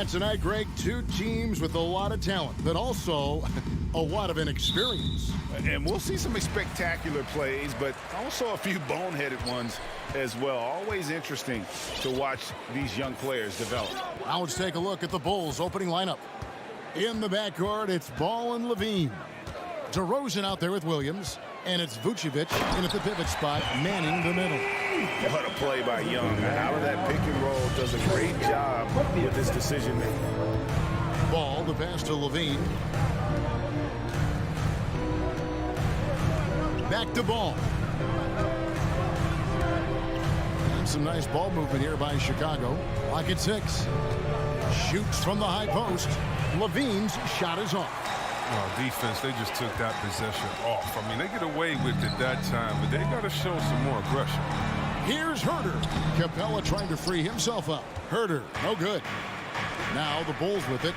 Yeah, tonight, Greg, two teams with a lot of talent, but also a lot of inexperience. And we'll see some spectacular plays, but also a few boneheaded ones as well. Always interesting to watch these young players develop. Now let's take a look at the Bulls' opening lineup. In the backcourt, it's Ball and Levine. DeRozan out there with Williams, and it's Vucevic in at the pivot spot, manning the middle. What a play by Young. Out of that pick and roll, does a great job with his decision making. Ball, the pass to Levine. Back to Ball. And some nice ball movement here by Chicago. Clock at 6. Shoots from the high post. Levine's shot is off. Oh, defense, they just took that possession off. I mean, they get away with it that time, but they got to show some more aggression. Here's Herter. Capella trying to free himself up. Herter, no good. Now the Bulls with it.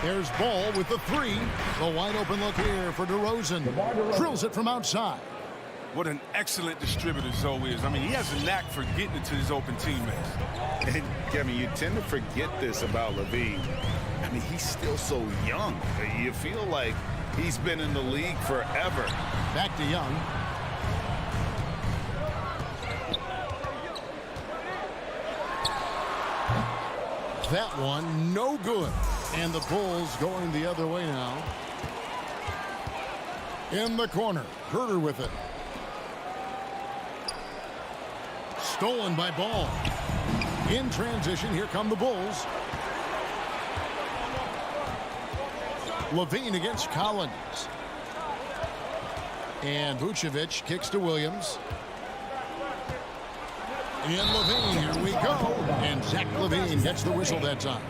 There's Ball with the 3. The wide open look here for DeRozan. Drills it from outside. What an excellent distributor Zoe is. I mean, he has a knack for getting it to his open teammates. And, Kevin, you tend to forget this about Levine. I mean, he's still so young. You feel like he's been in the league forever. Back to Young. That one, no good. And the Bulls going the other way now. In the corner, Herter with it. Stolen by Ball. In transition, here come the Bulls. Levine against Collins. And Vucevic kicks to Williams. And Levine, here we go. And Zach Levine gets the whistle that time.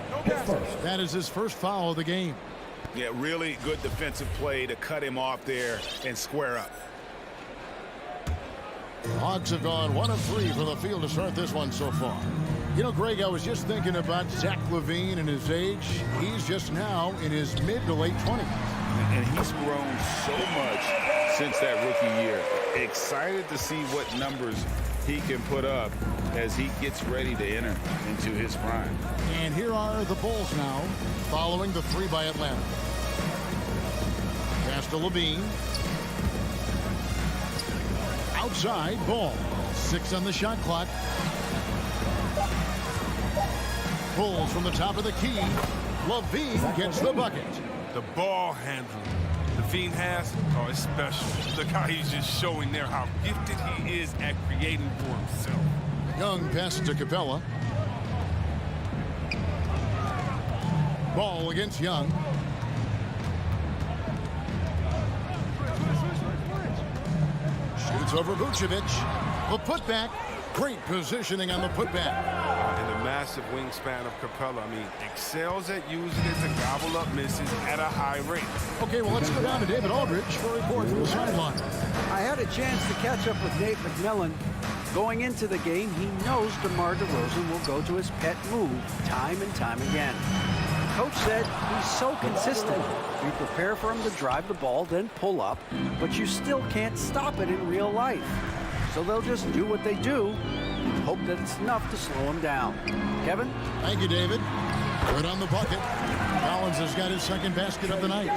That is his first foul of the game. Yeah, really good defensive play to cut him off there and square up. Hogs have gone 1 of 3 from the field to start this one so far. You know, Greg, I was just thinking about Zach Levine and his age. He's just now in his mid to late 20s. And he's grown so much since that rookie year. Excited to see what numbers he can put up as he gets ready to enter into his prime. And here are the Bulls now, following the 3 by Atlanta. Pass to Levine. Outside, Ball. 6 on the shot clock. Bulls from the top of the key. Levine gets the bucket. The ball handling Levine has, oh, it's special. Look how he's just showing there how gifted he is at creating for himself. Young pass to Capella. Ball against Young. Shoots over Vucevic. The putback. Great positioning on the putback. And the massive wingspan of Capella, I mean, excels at using it to gobble up misses at a high rate. Okay, well, let's go down to David Aldridge for a report from the sideline. I had a chance to catch up with Nate McMillan. Going into the game, he knows DeMar DeRozan will go to his pet move time and time again. Coach said he's so consistent. You prepare for him to drive the ball, then pull up, but you still can't stop it in real life. So they'll just do what they do and hope that it's enough to slow him down. Kevin? Thank you, David. Good on the bucket. Collins has got his second basket of the night.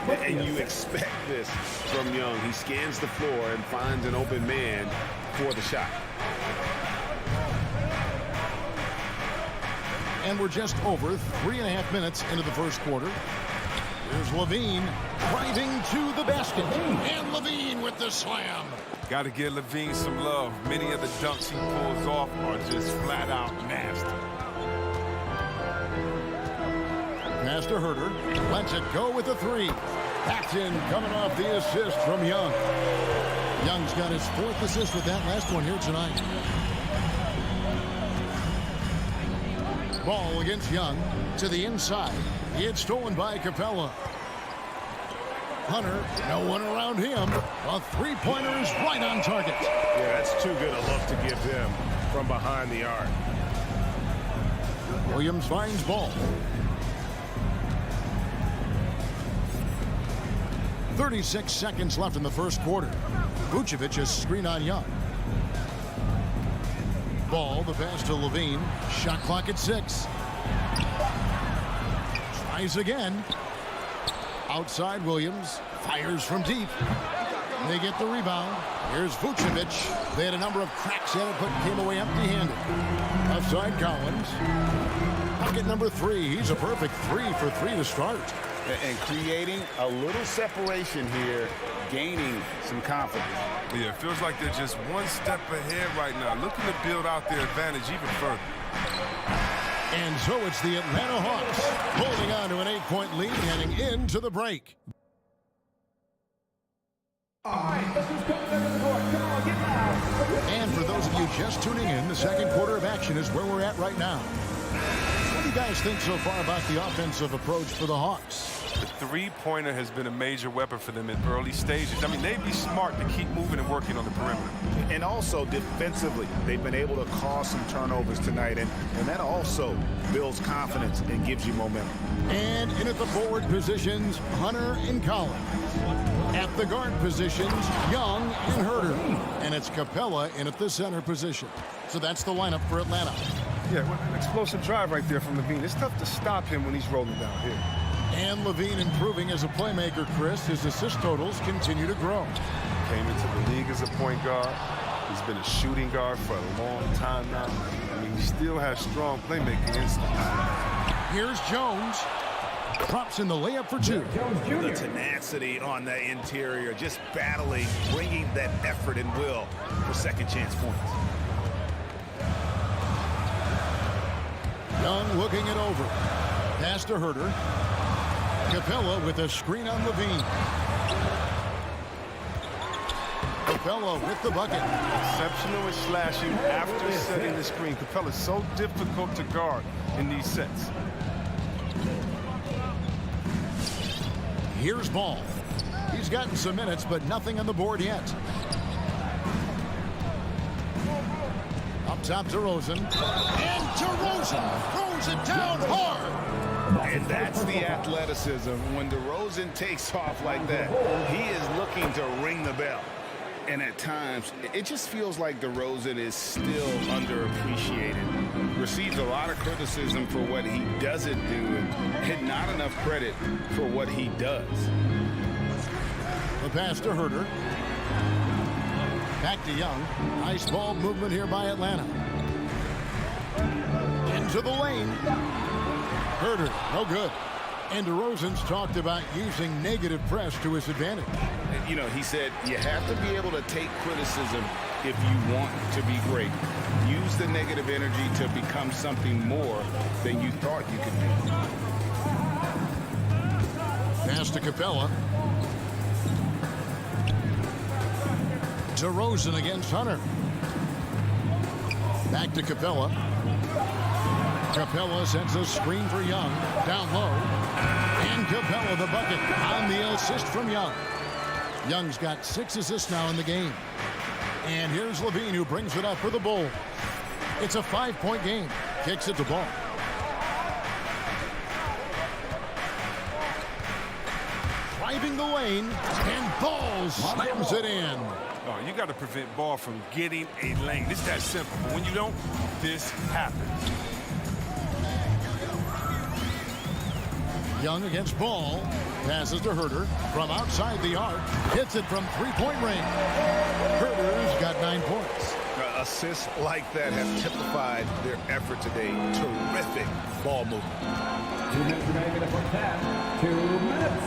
And you expect this from Young. He scans the floor and finds an open man for the shot. And we're just over 3.5 minutes into the first quarter. Here's Levine driving to the basket. And Levine with the slam. Got to give Levine some love. Many of the dunks he pulls off are just flat out nasty. Pass to Herter. Lets it go with the 3. Paxton coming off the assist from Young. Young's got his 4th assist with that last one here tonight. Ball against Young to the inside. It's stolen by Capella. Hunter, no one around him. A 3-pointer is right on target. Yeah, that's too good a look to give him from behind the arc. Williams finds Ball. 36 seconds left in the first quarter. Vucevic is screen on Young. Ball, the pass to Levine. Shot clock at 6. Tries again. Outside Williams. Fires from deep. They get the rebound. Here's Vucevic. They had a number of cracks at it, but came away empty-handed. Outside Collins. Bucket number 3. He's a perfect 3 for 3 to start. And creating a little separation here, gaining some confidence. Yeah, it feels like they're just one step ahead right now, looking to build out their advantage even further. And so it's the Atlanta Hawks holding on to an 8-point lead heading into the break. And for those of you just tuning in, the second quarter of action is where we're at right now. What do you guys think so far about the offensive approach for the Hawks? The three-pointer has been a major weapon for them in early stages. I mean, they'd be smart to keep moving and working on the perimeter. And also defensively, they've been able to cause some turnovers tonight, and that also builds confidence and gives you momentum. And in at the forward positions, Hunter and Collins. At the guard positions, Young and Herter. And it's Capella in at the center position. So that's the lineup for Atlanta. Yeah, well, an explosive drive right there from Levine. It's tough to stop him when he's rolling down here. And Levine improving as a playmaker, Chris. His assist totals continue to grow. Came into the league as a point guard. He's been a shooting guard for a long time now. I mean, he still has strong playmaking instincts. Here's Jones. Drops in the layup for 2. The tenacity on the interior, just battling, bringing that effort and will for second chance points. Young looking it over. Pass to Herter. Capella with a screen on Levine. Capella with the bucket. Exceptional in slashing after setting the screen. Capella's so difficult to guard in these sets. Here's Ball. He's gotten some minutes, but nothing on the board yet. Up top to Rosen. And DeRozan throws it down hard. And that's the athleticism. When DeRozan takes off like that, he is looking to ring the bell. And at times, it just feels like DeRozan is still underappreciated. Receives a lot of criticism for what he doesn't do and not enough credit for what he does. The pass to Herter. Back to Young. Nice ball movement here by Atlanta. Into the lane. Herter, no good. And DeRozan's talked about using negative press to his advantage. You know, he said you have to be able to take criticism if you want to be great. Use the negative energy to become something more than you thought you could be. Pass to Capella. DeRozan against Hunter. Back to Capella. Capella sends a screen for Young. Down low. And Capella the bucket on the assist from Young. Young's got 6 assists now in the game. And here's Levine who brings it up for the Bulls. It's a 5-point game. Kicks it to Ball. Driving the lane. And Ball slams it in. Oh, you got to prevent Ball from getting a lane. It's that simple. But when you don't, this happens. Young against Ball. Passes to Herter from outside the arc. Hits it from 3-point range. Herter's got 9 points. Assists like that have typified their effort today. Terrific ball movement. 2 minutes remaining in the first half. 2 minutes.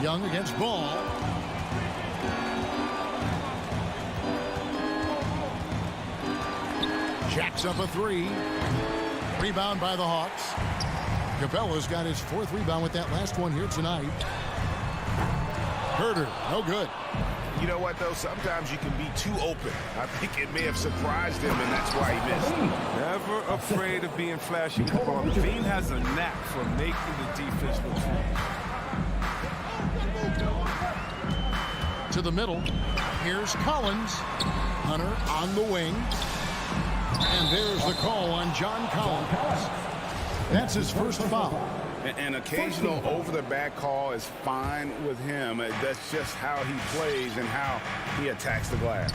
Young against Ball. Jacks up a 3. Rebound by the Hawks. Capella's got his 4th rebound with that last one here tonight. Herter, no good. You know what, though? Sometimes you can be too open. I think it may have surprised him, and that's why he missed. Never afraid of being flashy with the ball. Levine has a knack for making the defense look foolish. To the middle. Here's Collins. Hunter on the wing. And there's the call on John Collins. That's his first foul. An occasional over-the-back call is fine with him. That's just how he plays and how he attacks the glass.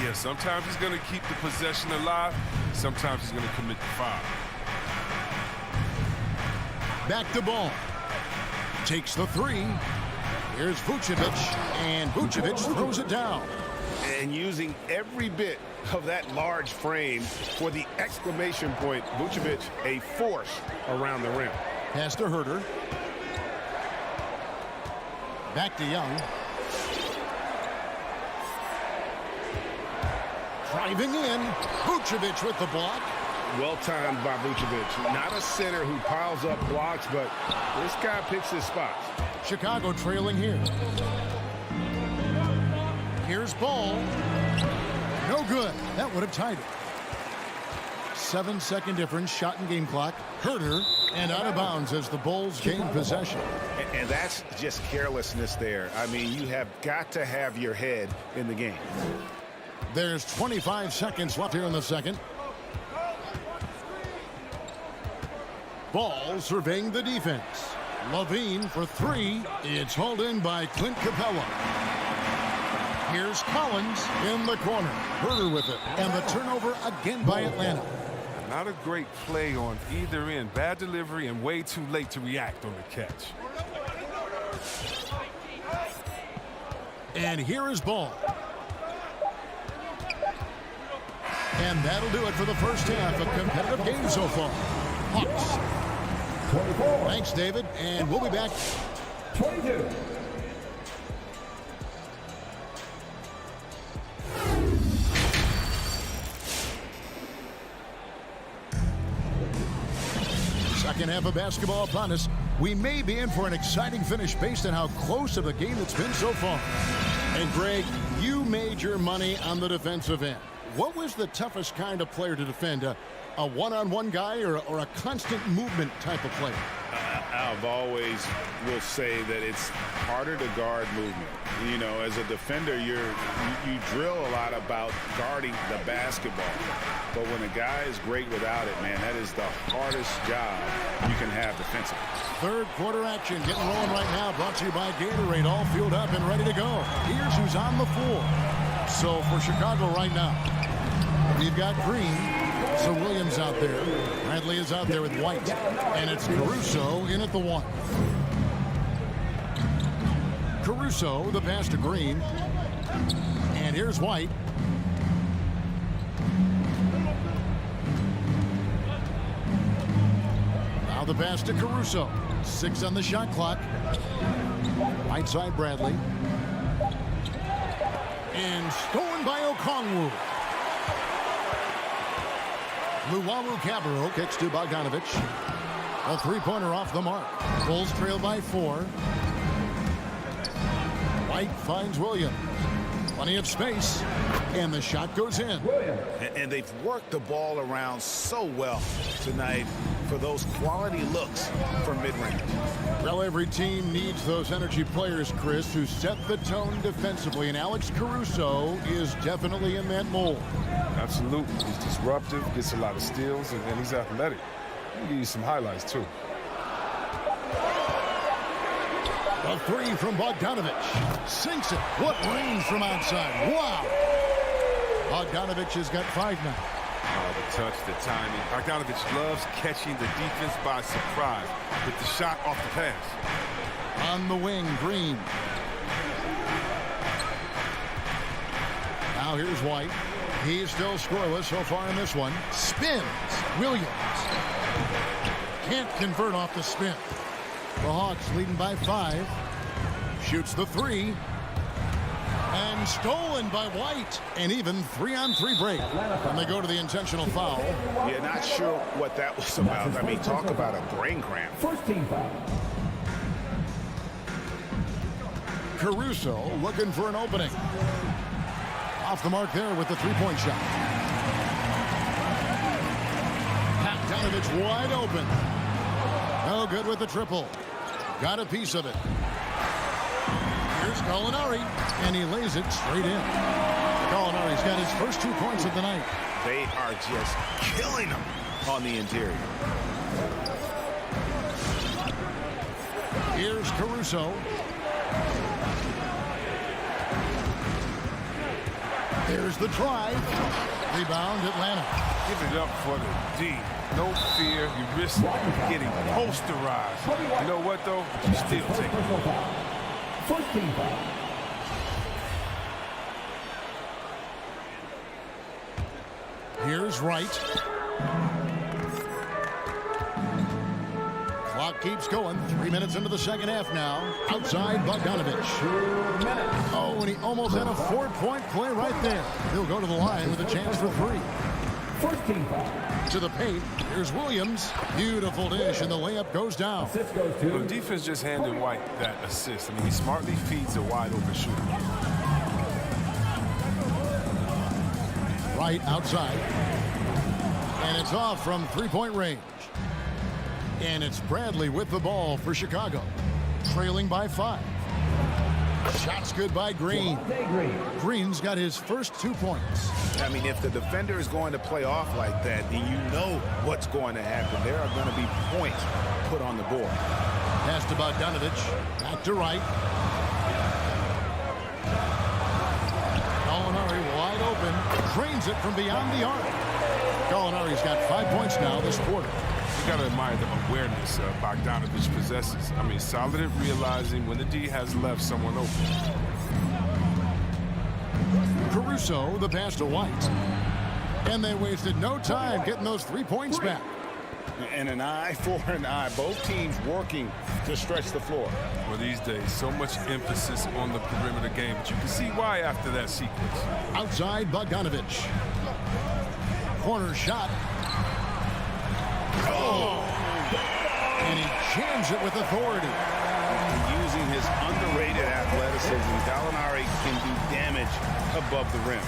Yeah, sometimes he's going to keep the possession alive. Sometimes he's going to commit the foul. Back to Ball. Takes the three. Here's Vucevic, and Vucevic throws it down. And using every bit of that large frame for the exclamation point, Vucevic, a force around the rim. Pass to Herter. Back to Young. Driving in. Vucevic with the block. Well timed by Vucevic. Not a center who piles up blocks, but this guy picks his spots. Chicago trailing here. Here's Ball. No good. That would have tied it. 7-second difference, shot and game clock. Herter, and out of bounds as the Bulls gain possession. And that's just carelessness there. I mean, you have got to have your head in the game. There's 25 seconds left here in the second. Ball surveying the defense. Levine for three. It's hauled in by Clint Capella. Here's Collins in the corner. Herter with it. And the turnover again by Atlanta. Not a great play on either end. Bad delivery and way too late to react on the catch. And here is Ball. And that'll do it for the first half of competitive games so far. Hawks. 24. Thanks, David. And we'll be back. 22. Second half of basketball upon us. We may be in for an exciting finish based on how close of a game it's been so far. And Greg, you made your money on the defensive end. What was the toughest kind of player to defend? A one-on-one guy or a constant movement type of player? I've always will say that it's harder to guard movement. You know, as a defender, you drill a lot about guarding the basketball. But when a guy is great without it, man, that is the hardest job you can have defensively. Third quarter action getting rolling right now. Brought to you by Gatorade. All fueled up and ready to go. Here's who's on the floor. So for Chicago right now, we've got Green. So Williams out there. Bradley is out there with White. And it's Caruso in at the one. Caruso, the pass to Green. And here's White. Now the pass to Caruso. 6 on the shot clock. Right side Bradley. And stolen by Okongwu. Luwawu Cabarro kicks to Bogdanovic. A three-pointer off the mark. Bulls trail by 4. White finds Williams. Plenty of space. And the shot goes in. And they've worked the ball around so well tonight for those quality looks from mid-range. Well, every team needs those energy players, Chris, who set the tone defensively. And Alex Caruso is definitely in that mold. Absolutely. He's disruptive, gets a lot of steals, and he's athletic. I'll give you some highlights, too. A three from Bogdanovic. Sinks it. What range from outside. Wow. Bogdanovic has got 5 now. Oh, the touch, the timing. Bogdanovic loves catching the defense by surprise with the shot off the pass. On the wing, Green. Now here's White. He's still scoreless so far in this one. Spins. Williams. Can't convert off the spin. The Hawks leading by 5. Shoots the 3. And stolen by White. And even 3-on-3 break. And they go to the intentional foul. Yeah, not sure what that was about. I mean, talk about a brain cramp. First team foul. Caruso looking for an opening. Off the mark there with the three-point shot. Bogdanovic wide open. No good with the triple. Got a piece of it. Here's Gallinari, and he lays it straight in. Gallinari's got his first 2 points of the night. They are just killing them on the interior. Here's Caruso. There's the drive. Rebound, Atlanta. Give it up for the D. No fear. You risk getting posterized. You know what, though? You still take it. First team foul. Here's Wright. Clock keeps going. 3 minutes into the second half now. Outside Bogdanovich. 2 minutes. Oh, and he almost had a 4-point play right there. He'll go to the line with a chance for 3. First team foul. To the paint. Here's Williams. Beautiful dish, and the layup goes down. Assist goes to. The defense just handed White that assist. I mean, he smartly feeds a wide-open shooter. Right outside. And it's off from three-point range. And it's Bradley with the ball for Chicago. Trailing by 5. Shots good by Green. Green's got his first 2 points. I mean, if the defender is going to play off like that, then you know what's going to happen. There are going to be points put on the board. Pass to Bogdanovich. Back to Wright. Gallinari wide open. Drains it from beyond the arc. Gallinari's got 5 points now this quarter. You got to admire the awareness Bogdanovich possesses. I mean, solid at realizing when the D has left someone open. Caruso, the pass to White. And they wasted no time getting those 3 points back. And an eye for an eye. Both teams working to stretch the floor. Well, these days, so much emphasis on the perimeter game, but you can see why after that sequence. Outside Bogdanovich. Corner shot. Oh! And he jams it with authority. Using his underrated athleticism, Gallinari can do damage above the rim.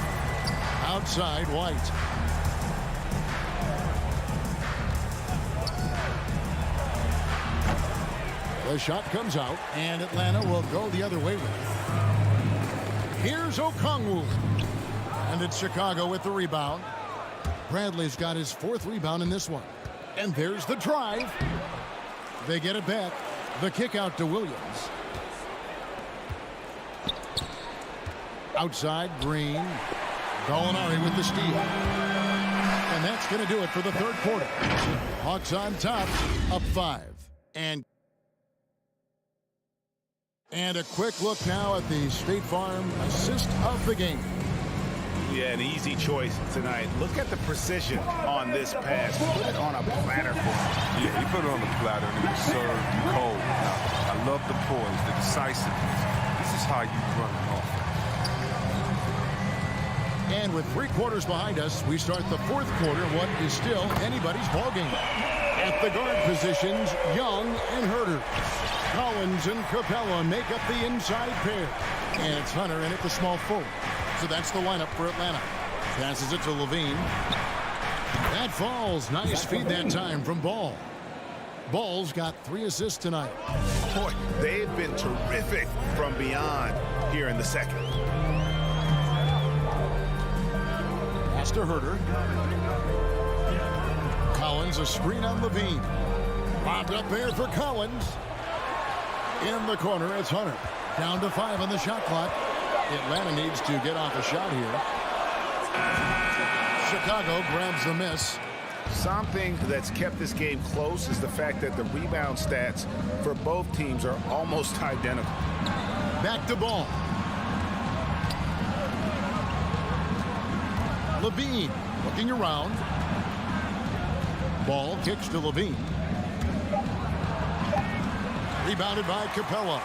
Outside White. The shot comes out, and Atlanta will go the other way with it. Here's Okongwu. And it's Chicago with the rebound. Bradley's got his 4th rebound in this one. And there's the drive. They get it back. The kick out to Williams. Outside, Green. Gallinari with the steal. And that's going to do it for the third quarter. Hawks on top, up 5. And a quick look now at the State Farm assist of the game. Yeah, an easy choice tonight. Look at the precision on this pass. Put it on a platter. Yeah, he put it on the platter and it was served cold. Now, I love the poise, the decisiveness. This is how you run an offense. And with 3 quarters behind us, we start the 4th quarter, what is still anybody's ballgame. At the guard positions, Young and Herter. Collins and Capella make up the inside pair. And it's Hunter in at the small forward. So that's the lineup for Atlanta. Passes it to Levine. That falls. Nice feed that time from Ball. Ball's got 3 assists tonight. Boy, they've been terrific from beyond here in the second. Pass to Herter. Collins, a screen on Levine. Lobbed up there for Collins. In the corner, it's Hunter. Down to 5 on the shot clock. Atlanta needs to get off a shot here. Chicago grabs the miss. Something that's kept this game close is the fact that the rebound stats for both teams are almost identical. Back to Ball. Levine looking around. Ball kicks to Levine. Rebounded by Capella.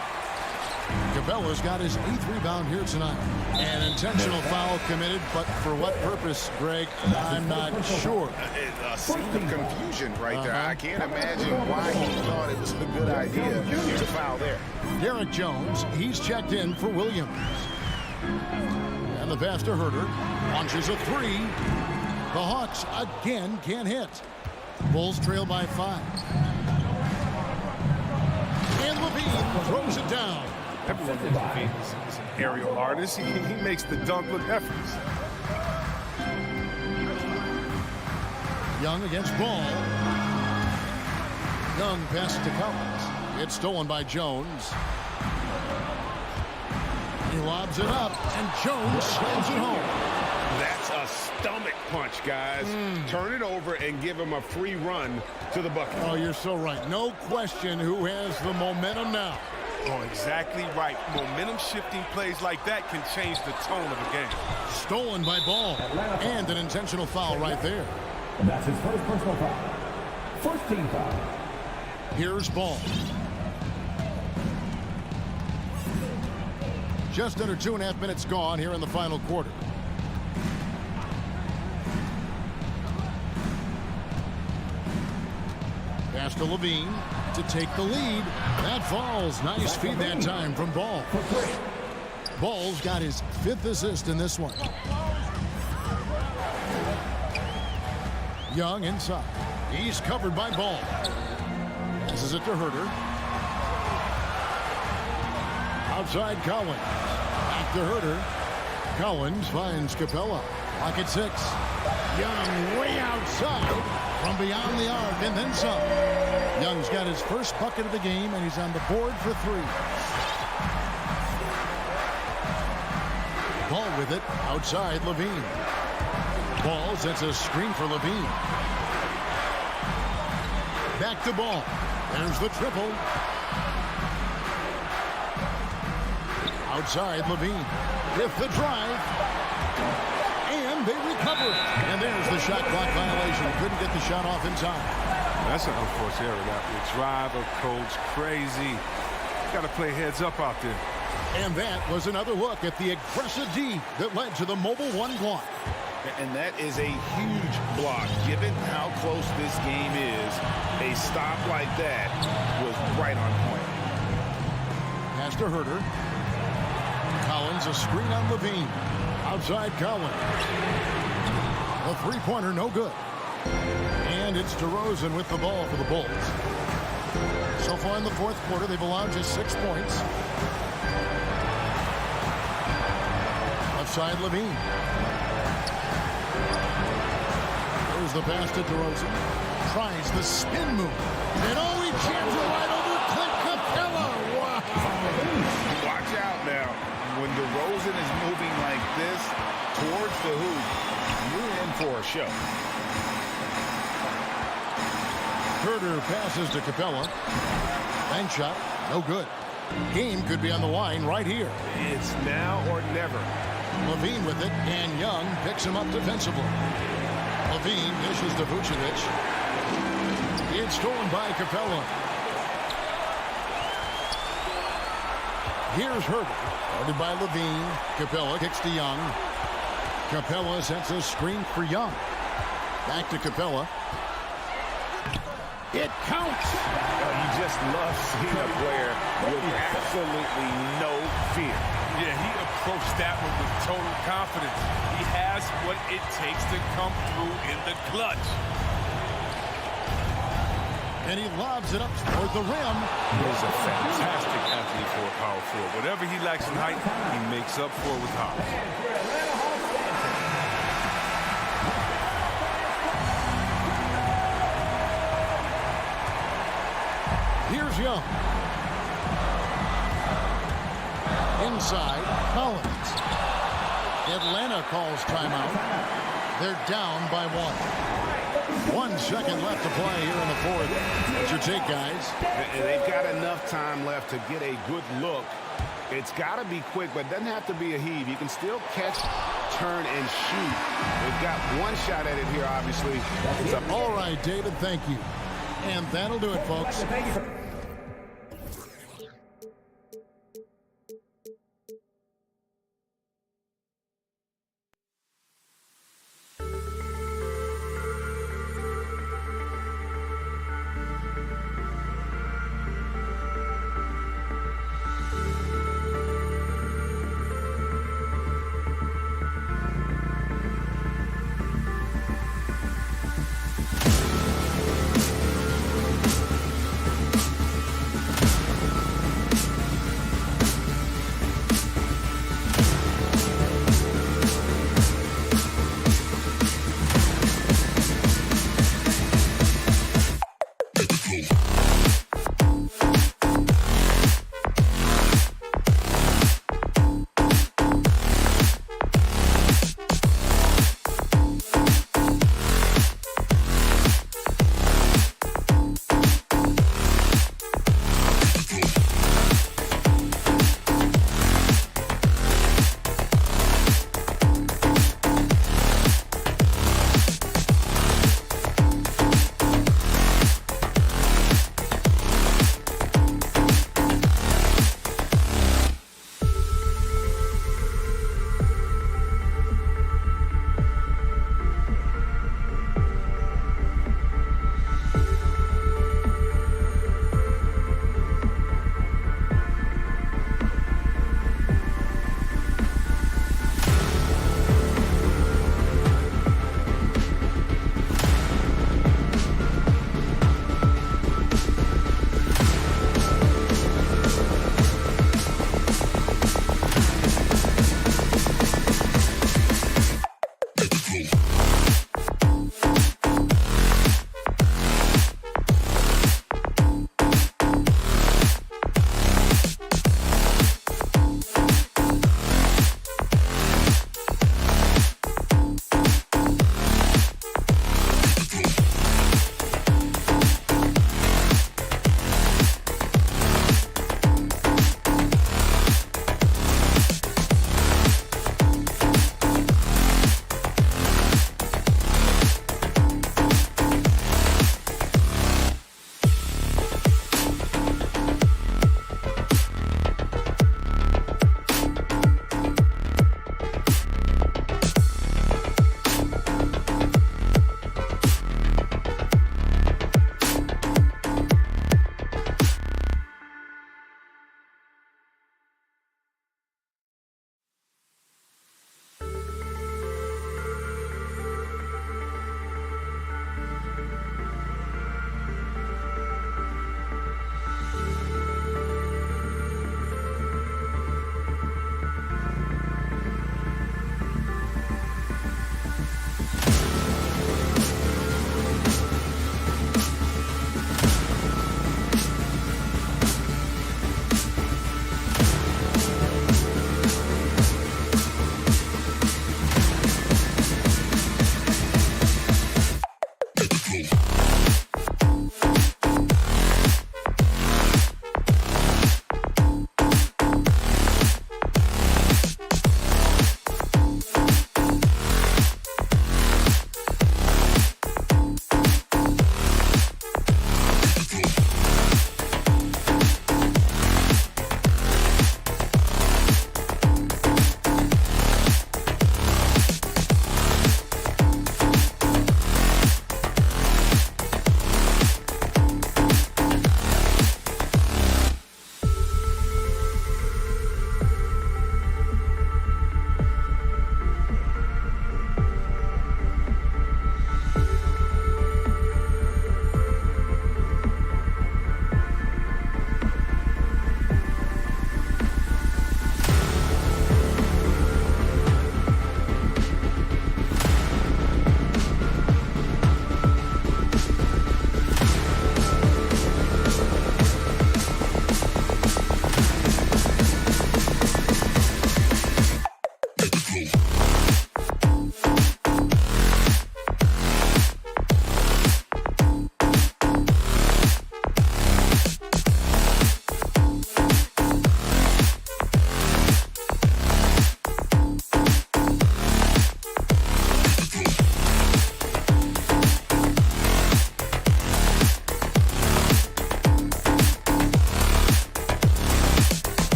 Capella's got his 8th rebound here tonight. An intentional foul committed, but for what purpose, Greg? I'm not sure. A scene of confusion right there. I can't imagine why he thought it was a good idea to foul there. Derek Jones, he's checked in for Williams. And the pass to Herter. Launches a 3. The Hawks again can't hit. Bulls trail by 5. And Levine throws it down. Levine is an aerial artist. He makes the dunk look effortless. Young against Ball. Young pass to Collins. It's stolen by Jones. He lobs it up, and Jones slams it home. That's a stomach punch, guys. Turn it over and give him a free run to the bucket. Oh, you're so right. No question who has the momentum now. Oh, exactly right. Momentum-shifting plays like that can change the tone of a game. Stolen by Ball. And an intentional foul right there. That's his first personal foul. First team foul. Here's Ball. Just under 2.5 minutes gone here in the final quarter. Pass to Levine to take the lead. That falls. Nice feed that time from Ball. Ball's got his 5th assist in this one. Young inside. He's covered by Ball. Passes it to Herter. Outside Collins. Back to Herter. Collins finds Capella. Lock at 6. Young way outside from beyond the arc and then some. Young's got his first bucket of the game and he's on the board for 3. Ball with it outside Levine. Ball sets a screen for Levine. Back to Ball. There's the triple. Outside Levine with the drive. And they recover it. And there's the shot clock violation. Couldn't get the shot off in time. That's an unforced error. That will drive a coach crazy. Got to play heads up out there. And that was another look at the aggressive D that led to the mobile 1 block. And that is a huge block. Given how close this game is, a stop like that was right on point. Pass to Herter. Collins, a screen on Levine. Outside Collins. A 3-pointer, no good. And it's DeRozan with the ball for the Bulls. So far in the 4th quarter, they've allowed just 6 points. Outside Levine. There's the pass to DeRozan. Tries the spin move. And oh, he jams it right over Clint Capella. Wow. Watch out now. When DeRozan is moving like this towards the hoop, you're in for a show. Herter passes to Capella. Bank shot, no good. Game could be on the line right here. It's now or never. Levine with it, and Young picks him up defensively. Levine dishes to Vucevic. It's stolen by Capella. Here's Herter. Guarded by Levine. Capella kicks to Young. Capella sets a screen for Young. Back to Capella. It counts. You just love seeing a player with absolutely no fear. Yeah, he approached that one with total confidence. He has what it takes to come through in the clutch. And he lobs it up toward the rim. He's a fantastic athlete for a power forward. Whatever he lacks in height, he makes up for with height. Here's Young. Inside, Collins. Atlanta calls timeout. They're down by 1. 1 second left to play here in the 4th. What's your take, guys? And they've got enough time left to get a good look. It's got to be quick, but it doesn't have to be a heave. You can still catch, turn, and shoot. They've got 1 shot at it here, obviously. It's a All right, David, thank you. And that'll do it, folks.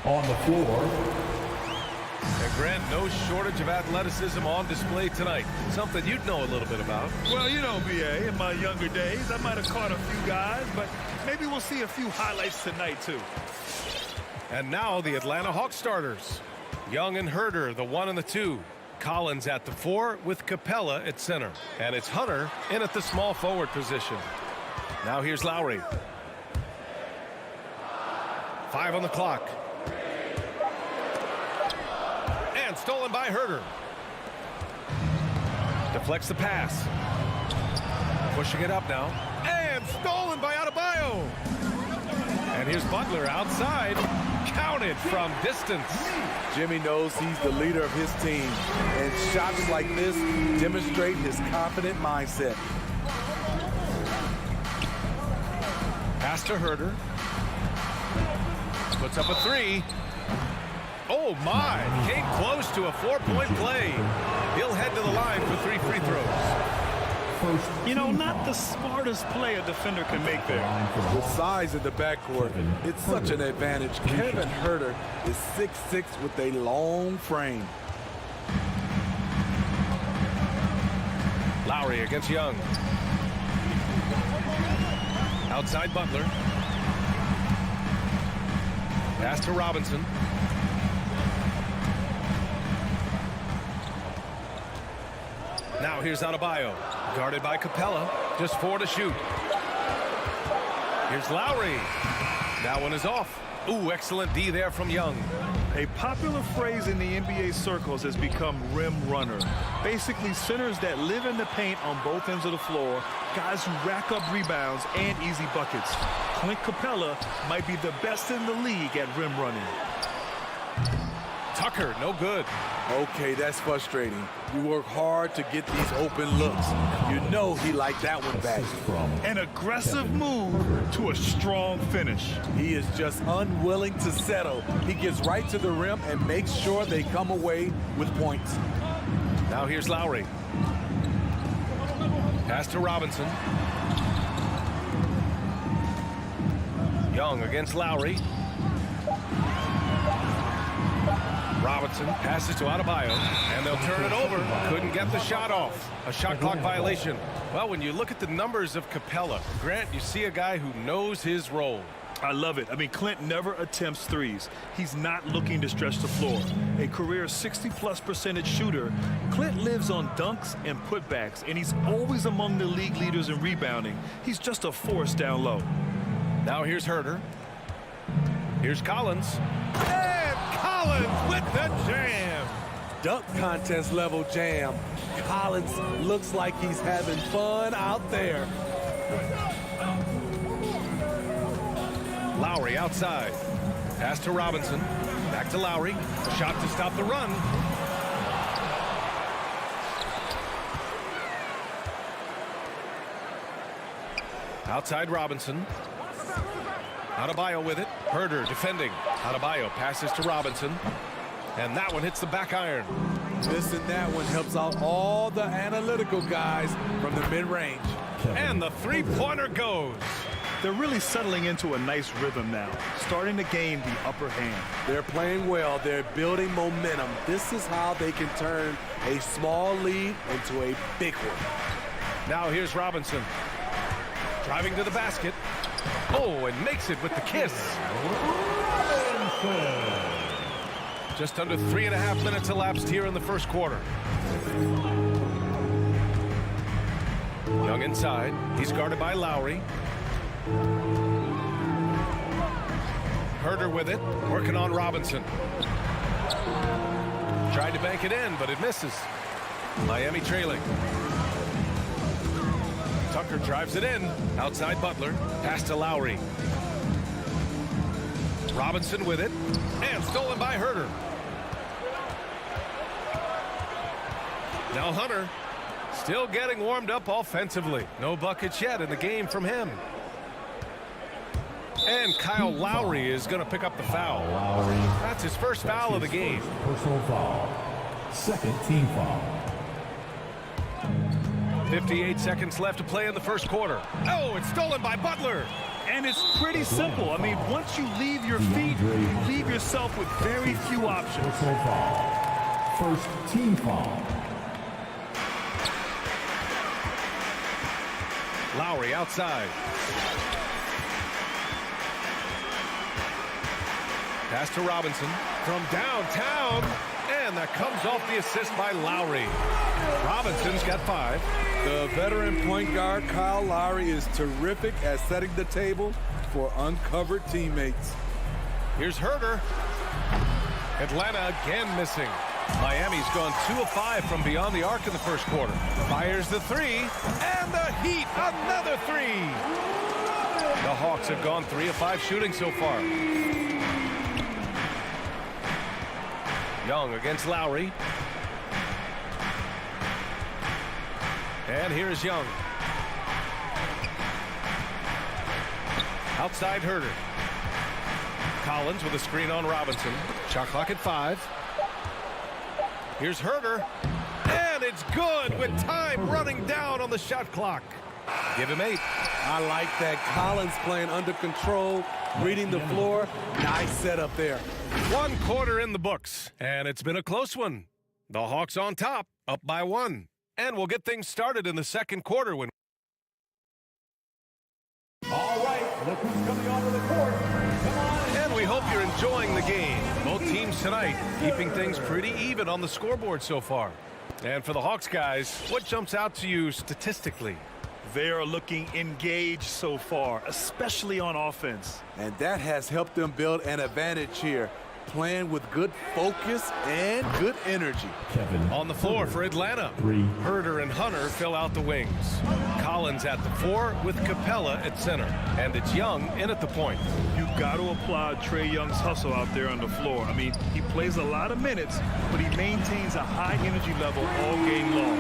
On the floor, And Grant, no shortage of athleticism on display tonight. Something you'd know a little bit about. Well, you know, B.A., in my younger days, I might have caught a few guys, but maybe we'll see a few highlights tonight, too. And now the Atlanta Hawks starters. Young and Herder, the 1 and the 2. Collins at the 4 with Capella at center. And it's Hunter in at the small forward position. Now here's Lowry. 5 on the clock. And stolen by Herder. Deflects the pass. Pushing it up now. And stolen by Adebayo. And here's Butler outside. Counted from distance. Jimmy knows he's the leader of his team, and shots like this demonstrate his confident mindset. Pass to Herder. Puts up a 3. Oh my, came close to a 4-point play. He'll head to the line for 3 free throws. You know, not the smartest play a defender can make there. With size in the backcourt, it's such an advantage. Kevin Herder is 6'6" with a long frame. Lowry against Young. Outside Butler. Pass to Robinson. Now here's Adebayo. Guarded by Capella. Just 4 to shoot. Here's Lowry. That one is off. Ooh, excellent D there from Young. A popular phrase in the NBA circles has become rim runner. Basically, centers that live in the paint on both ends of the floor, guys who rack up rebounds and easy buckets. Clint Capella might be the best in the league at rim running. Tucker, no good. Okay, that's frustrating. You work hard to get these open looks. You know he liked that one back. An aggressive move to a strong finish. He is just unwilling to settle. He gets right to the rim and makes sure they come away with points. Now here's Lowry. Pass to Robinson. Young against Lowry. Robinson passes to Adebayo, and they'll turn it over. Couldn't get the shot off. A shot clock violation. Well, when you look at the numbers of Capella, Grant, you see a guy who knows his role. I love it. I mean, Clint never attempts threes. He's not looking to stretch the floor. A career 60+% shooter, Clint lives on dunks and putbacks, and he's always among the league leaders in rebounding. He's just a force down low. Now here's Herder. Here's Collins. And Collins with the jam. Dunk contest level jam. Collins looks like he's having fun out there. Lowry outside. Pass to Robinson. Back to Lowry. Shot to stop the run. Outside Robinson. Adebayo with it. Herder defending. Adebayo passes to Robinson. And that one hits the back iron. Missing that one helps out all the analytical guys from the mid-range. And the three-pointer goes. They're really settling into a nice rhythm now, starting to gain the upper hand. They're playing well. They're building momentum. This is how they can turn a small lead into a big one. Now here's Robinson. Driving to the basket. Oh, and makes it with the kiss. Just under 3.5 minutes elapsed here in the first quarter. Young inside. He's guarded by Lowry. Herder with it, working on Robinson. Tried to bank it in, but it misses. Miami trailing. Tucker drives it in. Outside Butler. Pass to Lowry. Robinson with it. And stolen by Herder. Now Hunter. Still getting warmed up offensively. No buckets yet in the game from him. And Kyle Lowry is going to pick up the foul. That's his first foul of the game. Personal foul. Second team foul. 58 seconds left to play in the first quarter. Oh, it's stolen by Butler. And it's pretty simple. I mean, once you leave your feet, you leave yourself with very few options. First team foul. Lowry outside. Pass to Robinson from downtown. And that comes off the assist by Lowry. Robinson's got 5. The veteran point guard, Kyle Lowry, is terrific at setting the table for uncovered teammates. Here's Herder. Atlanta again missing. Miami's gone 2 of 5 from beyond the arc in the first quarter. Fires the 3, and the Heat, another 3. The Hawks have gone 3 of 5 shooting so far. Young against Lowry. And here's Young. Outside Herder. Collins with a screen on Robinson. Shot clock at 5. Here's Herder. And it's good with time running down on the shot clock. Give him 8. I like that. Collins playing under control, reading the floor. Nice setup there. 1 quarter in the books, and it's been a close one. The Hawks on top, up by 1. And we'll get things started in the second quarter when... All right, look who's coming onto the court. Come on. And we hope you're enjoying the game. Both teams tonight keeping things pretty even on the scoreboard so far. And for the Hawks guys, what jumps out to you statistically? They are looking engaged so far, especially on offense. And that has helped them build an advantage here, playing with good focus and good energy. On the floor for Atlanta, Herder and Hunter fill out the wings. Collins at the 4 with Capella at center. And it's Young in at the point. You got to applaud Trae Young's hustle out there on the floor. I mean, he plays a lot of minutes, but he maintains a high energy level all game long.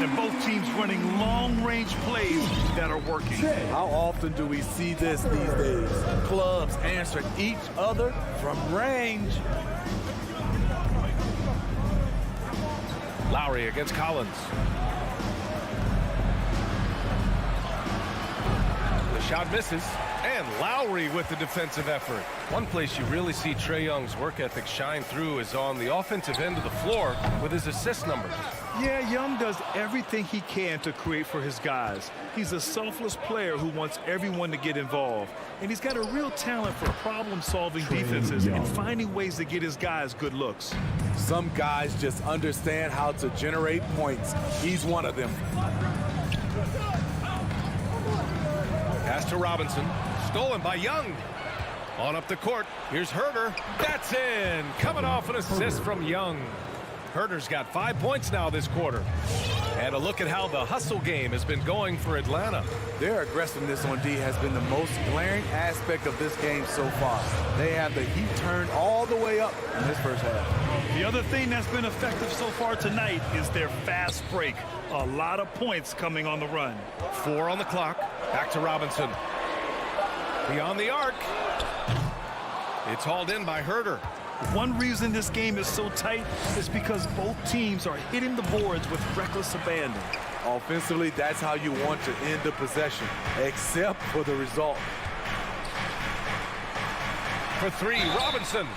And both teams running long-range plays that are working. How often do we see this these days? Clubs answering each other from range. Lowry against Collins. The shot misses, and Lowry with the defensive effort. One place you really see Trae Young's work ethic shine through is on the offensive end of the floor with his assist numbers. Yeah, Young does everything he can to create for his guys. He's a selfless player who wants everyone to get involved. And he's got a real talent for problem-solving defenses and finding ways to get his guys good looks. Some guys just understand how to generate points. He's one of them. Pass to Robinson. Stolen by Young. On up the court. Here's Herder. That's in. Coming off an assist from Young. Herder's got 5 points now this quarter. And a look at how the hustle game has been going for Atlanta. Their aggressiveness on D has been the most glaring aspect of this game so far. They have the heat turned all the way up in this first half. The other thing that's been effective so far tonight is their fast break. A lot of points coming on the run. 4 on the clock. Back to Robinson. Beyond the arc. It's hauled in by Herder. One reason this game is so tight is because both teams are hitting the boards with reckless abandon. Offensively, that's how you want to end the possession, except for the result. For 3, Robinson.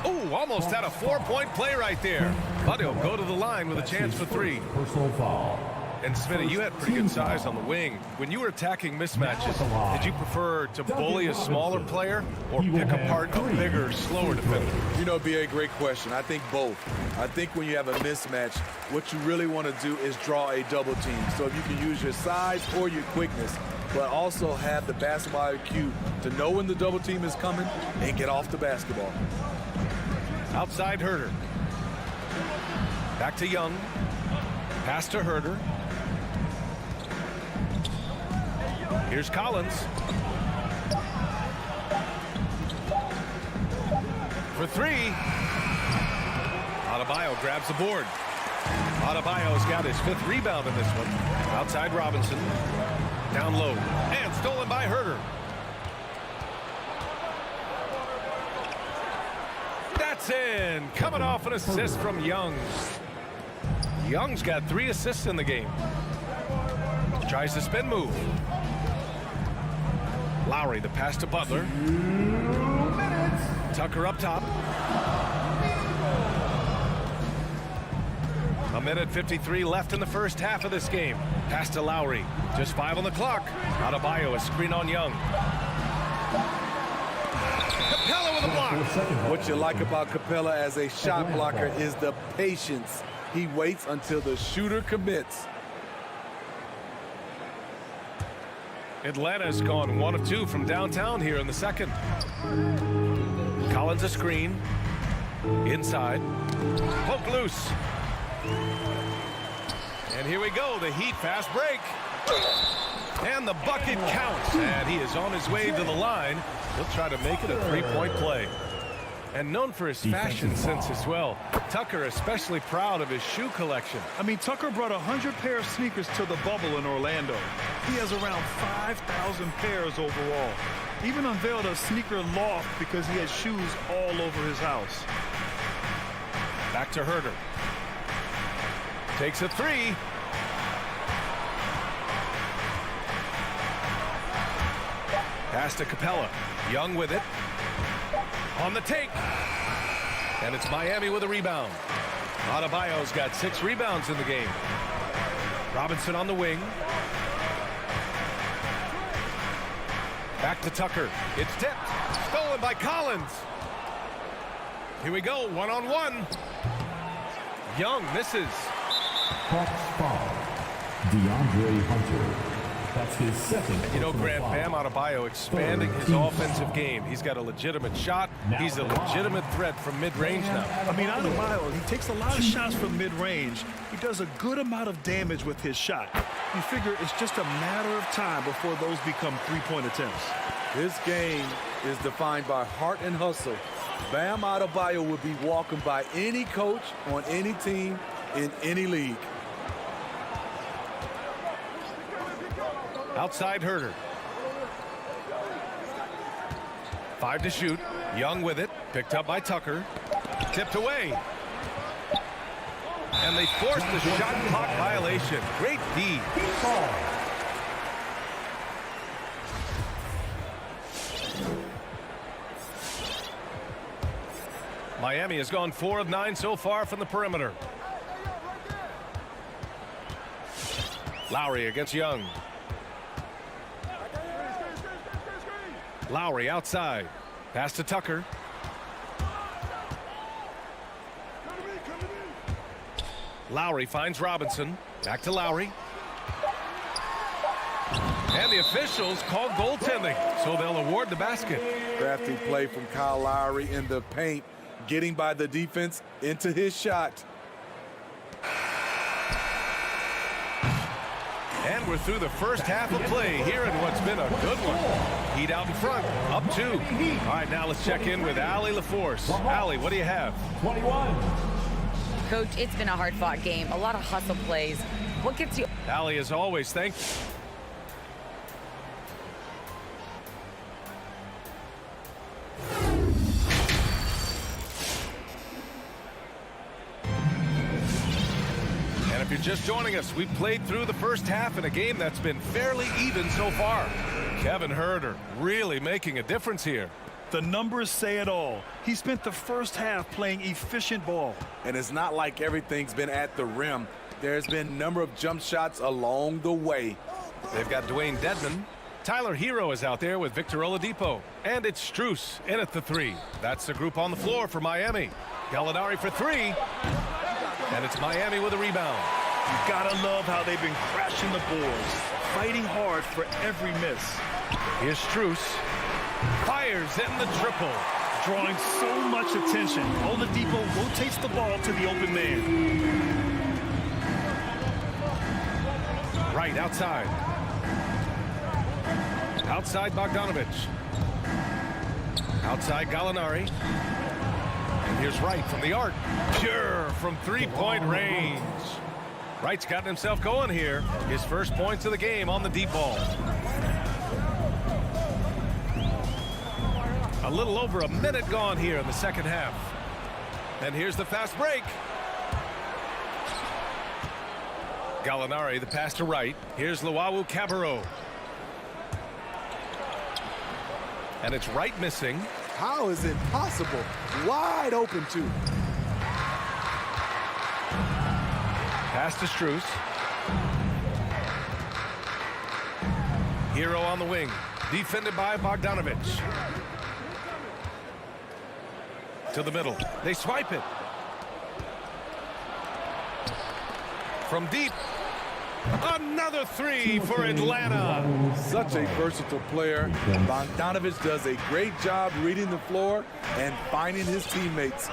Ooh, almost had a 4-point play right there. But he'll go to the line with a chance for 3. Personal foul. And Smitty, you had pretty good size on the wing. When you were attacking mismatches, did you prefer to bully a smaller player or pick apart a bigger, slower defender? You know, it'd be a great question. I think both. I think when you have a mismatch, what you really want to do is draw a double team. So if you can use your size or your quickness, but also have the basketball IQ to know when the double team is coming and get off the basketball. Outside Herder. Back to Young. Pass to Herder. Here's Collins. For 3. Adebayo grabs the board. Adebayo's got his 5th rebound in this one. Outside Robinson. Down low. And stolen by Herder. That's in. Coming off an assist from Young. Young's got 3 assists in the game. Tries the spin move. Lowry, the pass to Butler. Tucker up top. A minute 53 left in the first half of this game. Pass to Lowry. Just 5 on the clock. Adebayo, a screen on Young. Capella with a block. What you like about Capella as a shot blocker is the patience. He waits until the shooter commits. Atlanta's gone 1 of 2 from downtown here in the second. Collins a screen. Inside. Poke loose. And here we go, the Heat fast break. And the bucket counts. And he is on his way to the line. He'll try to make it a 3-point play. And known for his fashion sense as well. Tucker especially proud of his shoe collection. I mean, Tucker brought 100 pair of sneakers to the bubble in Orlando. He has around 5,000 pairs overall. Even unveiled a sneaker loft because he has shoes all over his house. Back to Herder. Takes a 3. Pass to Capella. Young with it. On the take. And it's Miami with a rebound. Adebayo's got 6 rebounds in the game. Robinson on the wing. Back to Tucker. It's tipped. Stolen by Collins. Here we go. 1-on-1. Young misses. Hawks foul. DeAndre Hunter. That's his second. You know, Grant, Bam Adebayo expanding his offensive game. He's got a legitimate shot. He's a legitimate threat from mid-range now. I mean, Adebayo, he takes a lot of shots from mid-range. He does a good amount of damage with his shot. You figure it's just a matter of time before those become three-point attempts. This game is defined by heart and hustle. Bam Adebayo would be walking by any coach on any team in any league. Outside Herder. 5 to shoot. Young with it. Picked up by Tucker. Tipped away. And they forced the shot clock violation. Great D. Miami has gone 4 of 9 so far from the perimeter. Lowry against Young. Lowry outside. Pass to Tucker. Lowry finds Robinson. Back to Lowry. And the officials call goaltending, so they'll award the basket. Crafty play from Kyle Lowry in the paint, getting by the defense into his shot. And we're through the first half of play here in what's been a good one. Heat out in front, up 2. All right, now let's check in with Allie LaForce. Allie, what do you have? 21. Coach, it's been a hard-fought game. A lot of hustle plays. What gets you? Allie, as always, thank you. And if you're just joining us, we've played through the first half in a game that's been fairly even so far. Kevin Herder really making a difference here. The numbers say it all. He spent the first half playing efficient ball. And it's not like everything's been at the rim. There's been a number of jump shots along the way. They've got Dwayne Dedman. Tyler Hero is out there with Victor Oladipo. And it's Strus in at the 3. That's the group on the floor for Miami. Gallinari for 3. And it's Miami with a rebound. You gotta love how they've been crashing the boards, fighting hard for every miss. Here's Strus. Fires in the triple. Drawing so much attention, Oladipo rotates the ball to the open man. Right outside. Outside Bogdanovich. Outside Gallinari. And here's Wright from the arc. Pure from three-point range. Wright's gotten himself going here. His first points of the game on the deep ball. A little over a minute gone here in the second half. And here's the fast break. Gallinari, the pass to Wright. Here's Luau Cabarro. And it's right missing. How is it possible? Wide open, too. Pass to Strus. Hero on the wing. Defended by Bogdanovic. To the middle. They swipe it. From deep. Another three for Atlanta. Such a versatile player. Bogdanovic does a great job reading the floor and finding his teammates.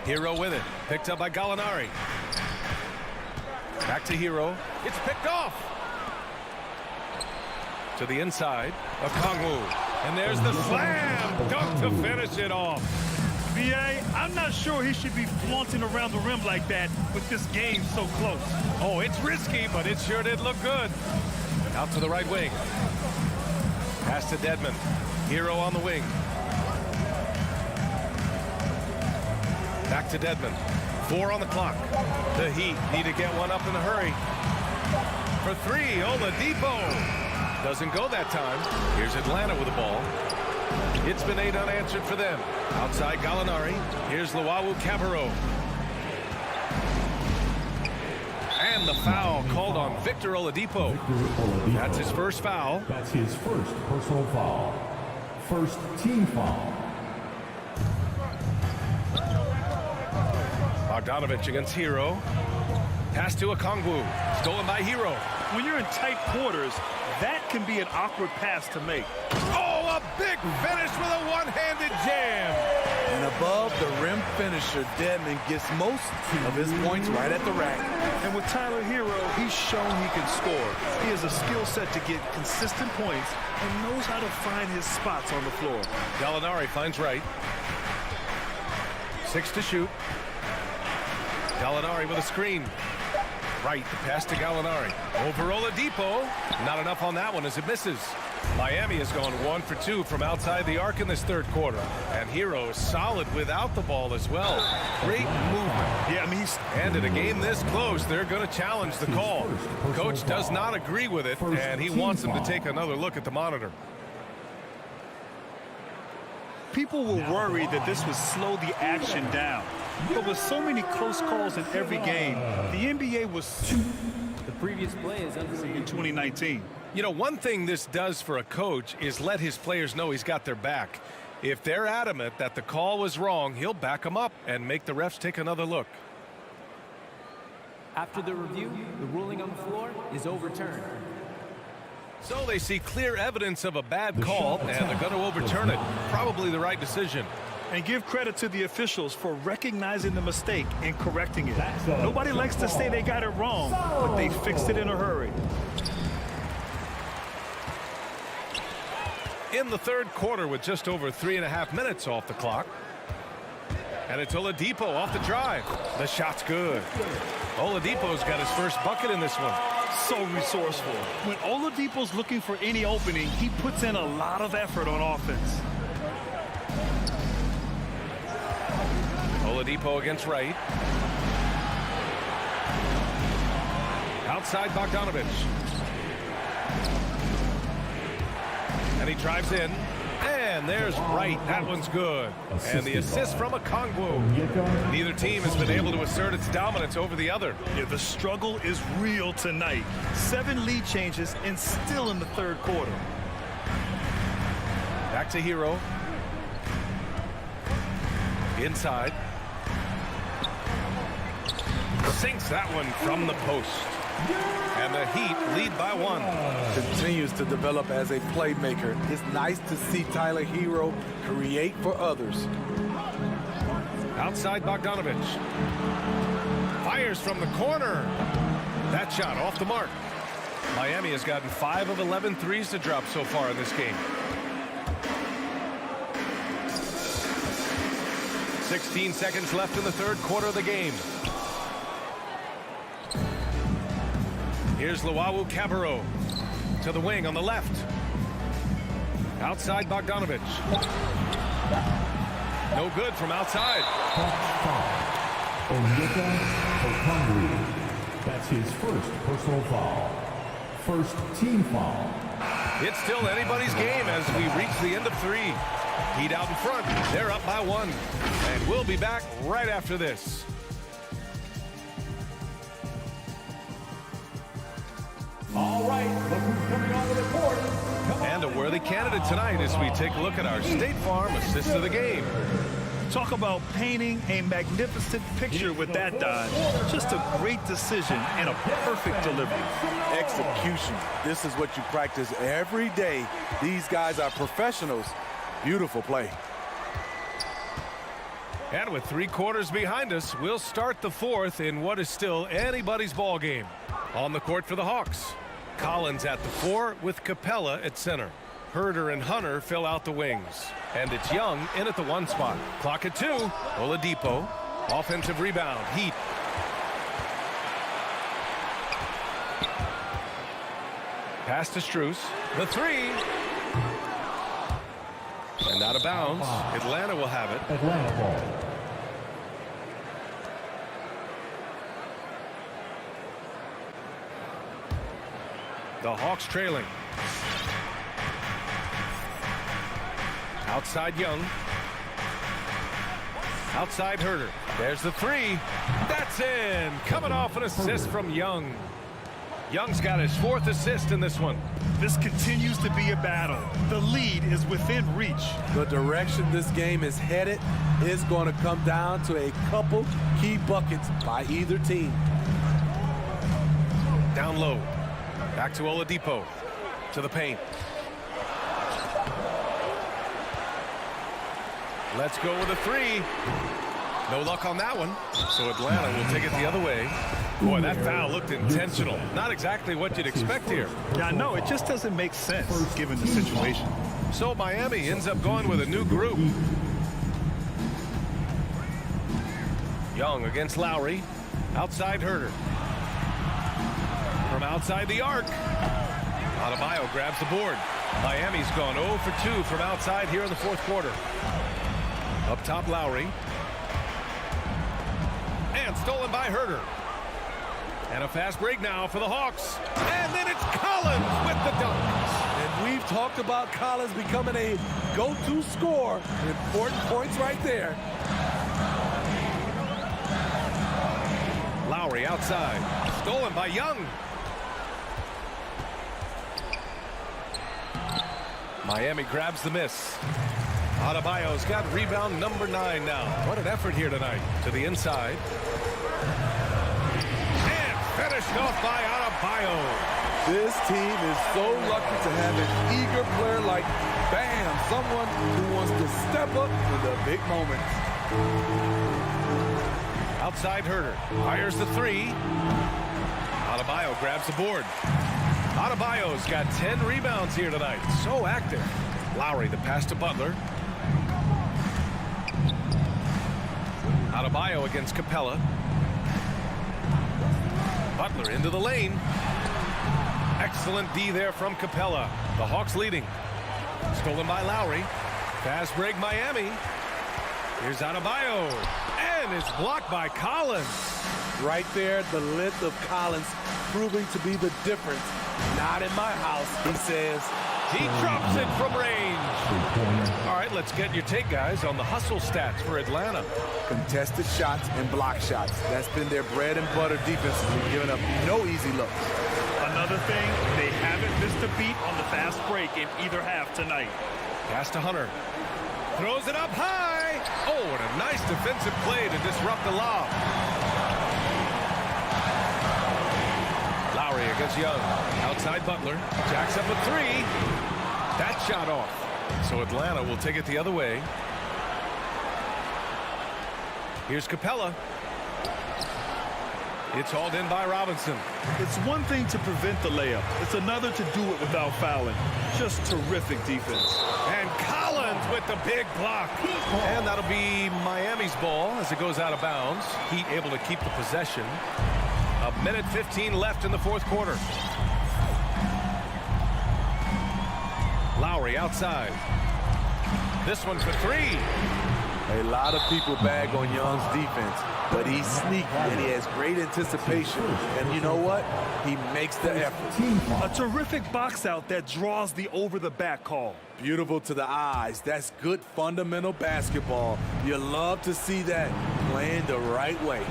Hero with it. Picked up by Gallinari. Back to Hero. It's picked off. To the inside. Okongwu. And there's the slam dunk to finish it off. B.A., I'm not sure he should be flaunting around the rim like that with this game so close. Oh, it's risky, but it sure did look good. Out to the right wing. Pass to Dedmon. Hero on the wing. Back to Dedmon. 4 on the clock. The Heat need to get one up in a hurry. For 3, Oladipo. Doesn't go that time. Here's Atlanta with the ball. It's been 8 unanswered for them. Outside Gallinari. Here's Caruso. And the foul called on Victor Oladipo. That's his first foul. That's his first personal foul. First team foul. Bogdanovic against Hero. Pass to Okongwu. Stolen by Hero. When you're in tight quarters, that can be an awkward pass to make. Oh, a big finish with a one-handed jam. And above the rim finisher, Dedmon gets most of his points right at the rack. And with Tyler Hero, he's shown he can score. He has a skill set to get consistent points and knows how to find his spots on the floor. Gallinari finds Wright. 6 to shoot. Gallinari with a screen. Right, the pass to Gallinari. Over Oladipo. Not enough on that one as it misses. Miami has gone 1 for 2 from outside the arc in this third quarter. And Hero is solid without the ball as well. Great movement. Yeah, I mean, and in a game this close, they're going to challenge the call. Coach does not agree with it, and he wants him to take another look at the monitor. people were worried that this would slow the action down. But with so many close calls in every game, the NBA was the previous play is in 2019. You know, one thing this does for a coach is let his players know he's got their back. If they're adamant that the call was wrong, he'll back them up and make the refs take another look. After the review, the ruling on the floor is overturned. So they see clear evidence of a bad call, and they're going to overturn it. Probably the right decision. And give credit to the officials for recognizing the mistake and correcting it. Nobody likes to say they got it wrong, but they fixed it in a hurry. In the third quarter with just over 3.5 minutes off the clock. And it's Oladipo off the drive. The shot's good. Oladipo's got his first bucket in this one. So resourceful. When Oladipo's looking for any opening, he puts in a lot of effort on offense. Oladipo against Wright. Outside Bogdanovic. And he drives in. And there's Wright. That one's good. And the assist from Okongwu. Neither team has been able to assert its dominance over the other. Yeah, the struggle is real tonight. 7 lead changes and still in the third quarter. Back to Hero. Inside. Sinks that one from the post. And the Heat lead by 1. Continues to develop as a playmaker. It's nice to see Tyler Hero create for others. Outside Bogdanovic. Fires from the corner. That shot off the mark. Miami has gotten 5 of 11 threes to drop so far in this game. 16 seconds left in the third quarter of the game. Here's Caruso to the wing on the left. Outside Bogdanovic. No good from outside. That's his first personal foul. First team foul. It's still anybody's game as we reach the end of 3. Heat out in front. They're up by 1. And we'll be back right after this. All right, look who's coming on the court. And a worthy candidate tonight as we take a look at our State Farm assist of the game. Talk about painting a magnificent picture with that dive. Just a great decision and a perfect delivery. Execution. This is what you practice every day. These guys are professionals. Beautiful play. And with 3 quarters behind us, we'll start the 4th in what is still anybody's ball game. On the court for the Hawks, Collins at the 4 with Capella at center. Herder and Hunter fill out the wings. And it's Young in at the 1 spot. Clock at 2. Oladipo. Offensive rebound. Heat. Pass to Strus. The 3. And out of bounds. Atlanta will have it. Atlanta ball. The Hawks trailing. Outside Young. Outside Herder. There's the 3. That's in. Coming off an assist from Young. Young's got his 4th assist in this one. This continues to be a battle. The lead is within reach. The direction this game is headed is going to come down to a couple key buckets by either team. Down low. Back to Oladipo. To the paint. Let's go with a 3. No luck on that one. So Atlanta will take it the other way. Boy, that foul looked intentional. Not exactly what you'd expect here. Yeah, no, it just doesn't make sense given the situation. So Miami ends up going with a new group. Young against Lowry. Outside Herder. From outside the arc. Adebayo grabs the board. Miami's gone 0 for 2 from outside here in the 4th quarter. Up top, Lowry. And stolen by Herder. And a fast break now for the Hawks. And then it's Collins with the dunk. And we've talked about Collins becoming a go-to scorer. Important points right there. Lowry outside. Stolen by Young. Miami grabs the miss. Adebayo's got rebound number 9 now. What an effort here tonight. To the inside. And finished off by Adebayo. This team is so lucky to have an eager player like Bam. Someone who wants to step up in the big moments. Outside Herder. Fires the 3. Adebayo grabs the board. Adebayo's got 10 rebounds here tonight. So active. Lowry the pass to Butler. Adebayo against Capella. Butler into the lane. Excellent D there from Capella. The Hawks leading. Stolen by Lowry. Fast break Miami. Here's Adebayo. And it's blocked by Collins. Right there, the length of Collins proving to be the difference. Not in my house, he says. He drops it from range. All right, let's get your take, guys, on the hustle stats for Atlanta. Contested shots and block shots. That's been their bread and butter defensively, giving up no easy looks. Another thing, they haven't missed a beat on the fast break in either half tonight. Pass to Hunter. Throws it up high. Oh, and a nice defensive play to disrupt the lob. Lowry against Young. Outside Butler. Jacks up a 3. That shot off. So Atlanta will take it the other way. Here's Capella. It's hauled in by Robinson. It's one thing to prevent the layup. It's another to do it without fouling. Just terrific defense. And Collins with the big block. And that'll be Miami's ball as it goes out of bounds. Heat able to keep the possession. A minute 15 left in the 4th quarter. Lowry outside. This one for 3. A lot of people bag on Young's defense. but he's sneaky and he has great anticipation. And you know what? He makes the effort. A terrific box out that draws the over-the-back call. Beautiful to the eyes. That's good fundamental basketball. You love to see that playing the right way.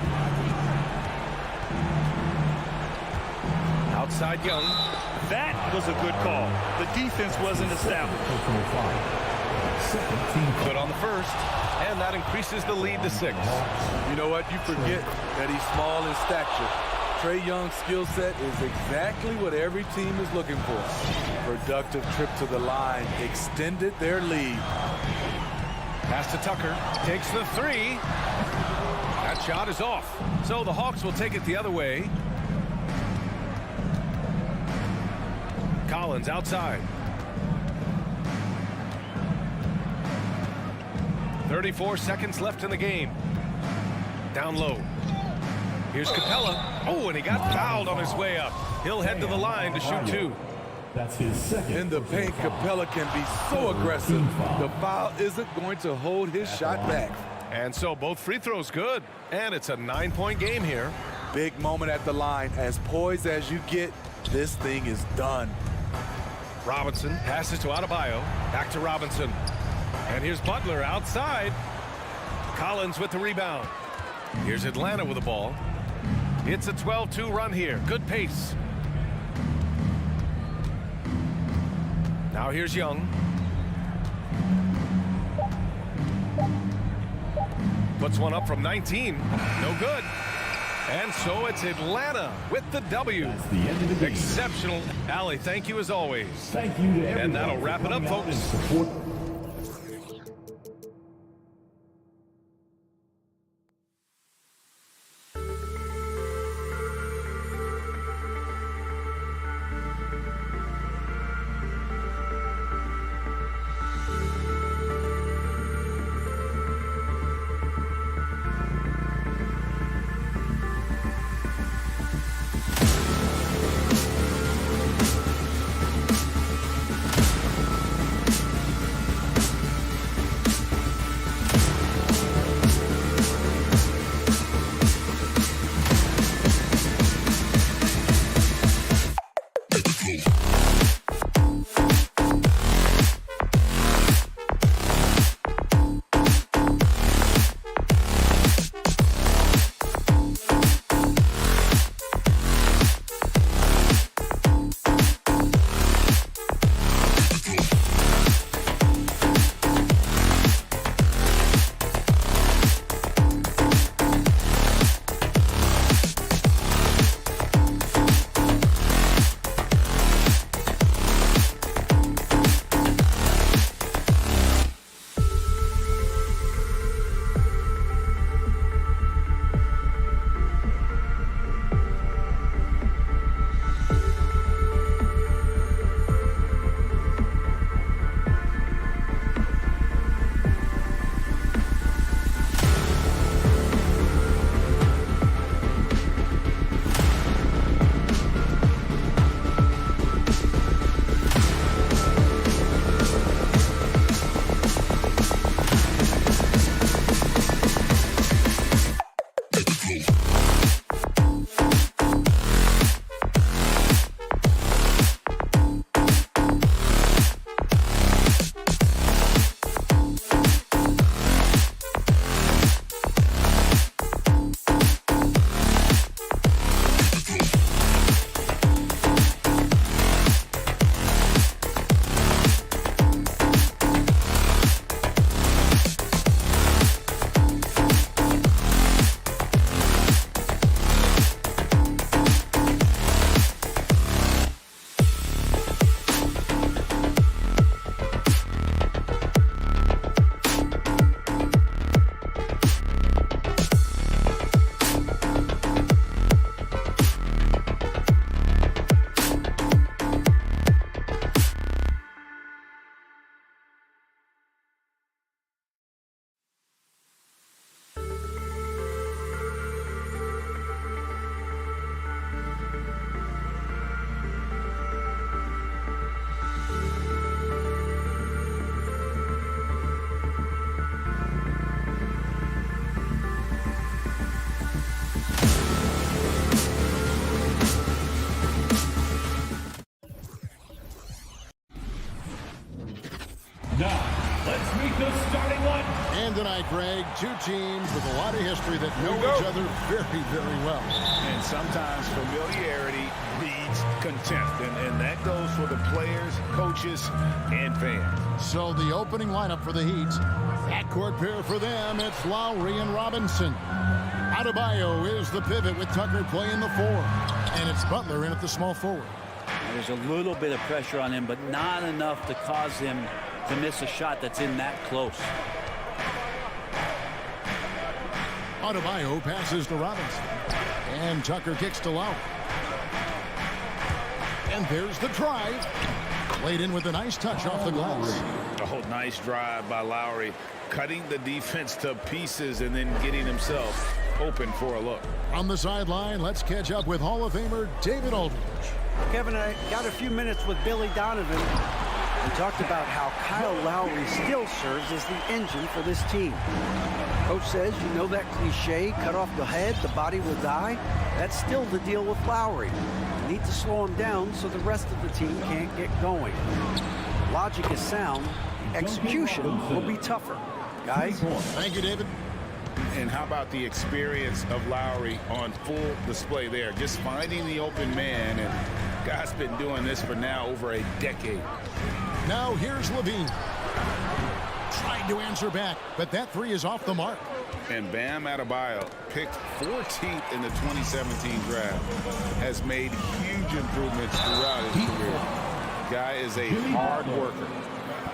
Outside Young. That was a good call. The defense wasn't established. Good on the first, and that increases the lead to 6. You know what? You forget that he's small in stature. Trae Young's skill set is exactly what every team is looking for. Productive trip to the line extended their lead. Pass to Tucker, takes the 3. That shot is off, so the Hawks will take it the other way. Collins outside. 34 seconds left in the game. Down low. Here's Capella. Oh, and he got fouled on his way up. He'll head to the line to shoot 2. That's his second. In the paint, Capella can be so aggressive. The foul isn't going to hold his shot back. And so both free throws good. And it's a 9-point game here. Big moment at the line. As poised as you get, this thing is done. Robinson passes to Adebayo. Back to Robinson. And here's Butler outside. Collins with the rebound. Here's Atlanta with the ball. It's a 12-2 run here. Good pace. Now here's Young. Puts one up from 19. No good. And so it's Atlanta with the W. That's the end of the game. Exceptional. Allie, thank you as always. Thank you to everyone. And that'll wrap it up, for coming out folks. and support right, Greg. Two teams with a lot of history that know each other very, very well. And sometimes familiarity breeds contempt, and that goes for the players, coaches, and fans. So the opening lineup for the Heat. Backcourt pair for them, it's Lowry and Robinson. Adebayo is the pivot with Tucker playing the 4. And it's Butler in at the small forward. There's a little bit of pressure on him, but not enough to cause him to miss a shot that's in that close. Adebayo passes to Robinson. And Tucker kicks to Lowry. And there's the drive. Laid in with a nice touch off the glass. Oh, nice drive by Lowry. Cutting the defense to pieces and then getting himself open for a look. On the sideline, let's catch up with Hall of Famer David Aldridge. Kevin, I got a few minutes with Billy Donovan. We talked about how Kyle Lowry still serves as the engine for this team. Coach says, you know that cliche, cut off the head, the body will die? That's still the deal with Lowry. You need to slow him down so the rest of the team can't get going. Logic is sound. Execution will be tougher. Guys? Thank you, David. And how about the experience of Lowry on full display there? Just finding the open man, and guy's been doing this for now over a decade. Now here's Levine. Trying to answer back, but that 3 is off the mark. And Bam Adebayo, picked 14th in the 2017 draft, has made huge improvements throughout his career. Guy is a hard worker.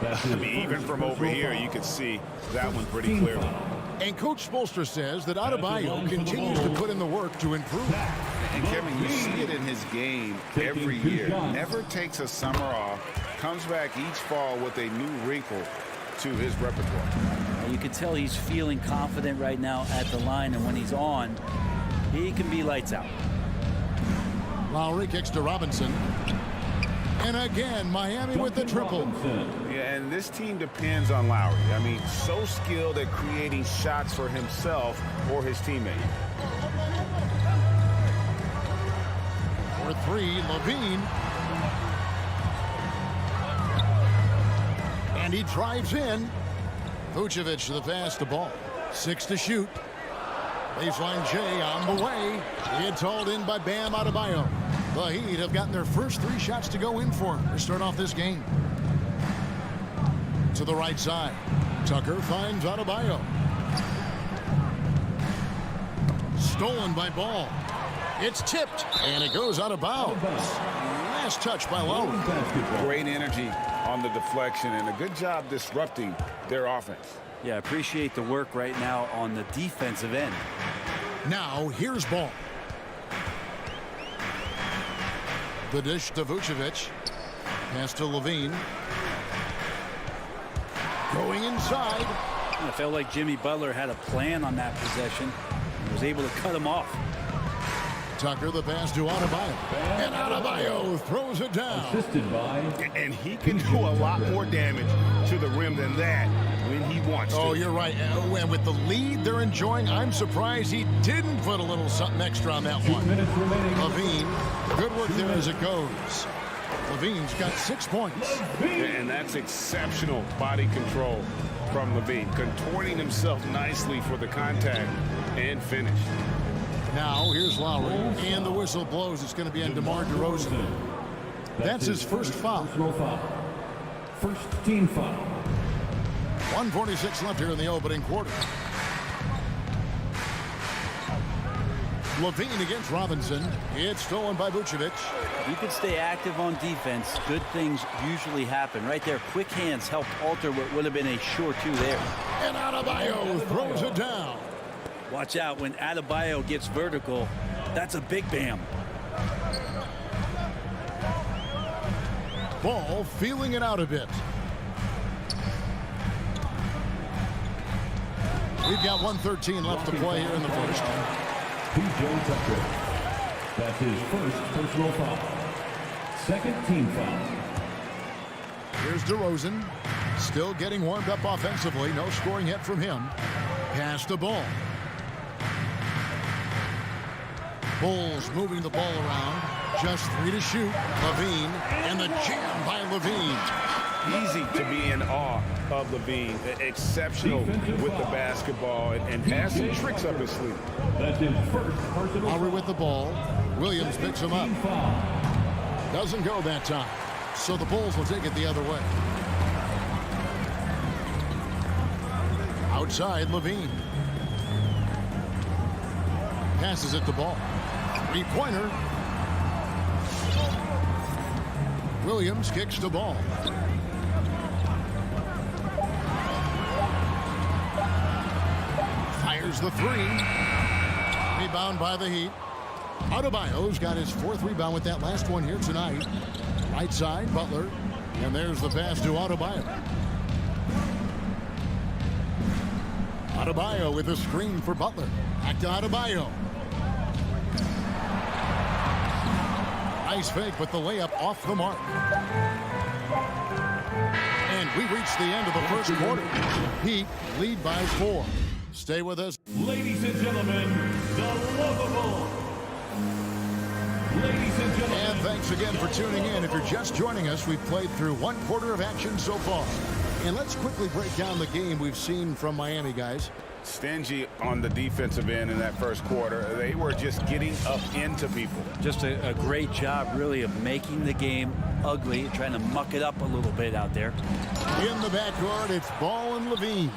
I mean, even from over here, you can see that one pretty clearly. And Coach Spoelstra says that Adebayo continues to put in the work to improve. And Kevin, you see it in his game every year. Never takes a summer off, comes back each fall with a new wrinkle to his repertoire. You can tell he's feeling confident right now at the line, and when he's on, he can be lights out. Lowry kicks to Robinson. And again, Miami with the triple. Yeah, and this team depends on Lowry. I mean, so skilled at creating shots for himself or his teammate. For 3, Levine. And he drives in. Vucevic the pass to Ball. 6 to shoot. Baseline J on the way. It's hauled in by Bam Adebayo. The Heat have gotten their first 3 shots to go in for him to start off this game. To the right side. Tucker finds Adebayo. Stolen by Ball. It's tipped, and it goes out of bounds. Last touch by Lowry. Great energy on the deflection, and a good job disrupting their offense. Yeah, appreciate the work right now on the defensive end. Now, here's Ball. The dish to Vucevic. Pass to Levine. Going inside. I felt like Jimmy Butler had a plan on that possession. He was able to cut him off. Tucker the pass to Adebayo. And Adebayo throws it down. And he can do a lot more damage to the rim than that when he wants to. Oh, you're right. And with the lead they're enjoying, I'm surprised he didn't put a little something extra on that one. Levine, good work there as it goes. Levine's got 6 points. And that's exceptional body control from Levine, contorting himself nicely for the contact and finish. Now, here's Lowry, and the whistle blows. It's going to be on DeMar DeRozan. That's his first foul. First team foul. 1:46 left here in the opening quarter. Levine against Robinson. It's stolen by Vucevic. You can stay active on defense. Good things usually happen. Right there, quick hands helped alter what would have been a sure 2 there. And Adebayo throws it down. Watch out when Adebayo gets vertical. That's a big Bam. Ball feeling it out a bit. We've got 1:13 left to play here in the first. P.J. Tucker. That's his first personal foul. Second team foul. Here's DeRozan. Still getting warmed up offensively. No scoring yet from him. Pass the Ball. Bulls moving the ball around. Just 3 to shoot. Levine. And the jam by Levine. Easy to be in awe of Levine. Exceptional with the basketball and has some tricks up his sleeve. That's his first personal Lowry with the ball. Williams picks him up. Doesn't go that time. So the Bulls will take it the other way. Outside, Levine. Passes it the ball. Three-pointer. Williams kicks the ball. Fires the three. Rebound by the Heat. Adebayo's got his fourth rebound with that last one here tonight. Right side, Butler. And there's the pass to Adebayo. Adebayo with a screen for Butler. Back to Adebayo. Nice fake, but the layup off the mark. And we reach the end of the first quarter. Heat lead by 4. Stay with us. Ladies and gentlemen, the lovable. Ladies and gentlemen. And thanks again for tuning in. If you're just joining us, we've played through one quarter of action so far. And let's quickly break down the game we've seen from Miami, guys. Stingy on the defensive end in that first quarter. They were just getting up into people. Just a great job, really, of making the game ugly, trying to muck it up a little bit out there. In the backcourt, it's Ball and Levine.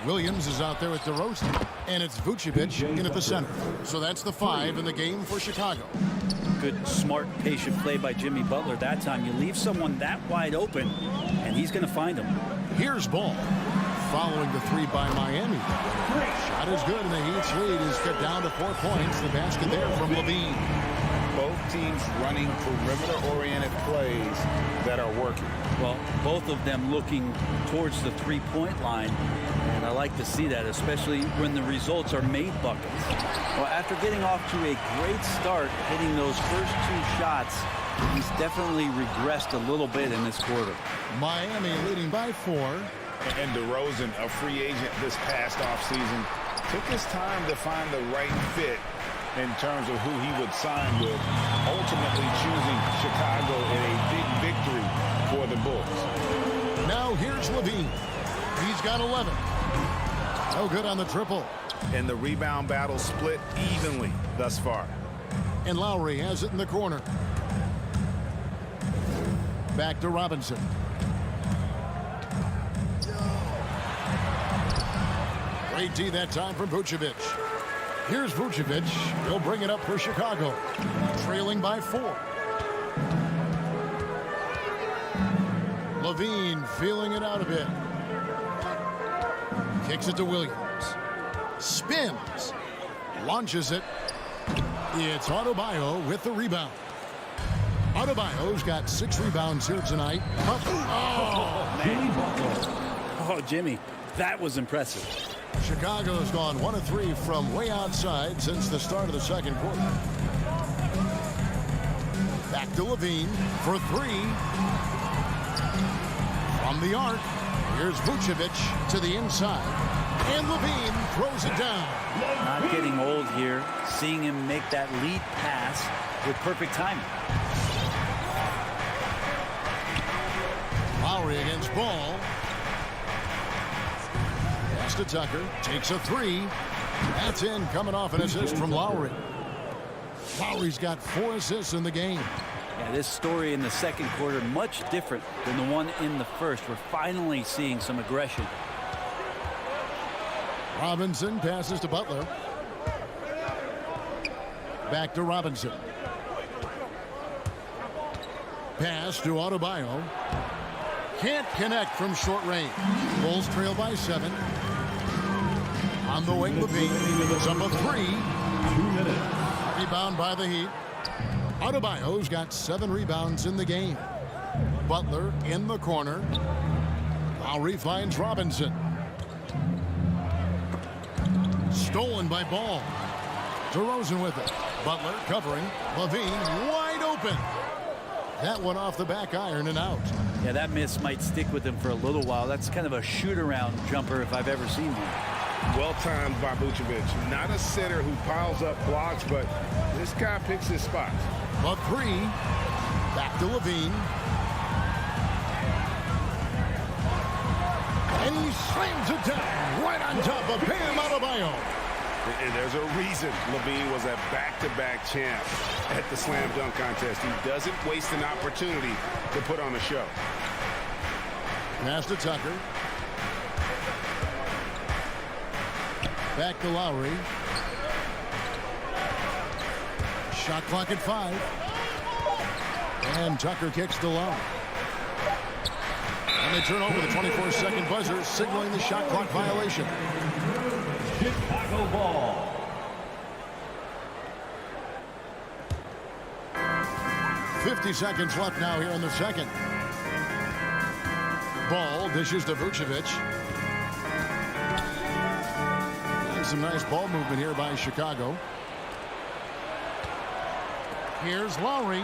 Williams is out there with DeRozan, and it's Vucevic in at the center. So that's the 5 in the game for Chicago. Good, smart, patient play by Jimmy Butler that time. You leave someone that wide open, and he's going to find him. Here's Ball. Following the 3 by Miami. Shot is good, and the Heat's lead is cut down to 4 points. The basket there from Levine. Both teams running perimeter-oriented plays that are working. Well, both of them looking towards the three-point line, and I like to see that, especially when the results are made buckets. Well, after getting off to a great start, hitting those first 2 shots, he's definitely regressed a little bit in this quarter. Miami leading by 4. And DeRozan, a free agent this past offseason, took his time to find the right fit in terms of who he would sign with, ultimately choosing Chicago in a big victory for the Bulls. Now here's Levine. He's got 11. No good on the triple. And the rebound battle split evenly thus far. And Lowry has it in the corner. Back to Robinson. Great D that time from Vucevic. Here's Vucevic. He'll bring it up for Chicago. Trailing by 4. Levine feeling it out a bit. Kicks it to Williams. Spins. Launches it. It's Adebayo with the rebound. Adebayo's got 6 rebounds here tonight. Oh, man. Oh, Jimmy, that was impressive. Chicago's gone 1 of 3 from way outside since the start of the second quarter. Back to Levine for 3. From the arc, here's Vucevic to the inside. And Levine throws it down. Not getting old here. Seeing him make that lead pass with perfect timing. Lowry against Ball. Pass to Tucker. Takes a 3. That's in, coming off an assist from Lowry. Lowry's got 4 assists in the game. Yeah, this story in the second quarter much different than the one in the first. We're finally seeing some aggression. Robinson passes to Butler. Back to Robinson. Pass to Adebayo. Can't connect from short range. Bulls trail by 7. On the wing, Levine. It's up a 3. 2 minutes. Rebound by the Heat. Adebayo's got 7 rebounds in the game. Butler in the corner. Lowry finds Robinson. Stolen by Ball. DeRozan with it. Butler covering. Levine wide open. That one off the back iron and out. Yeah, that miss might stick with him for a little while. That's kind of a shoot-around jumper if I've ever seen one. Well timed by Vucevic. Not a sitter who piles up blocks, but this guy picks his spots. A 3. Back to Levine. And he slams it down right on top of Bam Adebayo. And there's a reason Levine was a back-to-back champ at the slam dunk contest. He doesn't waste an opportunity to put on a show. Pass to Tucker. Back to Lowry. Shot clock at 5. And Tucker kicks to low. And they turn over the 24-second buzzer, signaling the shot clock violation. Chicago ball. 50 seconds left now here in the second. Ball dishes to Vucevic. And some nice ball movement here by Chicago. Here's Lowry.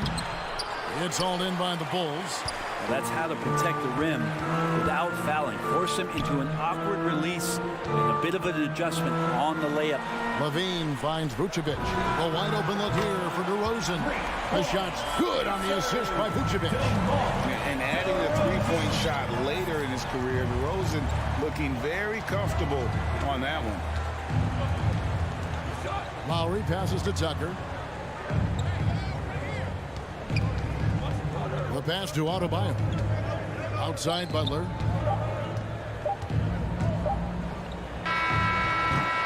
It's hauled in by the Bulls. That's how to protect the rim without fouling. Force him into an awkward release and a bit of an adjustment on the layup. Levine finds Vucevic. A wide open look here for DeRozan. The shot's good on the assist by Vucevic. And adding the three-point shot later in his career, DeRozan looking very comfortable on that one. Lowry passes to Tucker. The pass to Adebayo. Outside Butler.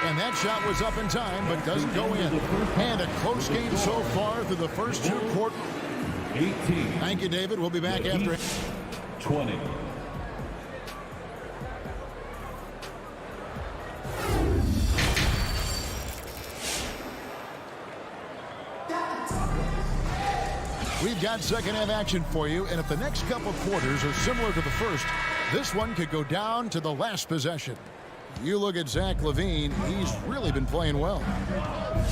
And that shot was up in time, but doesn't go in. And a close game so far through the first 2 quarters. 18. Thank you, David. We'll be back after 20. We've got second half action for you, and if the next couple quarters are similar to the first, this one could go down to the last possession. You look at Zach LaVine, he's really been playing well.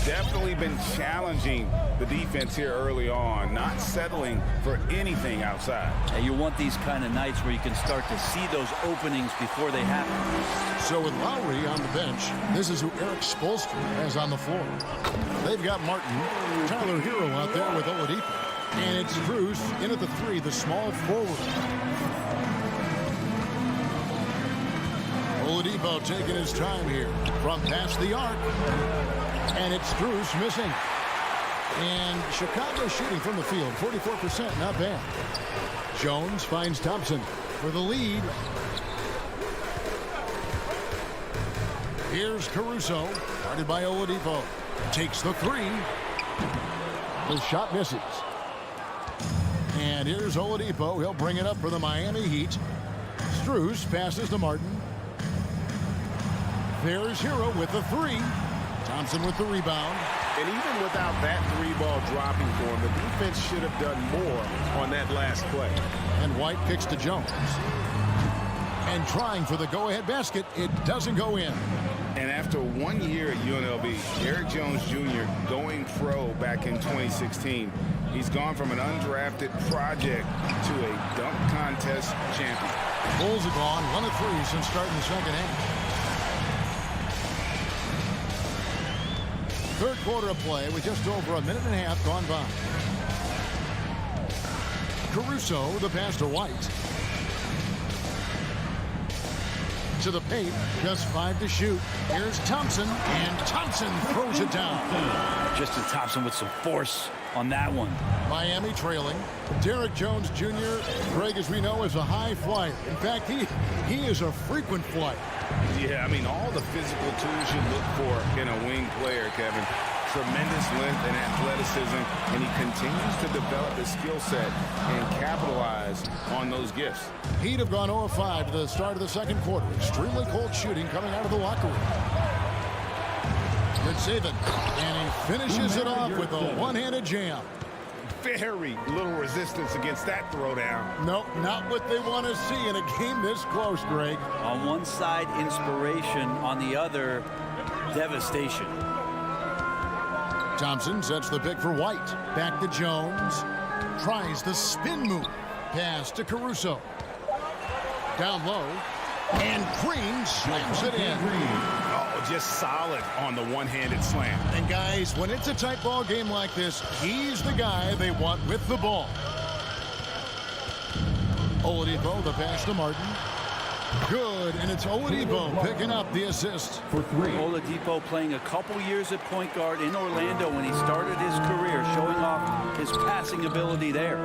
Definitely been challenging the defense here early on, not settling for anything outside. And you want these kind of nights where you can start to see those openings before they happen. So with Lowry on the bench, this is who Eric Spoelstra has on the floor. They've got Martin, Tyler Hero out there with Oladipo. And it's Cruz in at the 3, the small forward. Oladipo taking his time here from past the arc. And it's Cruz missing. And Chicago shooting from the field, 44%, not bad. Jones finds Thompson for the lead. Here's Caruso, guarded by Oladipo. Takes the 3. The shot misses. And here's Oladipo. He'll bring it up for the Miami Heat. Strus passes to Martin. There's Hero with the 3. Thompson with the rebound. And even without that 3-ball dropping for him, the defense should have done more on that last play. And White kicks to Jones. And trying for the go-ahead basket, it doesn't go in. And after 1 year at UNLV, Eric Jones Jr. going pro back in 2016, he's gone from an undrafted project to a dunk contest champion. Bulls have gone 1 of 3 since starting the second half. Third quarter of play with just over a minute and a half gone by. Caruso, the pass to White. To the paint, just 5 to shoot. Here's Thompson, and Thompson throws it down. Justin Thompson with some force on that one. Miami trailing. Derrick Jones Jr., Greg, as we know, is a high flyer. In fact, he is a frequent flyer. Yeah, I mean, all the physical tools you look for in a wing player, Kevin. Tremendous length and athleticism, and he continues to develop his skill set and capitalize on those gifts. Heat have gone 0-5 to the start of the second quarter. Extremely cold shooting coming out of the locker room. Good saving, and he finishes it off with a one-handed jam. Very little resistance against that throwdown. No, not what they want to see in a game this close, Greg. On one side, inspiration. On the other, devastation. Thompson sets the pick for White. Back to Jones. Tries the spin move. Pass to Caruso. Down low. And Green slams it in. Oh, just solid on the one-handed slam. And guys, when it's a tight ball game like this, he's the guy they want with the ball. Oladipo, the pass to Martin. Good, and it's Oladipo picking up the assist. For 3. Oladipo playing a couple years at point guard in Orlando when he started his career, showing off his passing ability there.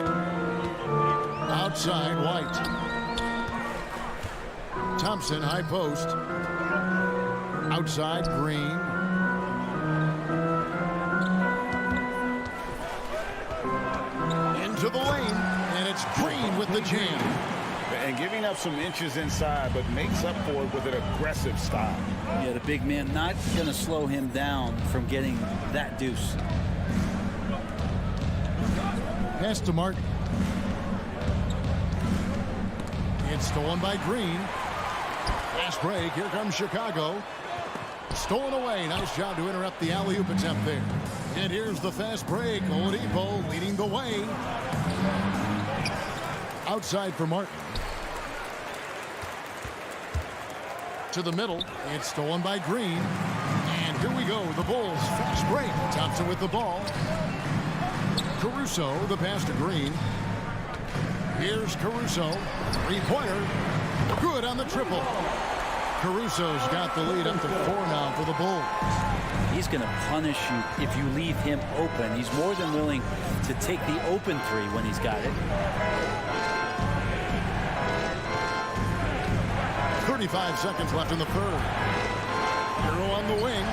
Outside, White. Thompson, high post. Outside, Green. Into the lane, and it's Green with the jam. And giving up some inches inside, but makes up for it with an aggressive style. Yeah, the big man not going to slow him down from getting that deuce. Pass to Martin. It's stolen by Green. Fast break. Here comes Chicago. Stolen away. Nice job to interrupt the alley-oop attempt there. And here's the fast break. Oladipo leading the way. Outside for Martin. To the middle. It's stolen by Green. And here we go. The Bulls fast break. Thompson with the ball. Caruso, the pass to Green. Here's Caruso. Three-pointer. Good on the triple. Caruso's got the lead up to 4 now for the Bulls. He's going to punish you if you leave him open. He's more than willing to take the open three when he's got it. 35 seconds left in the third. Hero on the wing.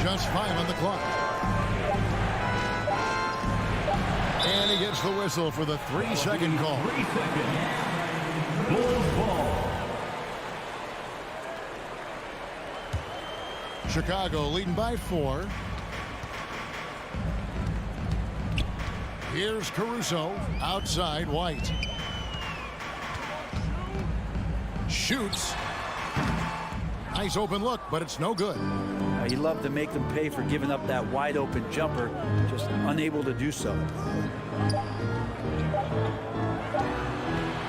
Just 5 on the clock. And he gets the whistle for the 3-second call. 3 seconds. Bulls ball. Chicago leading by 4. Here's Caruso. Outside, White. Shoots. Nice open look, but it's no good. He loved to make them pay for giving up that wide open jumper, just unable to do so.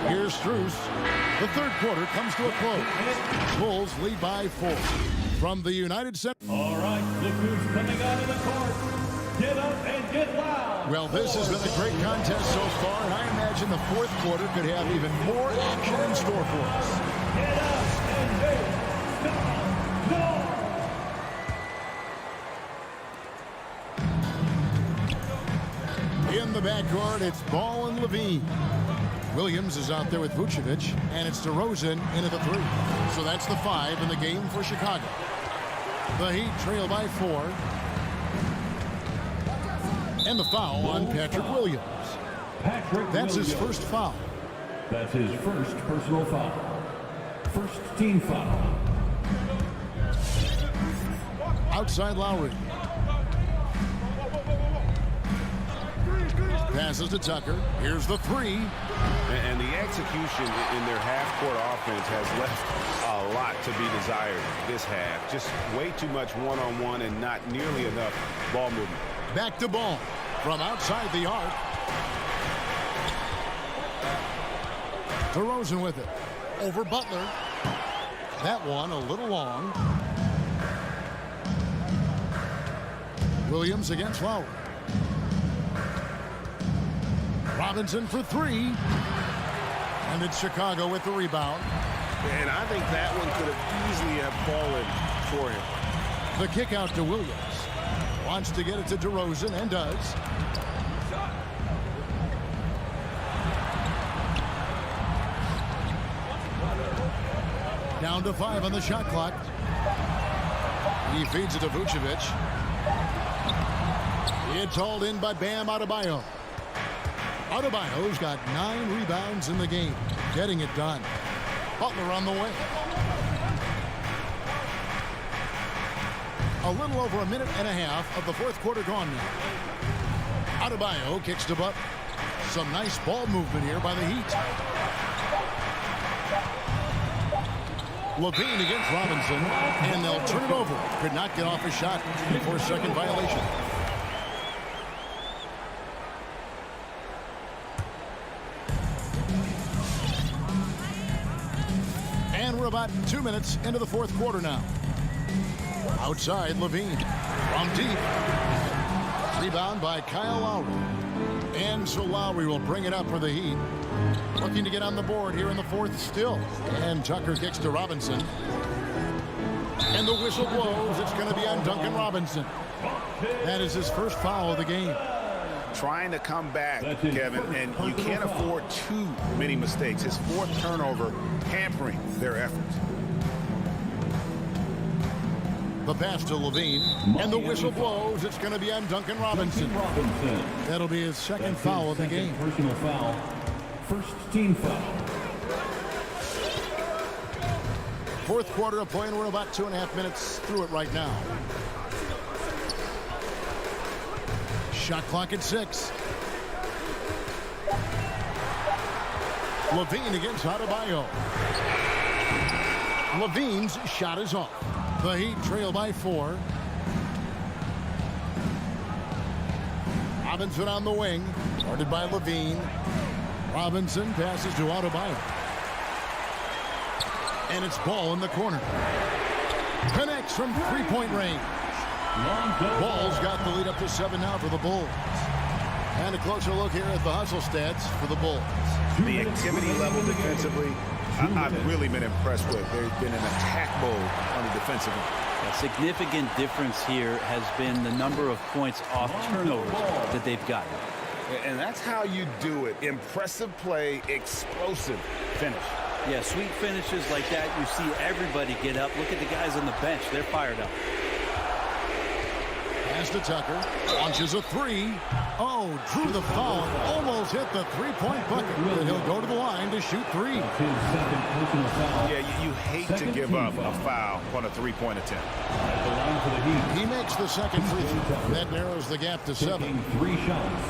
Here's Strus. The third quarter comes to a close. Bulls lead by 4. From the United Center. All right, look who's coming out of the court. Get up and get loud. Well, this has been a great contest so far, and I imagine the fourth quarter could have even more action in store for us. Get up and get loud. In the backcourt, it's Ball and Levine. Williams is out there with Vucevic, and it's DeRozan into the 3. So that's the 5 in the game for Chicago. The Heat trail by 4. And the foul on Patrick Williams. That's his first foul. That's his first personal foul. First team foul. Outside Lowry. Passes to Tucker. Here's the 3. And the execution in their half-court offense has left a lot to be desired this half. Just way too much one-on-one and not nearly enough ball movement. Back to Ball from outside the arc. DeRozan with it. Over Butler. That one a little long. Williams against Lowry. Robinson for 3. And it's Chicago with the rebound. And I think that one could have easily have fallen for him. The kick out to Williams. Wants to get it to DeRozan and does. Down to 5 on the shot clock. He feeds it to Vucevic. It's hauled in by Bam Adebayo. Adebayo's got 9 rebounds in the game. Getting it done. Butler on the way. A little over a minute and a half of the fourth quarter gone now. Adebayo kicks to Butler. Some nice ball movement here by the Heat. Levine against Robinson, and they'll turn it over. Could not get off a shot before second violation. And we're about 2 minutes into the fourth quarter now. Outside, Levine from deep. Rebound by Kyle Lowry. And so Lowry will bring it up for the Heat. Looking to get on the board here in the fourth still. And Tucker kicks to Robinson. And the whistle blows. It's going to be on Duncan Robinson. That is his first foul of the game. Trying to come back, Kevin, and you can't afford too many mistakes. His fourth turnover hampering their efforts. The pass to Levine, and the whistle blows. It's going to be on Duncan Robinson. That'll be his second foul of the game. Personal foul. First team foul. Fourth quarter of play, and we're about 2.5 minutes through it right now. Shot clock at 6. Levine against Adebayo. Levine's shot is off. The Heat trail by 4. Robinson on the wing, guarded by Levine. Robinson passes to Adebayo. And it's ball in the corner. Connects from three-point range. Ball's got the lead up to 7 now for the Bulls. And a closer look here at the hustle stats for the Bulls. The activity level defensively, I've really been impressed with. There's been an attack mode on the defensive end. A significant difference here has been the number of points off turnovers that they've gotten. And that's how you do it. Impressive play, explosive finish. Yeah, sweet finishes like that, you see everybody get up. Look at the guys on the bench. They're fired up. Pass to Tucker. Launches a 3. Oh, drew the foul. Almost hit the three-point bucket. But he'll go to the line to shoot 3. Yeah, you hate to give up a foul on a three-point attempt. He makes the second free throw. That narrows the gap to 7. 3 shots.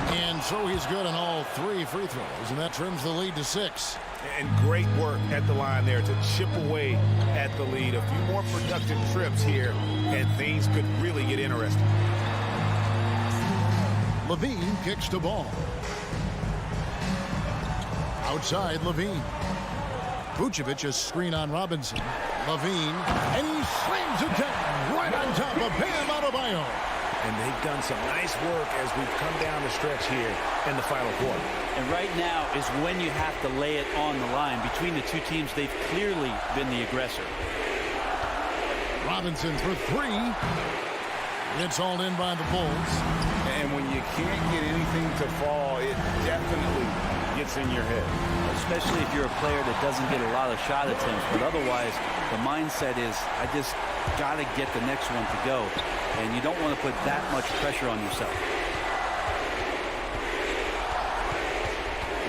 And so he's good on all 3 free throws, and that trims the lead to 6. And great work at the line there to chip away at the lead. A few more productive trips here, and things could really get interesting. Levine kicks to ball. Outside, Levine. Vucevic, a screen on Robinson. Levine, and he slams it down right on top of Bam Adebayo. And they've done some nice work as we've come down the stretch here in the final quarter. And right now is when you have to lay it on the line. Between the two teams, they've clearly been the aggressor. Robinson for 3. It's hauled in by the Bulls. And when you can't get anything to fall, it definitely gets in your head. Especially if you're a player that doesn't get a lot of shot attempts. But otherwise, the mindset is, I just got to get the next one to go. And you don't want to put that much pressure on yourself.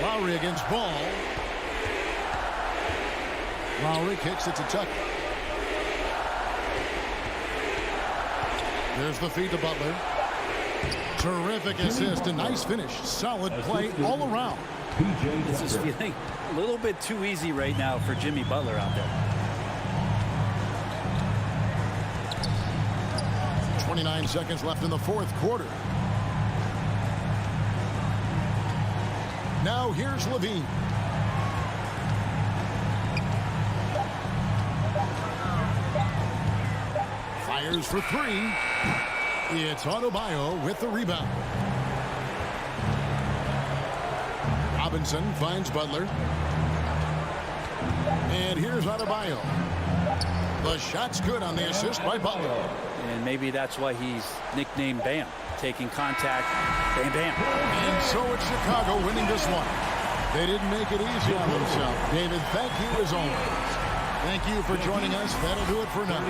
Lowry against Ball. Lowry kicks it to Tucker. There's the feed to Butler. Terrific assist, a nice finish. Solid play all around. This is feeling a little bit too easy right now for Jimmy Butler out there. 29 seconds left in the fourth quarter. Now here's Levine. Fires for 3. It's Adebayo with the rebound. Robinson finds Butler. And here's Adebayo. The shot's good on the assist by Butler. And maybe that's why he's nicknamed Bam. Taking contact, bam, bam. And so it's Chicago winning this one. They didn't make it easy on themselves. David, thank you as always. Thank you for joining us. That'll do it for now.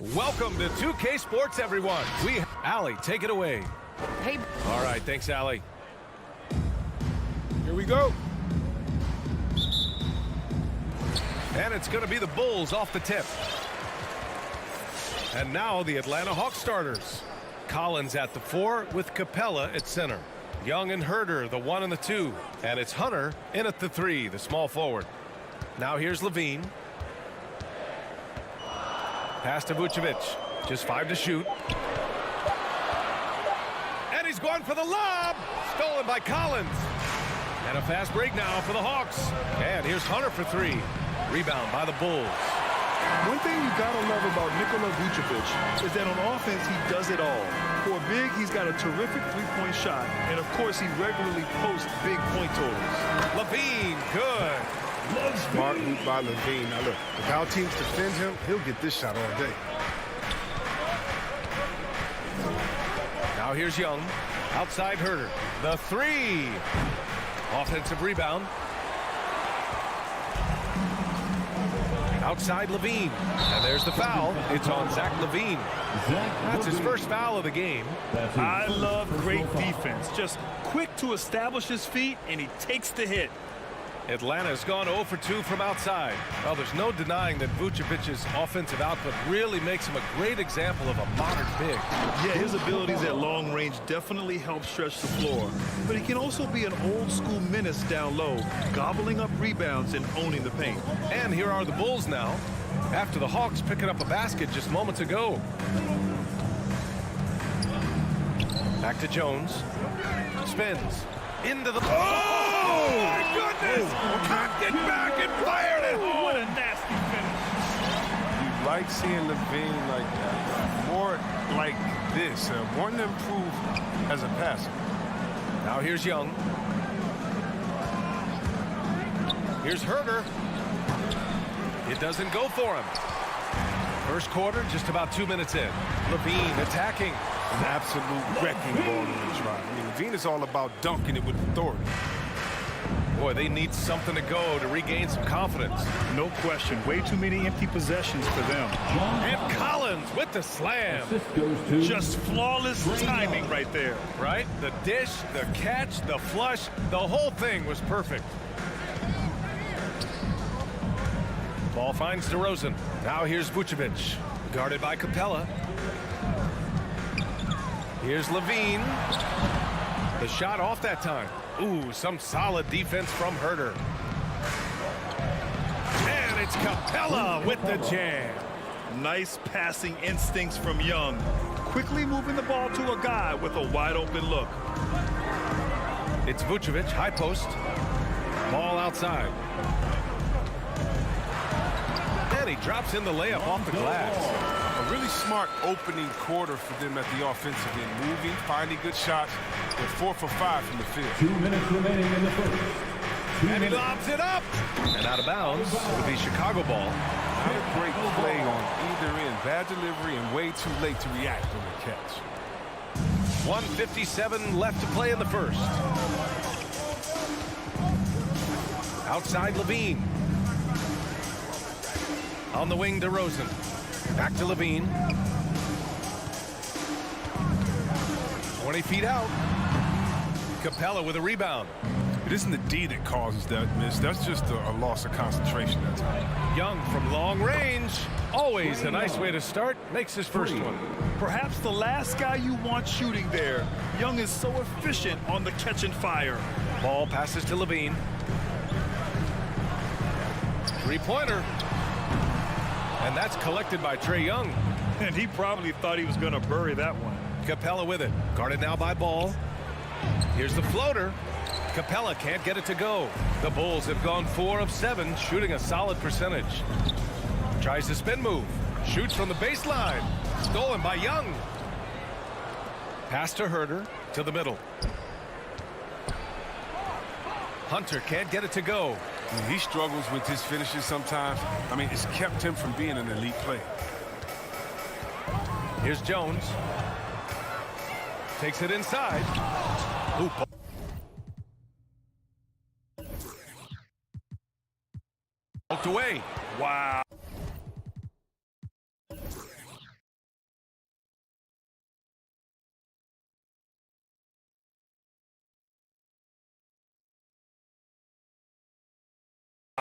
Welcome to 2K Sports, everyone. Allie, take it away. Hey. All right, thanks, Allie. Here we go. And it's going to be the Bulls off the tip. And now the Atlanta Hawks starters. Collins at the 4 with Capella at center. Young and Herder, the 1 and the 2. And it's Hunter in at the 3, the small forward. Now here's Levine. Pass to Vucevic. Just 5 to shoot. And he's going for the lob. Stolen by Collins. And a fast break now for the Hawks. And here's Hunter for 3. Rebound by the Bulls. One thing you gotta love about Nikola Vucevic is that on offense he does it all. For a big, he's got a terrific three-point shot, and of course he regularly posts big point totals. Levine, good. Smart move by Levine. Now look, if our teams defend him, he'll get this shot all day. Now here's Young. Outside Herder. The 3. Offensive rebound. Outside Levine. And there's the foul. It's on Zach Levine. That's his first foul of the game. I love great defense. Just quick to establish his feet, and he takes the hit. Atlanta's gone 0 for 2 from outside. Well, there's no denying that Vucevic's offensive output really makes him a great example of a modern big. Yeah, his abilities at long range definitely help stretch the floor. But he can also be an old-school menace down low, gobbling up rebounds and owning the paint. And here are the Bulls now, after the Hawks picking up a basket just moments ago. Back to Jones. Spins. Into the... Oh, my goodness! Cocked it back and fired it! Oh, what a nasty finish. You like seeing Levine like that. More like this. Wanting to improve as a passer. Now here's Young. Here's Herder. It doesn't go for him. First quarter, just about 2 minutes in. Levine attacking. An absolute wrecking ball in the drive. I mean, Levine is all about dunking it with authority. Boy, they need something to go to regain some confidence. No question. Way too many empty possessions for them. And Collins with the slam. Just flawless timing right there. Right? The dish, the catch, the flush, the whole thing was perfect. Ball finds DeRozan. Now here's Vucevic. Guarded by Capella. Here's Levine. The shot off that time. Ooh, some solid defense from Herder. And it's Capella with the jam. Nice passing instincts from Young. Quickly moving the ball to a guy with a wide open look. It's Vucevic, high post. Ball outside. And he drops in the layup off the glass. A really smart opening quarter for them at the offensive end. Moving, finding good shots. They're 4 for 5 from the field. 2 minutes remaining in the first. And he lobs it up. And out of bounds. It'll be Chicago ball. Not a great play on either end. Bad delivery and way too late to react on the catch. 1:57 left to play in the first. Outside Levine. On the wing, DeRozan. Back to Levine. 20 feet out. Capella with a rebound. It isn't the D that causes that miss. That's just a loss of concentration. Young from long range. Always a nice way to start. Makes his first one. Perhaps the last guy you want shooting there. Young is so efficient on the catch and fire. Ball passes to Levine. Three-pointer. And that's collected by Trae Young. And he probably thought he was going to bury that one. Capella with it. Guarded now by Ball. Here's the floater. Capella can't get it to go. The Bulls have gone 4 of 7, shooting a solid percentage. Tries the spin move. Shoots from the baseline. Stolen by Young. Pass to Herder to the middle. Hunter can't get it to go. He struggles with his finishes sometimes. I mean, it's kept him from being an elite player. Here's Jones. Takes it inside. Hoop. Poked away. Wow.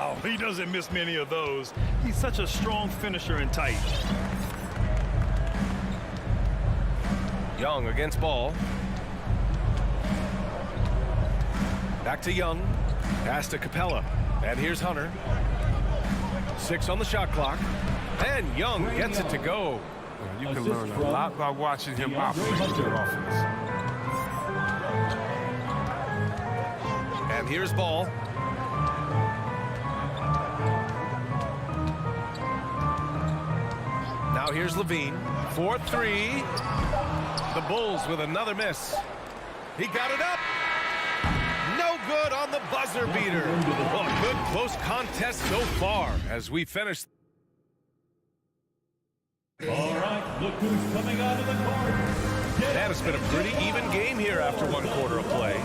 Oh, he doesn't miss many of those. He's such a strong finisher and tight. Young against Ball. Back to Young. Pass to Capella. And here's Hunter. 6 on the shot clock. And Young gets it to go. You can learn a lot by watching him operate their offense. And here's Ball. Now here's Levine. 4-3. The Bulls with another miss. He got it up. No good on the buzzer beater. Well, a good close contest so far as we finish. All right, look who's coming out of the court. That has been a pretty even game here after 1 quarter of play.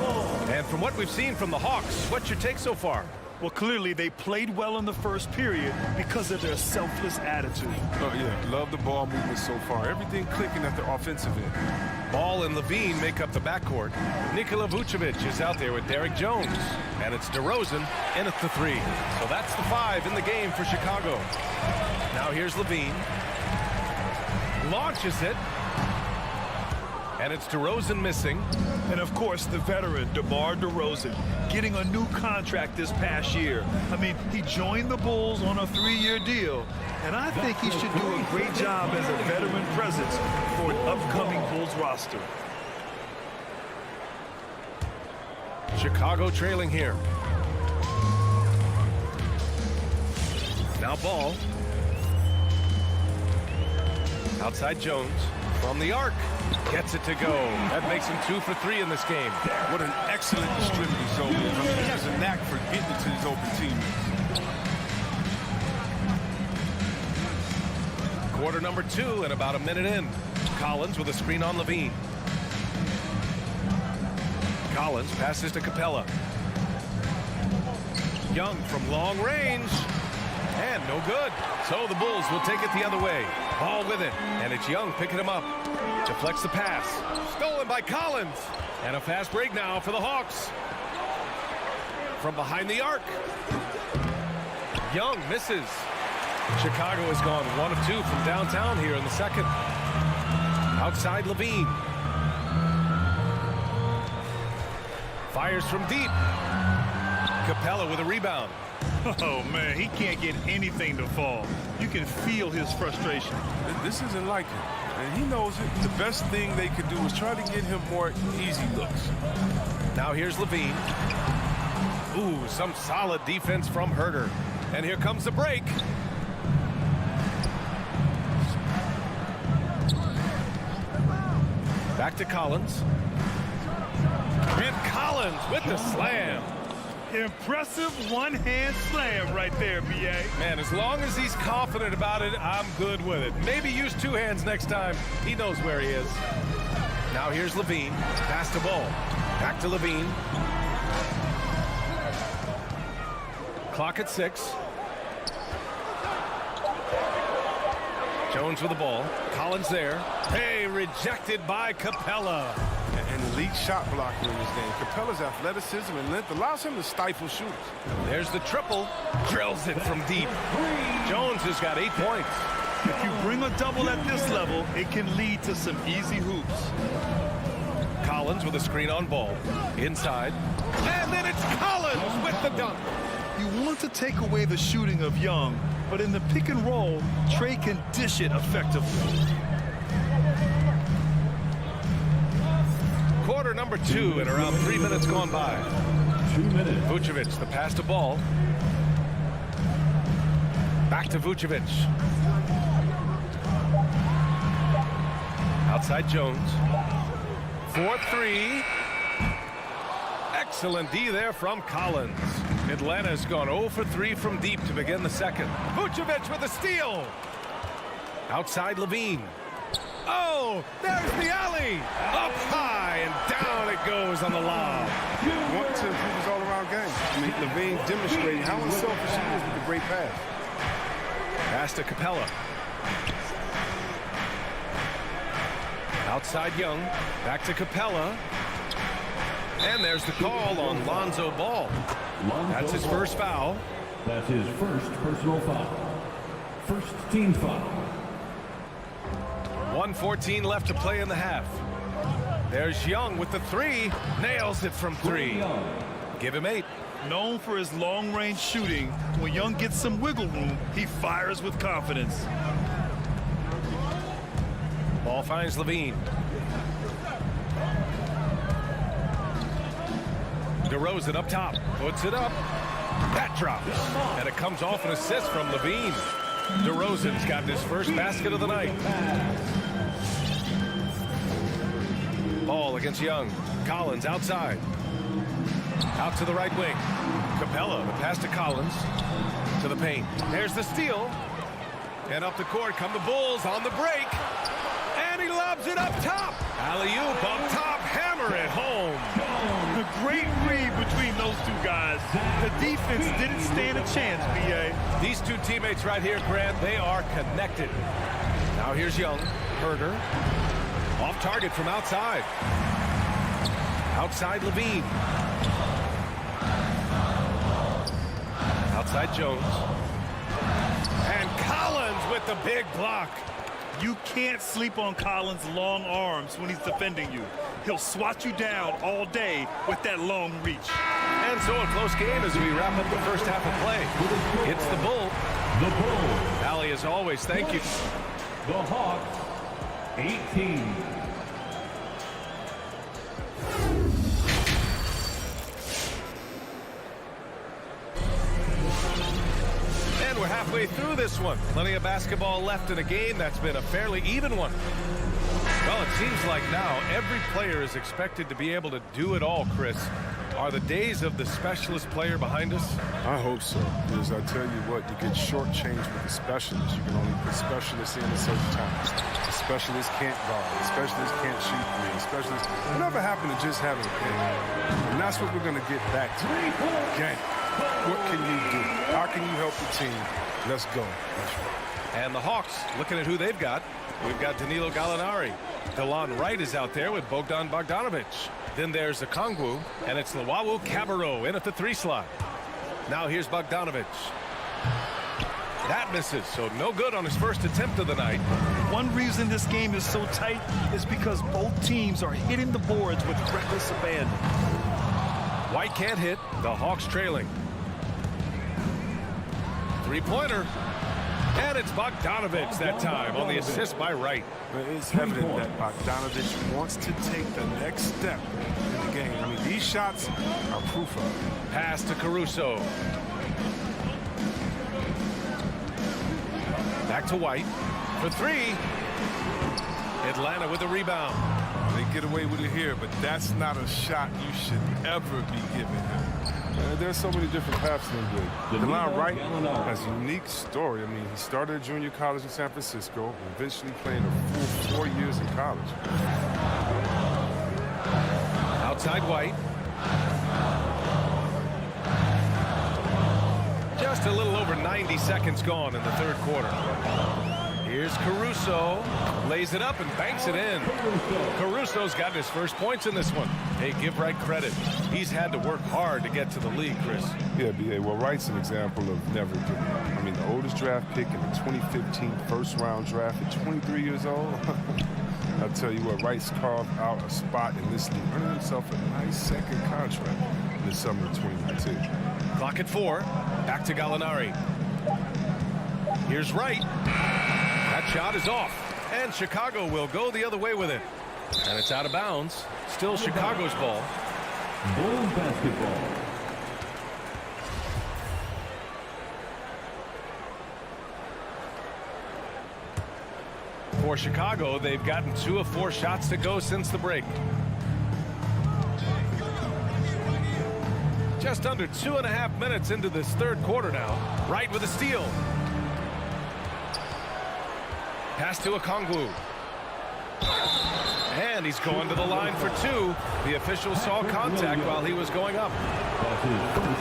And from what we've seen from the Hawks, what's your take so far? Well, clearly they played well in the first period because of their selfless attitude. Oh, yeah. Love the ball movement so far. Everything clicking at the offensive end. Ball and Levine make up the backcourt. Nikola Vucevic is out there with Derek Jones. And it's DeRozan in at the 3. So that's the 5 in the game for Chicago. Now here's Levine. Launches it. And it's DeRozan missing. And of course, the veteran, DeMar DeRozan, getting a new contract this past year. I mean, he joined the Bulls on a 3-year deal. And I think he should do a great job as a veteran presence for an upcoming Bulls roster. Chicago trailing here. Now Ball. Outside Jones. From the arc. Gets it to go. That makes him 2 for 3 in this game. What an excellent distributing zone. I mean, he has a knack for getting to his open teammates. Quarter number 2 and about a minute in. Collins with a screen on Levine. Collins passes to Capella. Young from long range. And no good. So the Bulls will take it the other way. Ball with it. And it's Young picking him up. Deflects the pass. Stolen by Collins. And a fast break now for the Hawks. From behind the arc. Young misses. Chicago has gone 1 of 2 from downtown here in the second. Outside Levine. Fires from deep. Capella with a rebound. Oh, man, he can't get anything to fall. You can feel his frustration. This isn't like him. And he knows it. The best thing they could do is try to get him more easy looks. Now here's Levine. Ooh, some solid defense from Herter. And here comes the break. Back to Collins. And Collins with the slam. Impressive one-hand slam right there, B.A. Man, as long as he's confident about it, I'm good with it. Maybe use 2 hands next time. He knows where he is. Now here's Levine. Pass to Ball. Back to Levine. Clock at 6. Jones with the ball. Collins there. Hey, rejected by Capella. An elite shot blocker in this game. Capella's athleticism and length allows him to stifle shooters. There's the triple. Drills it from deep. Jones has got 8 points. If you bring a double at this level, it can lead to some easy hoops. Collins with a screen on Ball. Inside. And then it's Collins with the dunk. You want to take away the shooting of Young, but in the pick and roll, Trey can dish it effectively. Quarter number 2 and around 3 minutes gone by. 2 minutes. Vucevic, the pass to Ball. Back to Vucevic. Outside Jones. 4-3. Excellent D there from Collins. Atlanta's gone 0 for 3 from deep to begin the second. Vucevic with a steal. Outside Levine. Oh, there's the alley. Up high and down it goes on the lob. Want to improve his all-around game. I mean, Levine demonstrated how unselfish he is with the great pass. Pass to Capella. Outside Young. Back to Capella. And there's the call on Lonzo Ball. That's his first foul. That's his first personal foul. First team foul. 1:14 left to play in the half. There's Young with the three. Nails it from three. Give him 8. Known for his long-range shooting, when Young gets some wiggle room, he fires with confidence. Ball finds Levine. DeRozan up top. Puts it up. That drops. And it comes off an assist from Levine. DeRozan's gotten his first basket of the night. Ball against Young. Collins outside. Out to the right wing. Capella, the pass to Collins. To the paint. There's the steal. And up the court come the Bulls on the break. And he lobs it up top. Alley-oop up top. Hammer it home. A great read between those two guys. The defense didn't stand a chance, B.A. These two teammates right here, Grant, they are connected. Now here's Young. Herder. Off target from outside. Outside Levine. Outside Jones. And Collins with the big block. You can't sleep on Collins' long arms when he's defending you. He'll swat you down all day with that long reach. And so a close game as we wrap up the first half of play. It's the Bull. The Bulls. Allie, as always, thank you. The Hawks, 18. And we're halfway through this one. Plenty of basketball left in a game that's been a fairly even one. Well, it seems like now every player is expected to be able to do it all, Chris. Are the days of the specialist player behind us? I hope so, because I tell you what, you get shortchanged with the specialists. You can only put specialists in at certain times. The specialist can't guard. The specialist can't shoot three. The specialist, whatever happened to just having a game? And that's what we're going to get back to. Game. What can you do? How can you help the team? Let's go. And the Hawks, looking at who they've got. We've got Danilo Gallinari. Delon Wright is out there with Bogdan Bogdanovic. Then there's Okongwu, and it's Luwawu Cabarrot in at the 3 slot. Now here's Bogdanovic. That misses, so no good on his first attempt of the night. One reason this game is so tight is because both teams are hitting the boards with reckless abandon. White can't hit. The Hawks trailing. Three-pointer. And it's Bogdanovic that time on the assist by Wright. It's evident that Bogdanovic wants to take the next step in the game. I mean, these shots are proof of it. Pass to Caruso. Back to White for 3. Atlanta with the rebound. They get away with it here, but that's not a shot you should ever be giving him. There's so many different paths in the league. Delon Wright has a unique story. I mean, he started at junior college in San Francisco, and eventually played a full 4 years in college. Outside White. Just a little over 90 seconds gone in the third quarter. Here's Caruso. Lays it up and banks it in. Caruso's gotten his first points in this one. Hey, give Wright credit. He's had to work hard to get to the league, Chris. Yeah, B.A. Well, Wright's an example of never giving up. I mean, the oldest draft pick in the 2015 first-round draft at 23 years old. I'll tell you what, Wright's carved out a spot in this league, earning himself a nice second contract in the summer of 2019. Clock at 4. Back to Gallinari. Here's Wright. That shot is off. And Chicago will go the other way with it. And it's out of bounds. Still Chicago's ball. Bulls basketball. For Chicago, they've gotten 2 of 4 shots to go since the break. Just under 2.5 minutes into this third quarter now. Wright with a steal. Pass to Okongwu. And he's going to the line for 2. The official saw contact while he was going up.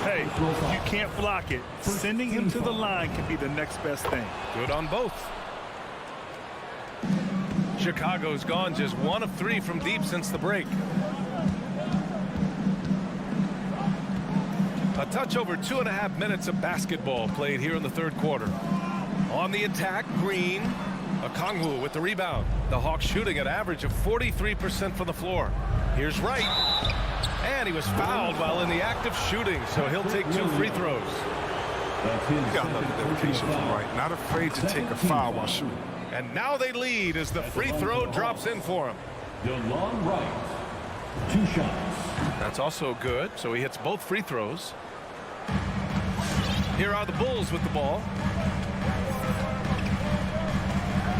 Hey, you can't block it. Sending him to the line can be the next best thing. Good on both. Chicago's gone just 1 of 3 from deep since the break. A touch over 2.5 minutes of basketball played here in the third quarter. On the attack, Green. Okongwu with the rebound. The Hawks shooting an average of 43% from the floor. Here's Wright. And he was fouled while in the act of shooting, so he'll take 2 free throws. You got another dedication from Wright. Not afraid to take a foul while shooting. And now they lead as the free throw drops in for him. DeLon Wright, 2 shots. That's also good, so he hits both free throws. Here are the Bulls with the ball.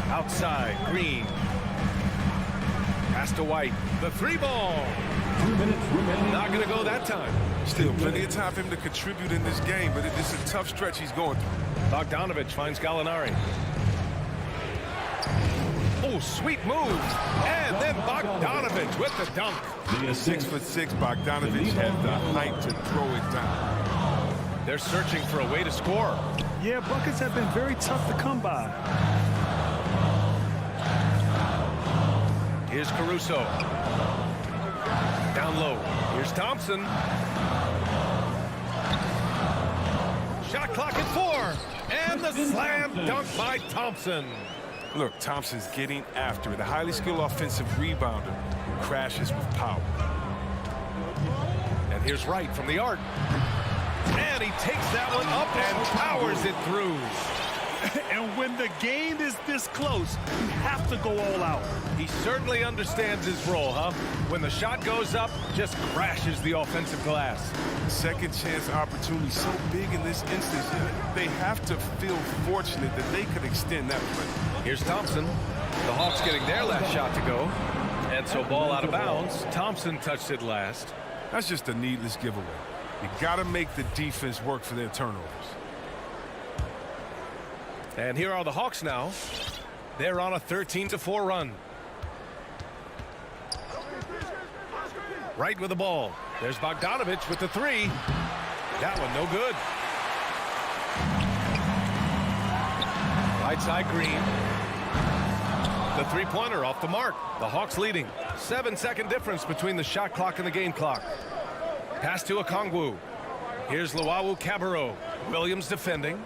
Outside, Green. Pass to White. The 3 ball. 2 minutes remaining. Not going to go that time. Still plenty of time for him to contribute in this game, but it's a tough stretch he's going through. Bogdanovich finds Gallinari. Oh, sweet move. And then Bogdanovich with the dunk. 6'6", Bogdanovich had the height to throw it down. They're searching for a way to score. Yeah, buckets have been very tough to come by. Here's Caruso. Down low. Here's Thompson. Shot clock at 4. And the slam dunk by Thompson. Look, Thompson's getting after it. A highly skilled offensive rebounder who crashes with power. And here's Wright from the arc. And he takes that one up and powers it through. And when the game is this close, you have to go all out. He certainly understands his role, huh? When the shot goes up, just crashes the offensive glass. Second chance opportunity so big in this instance. They have to feel fortunate that they could extend that play. Here's Thompson. The Hawks getting their last shot to go. And so ball out of bounds. Thompson touched it last. That's just a needless giveaway. You got to make the defense work for their turnovers. And here are the Hawks now. They're on a 13-4 run. Right with the ball. There's Bogdanovich with the 3. That one no good. Right side, Green. The 3-pointer off the mark. The Hawks leading. 7-second difference between the shot clock and the game clock. Pass to Okongwu. Here's Luwawu-Cabarrot. Williams defending.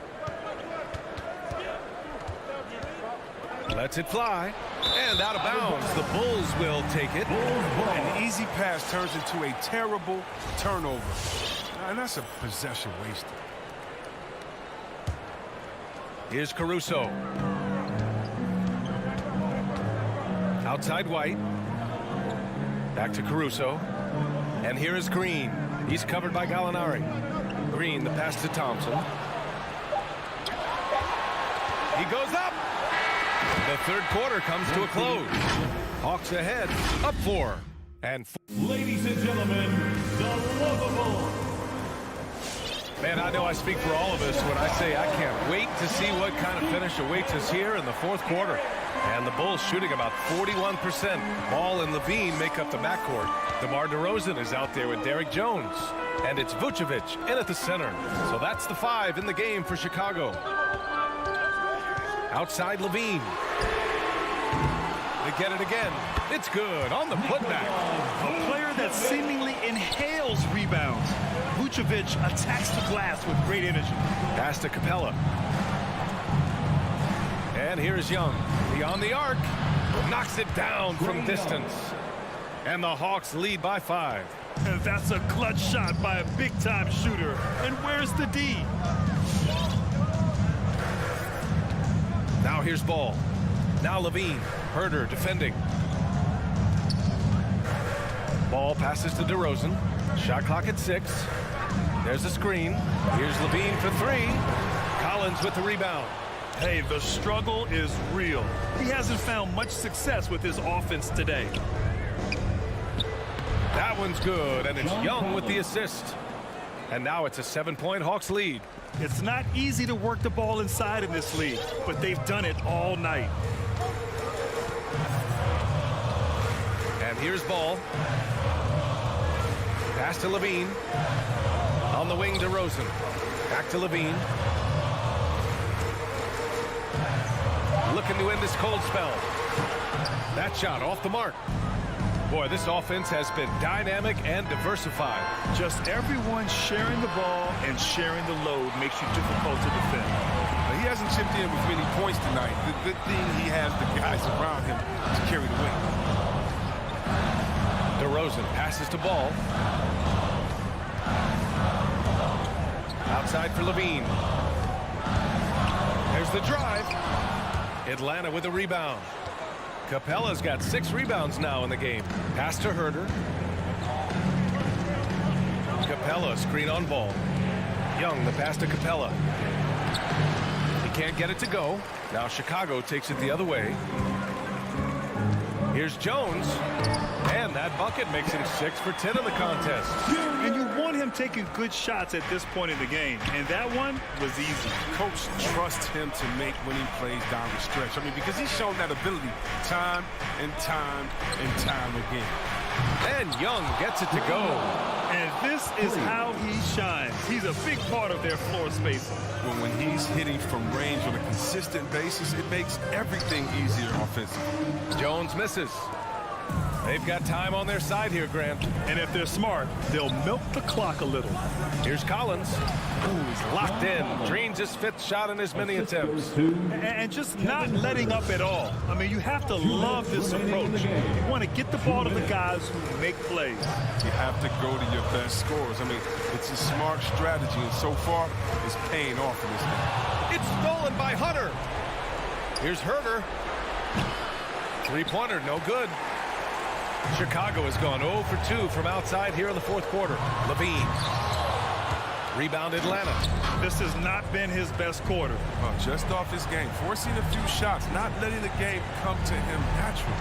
Lets it fly. And out of bounds. The Bulls will take it. An easy pass turns into a terrible turnover. And that's a possession wasted. Here's Caruso. Outside White. Back to Caruso. And here is Green. He's covered by Gallinari. Green, the pass to Thompson. He goes up. The third quarter comes to a close. Hawks ahead, up 4. And ladies and gentlemen, the lovable. Man, I know I speak for all of us when I say I can't wait to see what kind of finish awaits us here in the fourth quarter. And the Bulls shooting about 41%. Ball and Levine make up the backcourt. DeMar DeRozan is out there with Derrick Jones. And it's Vucevic in at the center. So that's the 5 in the game for Chicago. Outside Levine. They get it again. It's good on the putback. A player that seemingly inhales rebounds. Vucevic attacks the glass with great energy. Pass to Capella. And here's Young. Beyond the arc. Knocks it down from distance. And the Hawks lead by 5. And that's a clutch shot by a big-time shooter. And where's the D? Now here's Ball. Now Levine. Herder defending. Ball passes to DeRozan. Shot clock at 6. There's a screen. Here's Levine for 3. Collins with the rebound. Hey, the struggle is real. He hasn't found much success with his offense today. That one's good, and it's Young with the assist. And now it's a 7-point Hawks lead. It's not easy to work the ball inside in this league, but they've done it all night. And here's Ball. Pass to Levine. On the wing, DeRozan. Back to Levine. Looking to end this cold spell. That shot off the mark. Boy, this offense has been dynamic and diversified. Just everyone sharing the ball and sharing the load makes you difficult to defend. He hasn't chipped in with many points tonight. The good thing, he has the guys around him to carry the weight. DeRozan passes to Ball. Outside for Levine. There's the drive. Atlanta with a rebound. Capella's got 6 rebounds now in the game. Pass to Herder. Capella screen on Ball. Young, the pass to Capella. He can't get it to go. Now Chicago takes it the other way. Here's Jones. And that bucket makes him 6 for 10 in the contest. And you want him taking good shots at this point in the game. And that one was easy. Coach trusts him to make winning plays down the stretch. I mean, because he's shown that ability time and time and time again. And Young gets it to go. And this is how he shines. He's a big part of their floor spacing. When he's hitting from range on a consistent basis, it makes everything easier offensively. Jones misses. They've got time on their side here, Grant. And if they're smart, they'll milk the clock a little. Here's Collins. Ooh, he's locked in. Dreams his 5th shot in as many attempts. And just not letting up at all. I mean, you have to love this approach. You want to get the ball to the guys who make plays. You have to go to your best scorers. I mean, it's a smart strategy, and so far, it's paying off in this game. It's stolen by Hunter. Here's Herder. 3-pointer, no good. Chicago has gone 0 for 2 from outside here in the 4th quarter. Levine. Rebound Atlanta. This has not been his best quarter. Just off his game, forcing a few shots, not letting the game come to him naturally.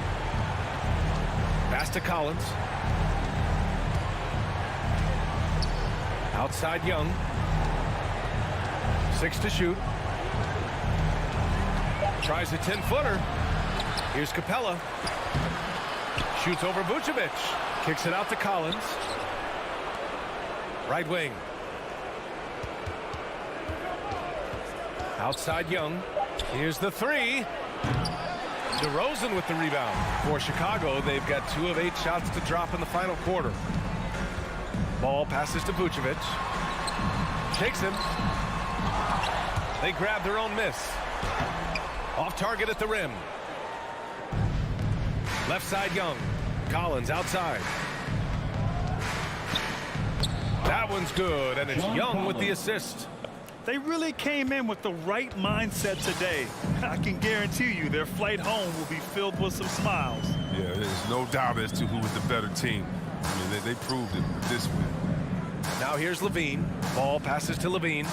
Pass to Collins. Outside Young. 6 to shoot. Tries a 10-footer. Here's Capella. Shoots over Vucevic. Kicks it out to Collins. Right wing. Outside Young. Here's the 3. DeRozan with the rebound. For Chicago, they've got 2 of 8 shots to drop in the final quarter. Ball passes to Vucevic. Takes him. They grab their own miss. Off target at the rim. Left side Young. Collins outside. That one's good, and it's Young with the assist. They really came in with the right mindset today. I can guarantee you their flight home will be filled with some smiles. Yeah, there's no doubt as to who was the better team. I mean, they proved it with this win. Now here's Levine. Ball passes to Levine.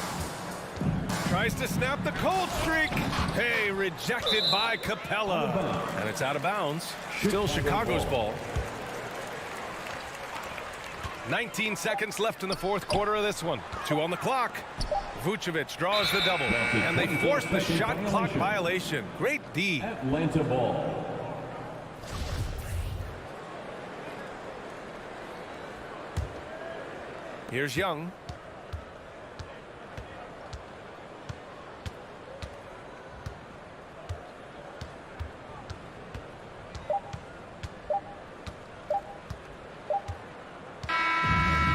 Tries to snap the cold streak. Hey, rejected by Capella. And it's out of bounds. Still Chicago's ball. 19 seconds left in the 4th quarter of this one. 2 on the clock. Vucevic draws the double. And they force the shot clock violation. Great D. Atlanta ball. Here's Young.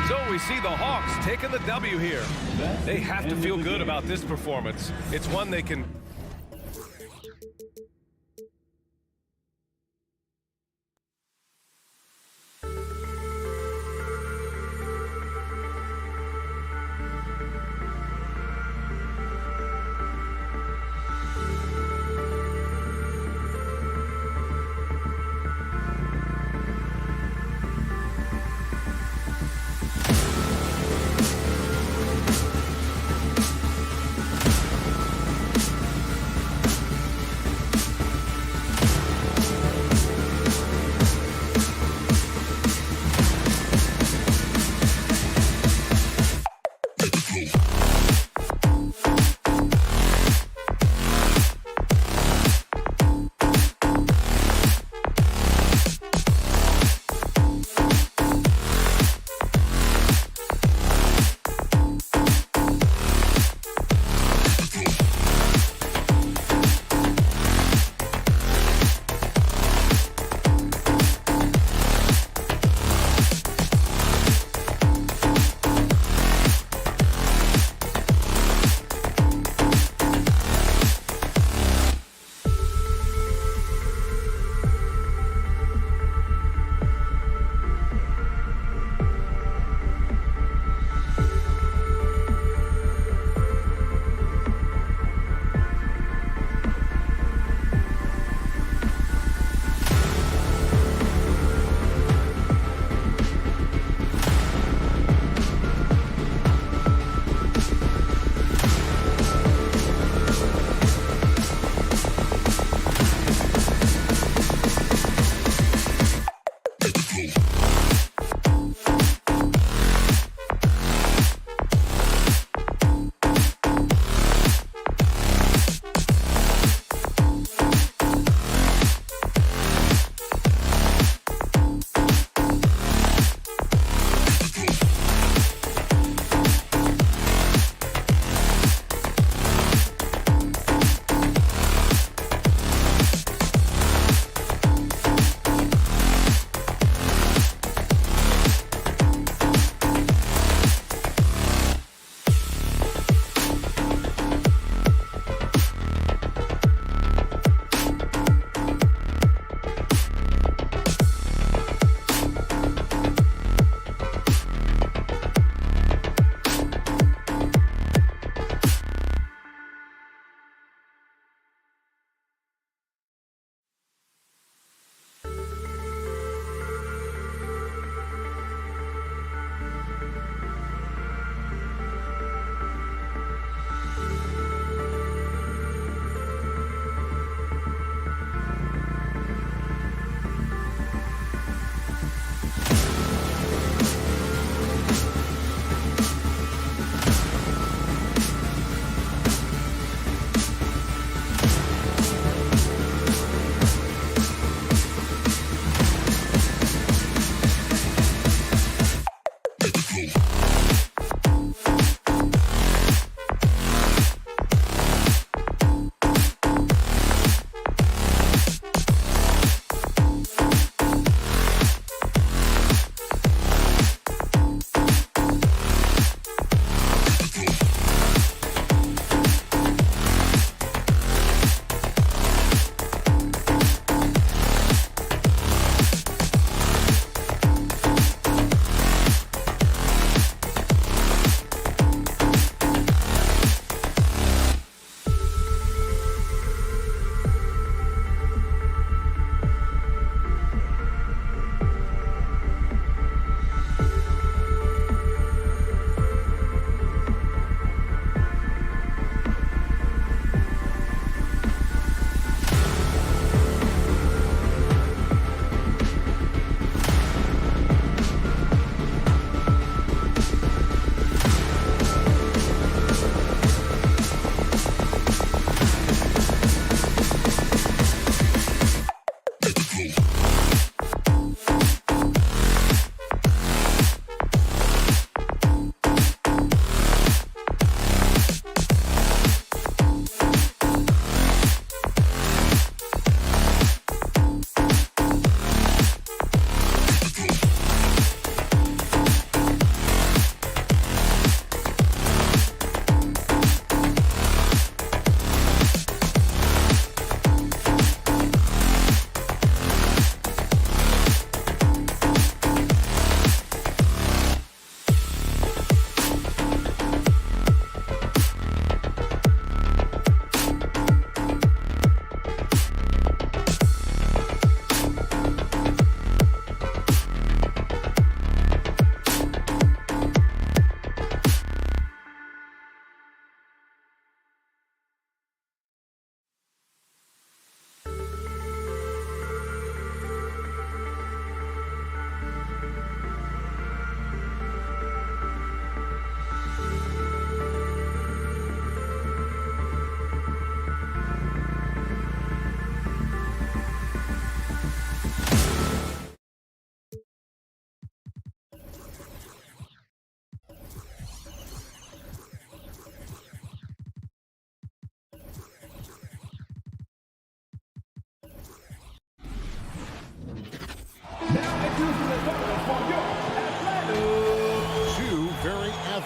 So we see the Hawks taking the W here. They have to feel good about this performance. It's one they can...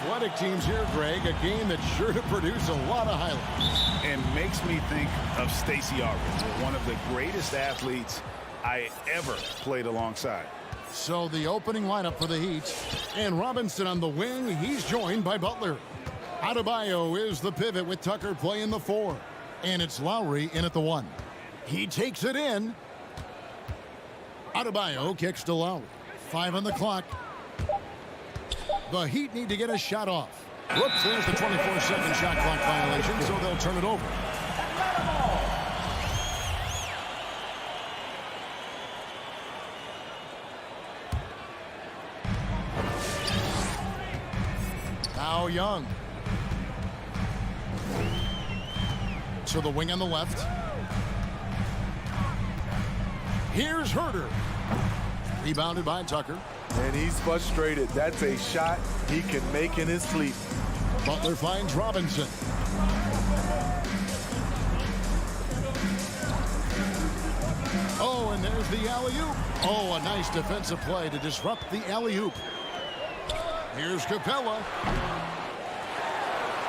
athletic teams here, Greg. A game that's sure to produce a lot of highlights. And makes me think of Stacey August, one of the greatest athletes I ever played alongside. So the opening lineup for the Heat. And Robinson on the wing. He's joined by Butler. Adebayo is the pivot with Tucker playing the 4. And it's Lowry in at the 1. He takes it in. Adebayo kicks to Lowry. 5 on the clock. The Heat need to get a shot off. Whoops, there's the 24-second shot clock violation, so they'll turn it over. Now Young. To the wing on the left. Here's Herder. Rebounded by Tucker. And he's frustrated. That's a shot he can make in his sleep. Butler finds Robinson. Oh, and there's the alley-oop. Oh, a nice defensive play to disrupt the alley-oop. Here's Capella.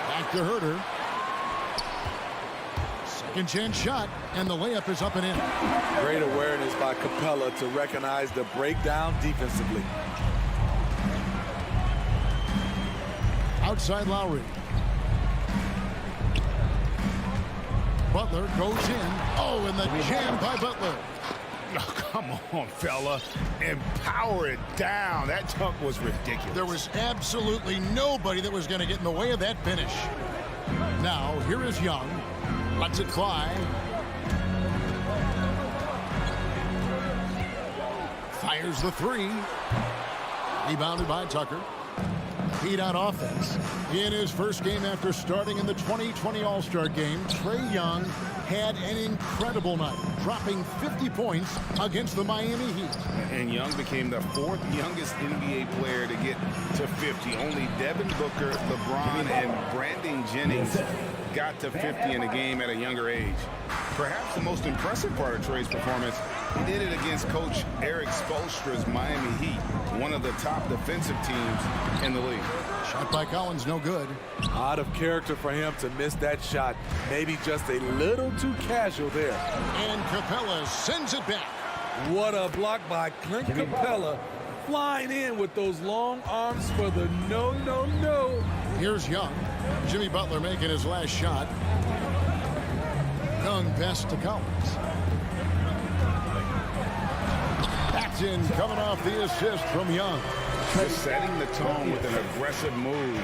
Back to Herder. Second chance shot, and the layup is up and in. Great awareness by Capella to recognize the breakdown defensively. Outside Lowry. Butler goes in. Oh, and the jam by Butler. Oh, come on, fella. And power it down. That dunk was ridiculous. There was absolutely nobody that was going to get in the way of that finish. Now, here is Young. Lets it fly. Fires the 3. Rebounded by Tucker. Heat on offense. In his first game after starting in the 2020 All-Star Game, Trae Young had an incredible night, dropping 50 points against the Miami Heat. And Young became the 4th youngest NBA player to get to 50. Only Devin Booker, LeBron, and Brandon Jennings got to 50 in a game at a younger age. Perhaps the most impressive part of Trae's performance, he did it against Coach Eric Spoelstra's Miami Heat, one of the top defensive teams in the league. Shot by Collins, no good. Out of character for him to miss that shot. Maybe just a little too casual there. And Capella sends it back. What a block by Clint Capella. Flying in with those long arms for the no. Here's Young. Jimmy Butler making his last shot. Young pass to Collins. Paxton coming off the assist from Young. Just setting the tone with an aggressive move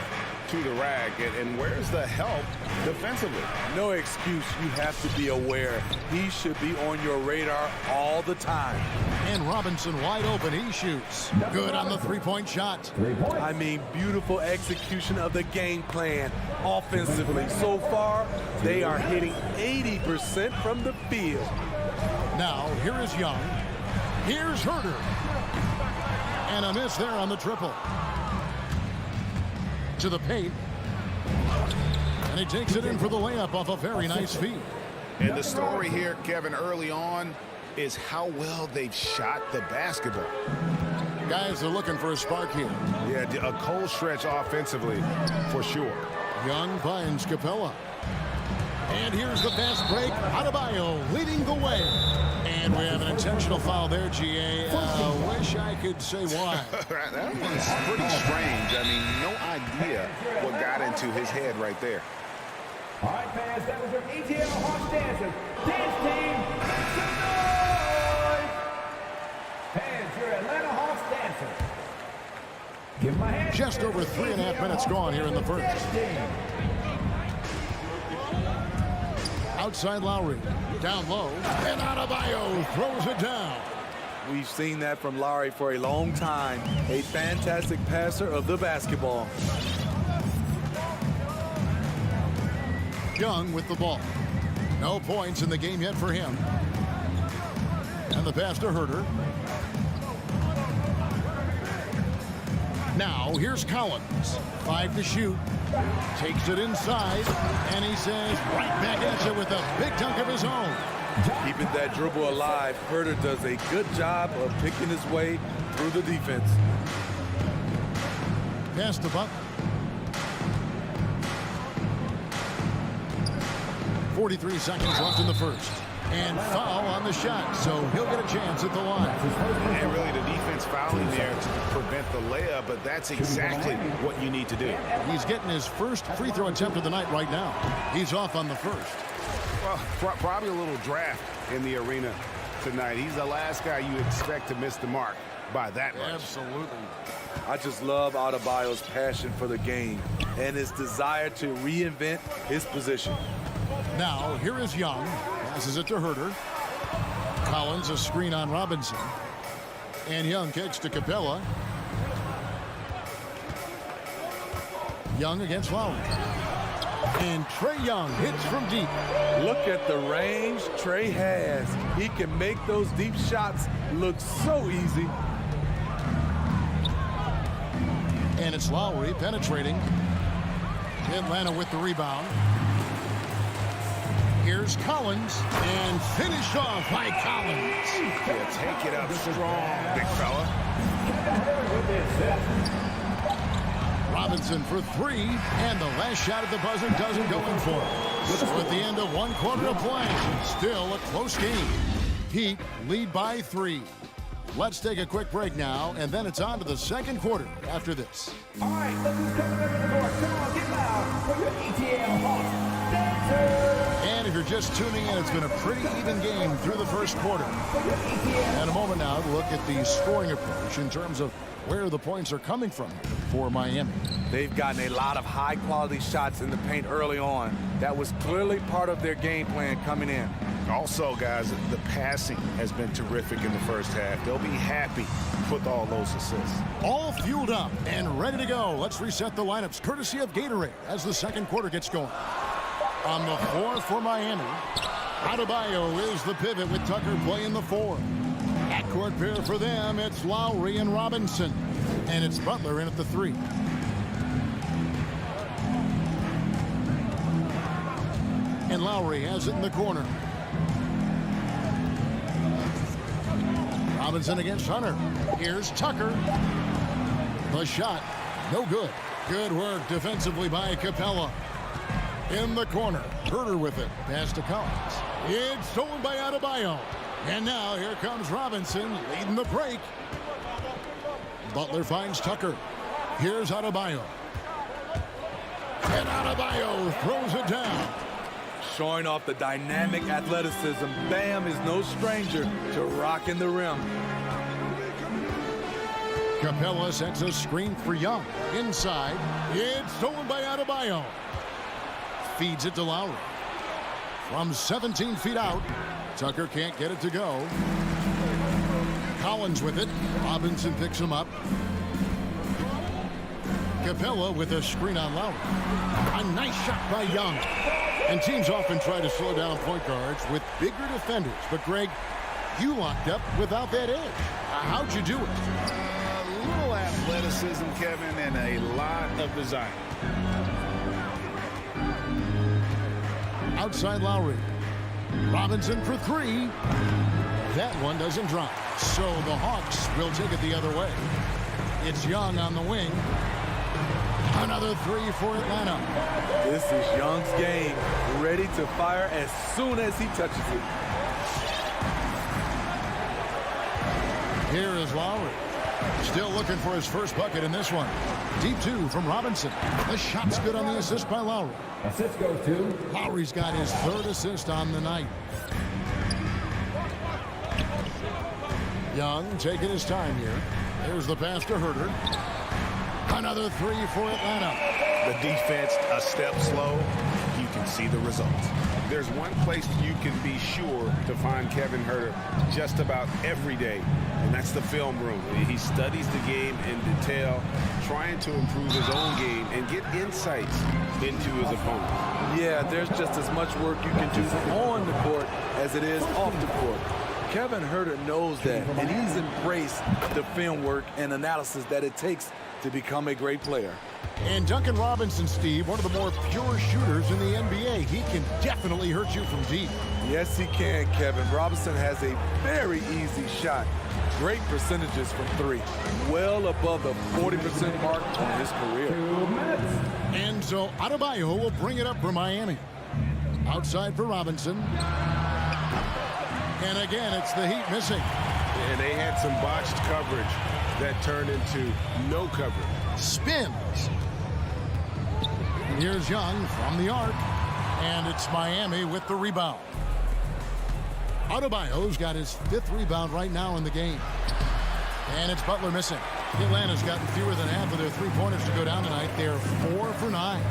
to the rack. And where's the help defensively? No excuse. You have to be aware. He should be on your radar all the time. And Robinson wide open. He shoots. Good on the three-point shot. I mean, beautiful execution of the game plan offensively. So far, they are hitting 80% from the field. Now, here is Young. Here's Herder. And a miss there on the triple. To the paint. And he takes it in for the layup off a very nice feed. And the story here, Kevin, early on is how well they've shot the basketball. Guys are looking for a spark here. Yeah, a cold stretch offensively for sure. Young finds Capella. And here's the fast break. Adebayo leading the way. And we have an intentional foul there, GA. Wish I could say why. That one's pretty strange. I mean, no idea what got into his head right there. All right, fans, that was your ATL Hawks dancers. Dance team, tonight! Fans, your Atlanta Hawks dancers. Give my hand. Just over 3.5 minutes gone here in the first. Outside Lowry, down low, and Adebayo throws it down. We've seen that from Lowry for a long time. A fantastic passer of the basketball. Young with the ball. No points in the game yet for him. And the pass to Herder. Now, here's Collins. 5 to shoot. Takes it inside. And he says right back at you with a big dunk of his own. Keeping that dribble alive, Herder does a good job of picking his way through the defense. Pass to Butler. 43 seconds left in the first. And foul on the shot, so he'll get a chance at the line. And really the defense fouling there to prevent the layup, but that's exactly what you need to do. He's getting his first free throw attempt of the night right now. He's off on the first. Well, probably a little draft in the arena tonight. He's the last guy you expect to miss the mark by that much. Absolutely. I just love Adebayo's passion for the game and his desire to reinvent his position. Now, here is Young. Passes it to Herter. Collins, a screen on Robinson. And Young kicks to Capella. Young against Lowry. And Trae Young hits from deep. Look at the range Trae has. He can make those deep shots look so easy. And it's Lowry penetrating. Atlanta with the rebound. Here's Collins, and finished off by Collins. Yeah, take it up strong, big fella. Robinson for three, and the last shot at the buzzer doesn't go in for him. So at the end of one quarter of play, still a close game. Heat lead by 3. Let's take a quick break now, and then it's on to the second quarter after this. All right, look who's coming in the door. Come on, get loud for your ETL Hawks dancers. And if you're just tuning in, it's been a pretty even game through the first quarter. And a moment now to look at the scoring approach in terms of where the points are coming from for Miami. They've gotten a lot of high-quality shots in the paint early on. That was clearly part of their game plan coming in. Also, guys, the passing has been terrific in the first half. They'll be happy with all those assists. All fueled up and ready to go. Let's reset the lineups courtesy of Gatorade as the second quarter gets going. On the floor for Miami, Adebayo is the pivot with Tucker playing the 4. Backcourt pair for them, it's Lowry and Robinson. And it's Butler in at the 3. And Lowry has it in the corner. Robinson against Hunter. Here's Tucker. The shot, no good. Good work defensively by Capella. In the corner, Herter with it. Pass to Collins. It's stolen by Adebayo. And now here comes Robinson leading the break. Butler finds Tucker. Here's Adebayo. And Adebayo throws it down. Showing off the dynamic athleticism, Bam is no stranger to rocking the rim. Capella sets a screen for Young. Inside, it's stolen by Adebayo. Feeds it to Lowry. From 17 feet out, Tucker can't get it to go. Collins with it. Robinson picks him up. Capella with a screen on Lowry. A nice shot by Young. And teams often try to slow down point guards with bigger defenders. But, Greg, you locked up without that edge. How'd you do it? A little athleticism, Kevin, and a lot of design. Outside Lowry. Robinson for 3. That one doesn't drop. So the Hawks will take it the other way. It's Young on the wing. Another 3 for Atlanta. This is Young's game. Ready to fire as soon as he touches it. Here is Lowry. Still looking for his first bucket in this one. Deep 2 from Robinson. The shot's good on the assist by Lowry. Assist goes to Lowry's got his 3rd assist on the night. Young taking his time here. There's the pass to Herter. Another 3 for Atlanta. The defense a step slow. You can see the results. There's one place you can be sure to find Kevin Herter just about every day, and that's the film room. He studies the game in detail, trying to improve his own game and get insights into his opponent. Yeah, there's just as much work you can do on the court as it is off the court. Kevin Herter knows that, and he's embraced the film work and analysis that it takes to become a great player. And Duncan Robinson, Steve, one of the more pure shooters in the NBA. He can definitely hurt you from deep. Yes, he can, Kevin. Robinson has a very easy shot. Great percentages from 3. Well above the 40% mark on his career. 2 minutes. And so Adebayo will bring it up for Miami. Outside for Robinson. And again, it's the Heat missing. And they had some botched coverage that turned into no coverage. Spins. And here's Young from the arc. And it's Miami with the rebound. Adebayo's got his 5th rebound right now in the game. And it's Butler missing. Atlanta's gotten fewer than half of their 3-pointers to go down tonight. They're 4 for 9.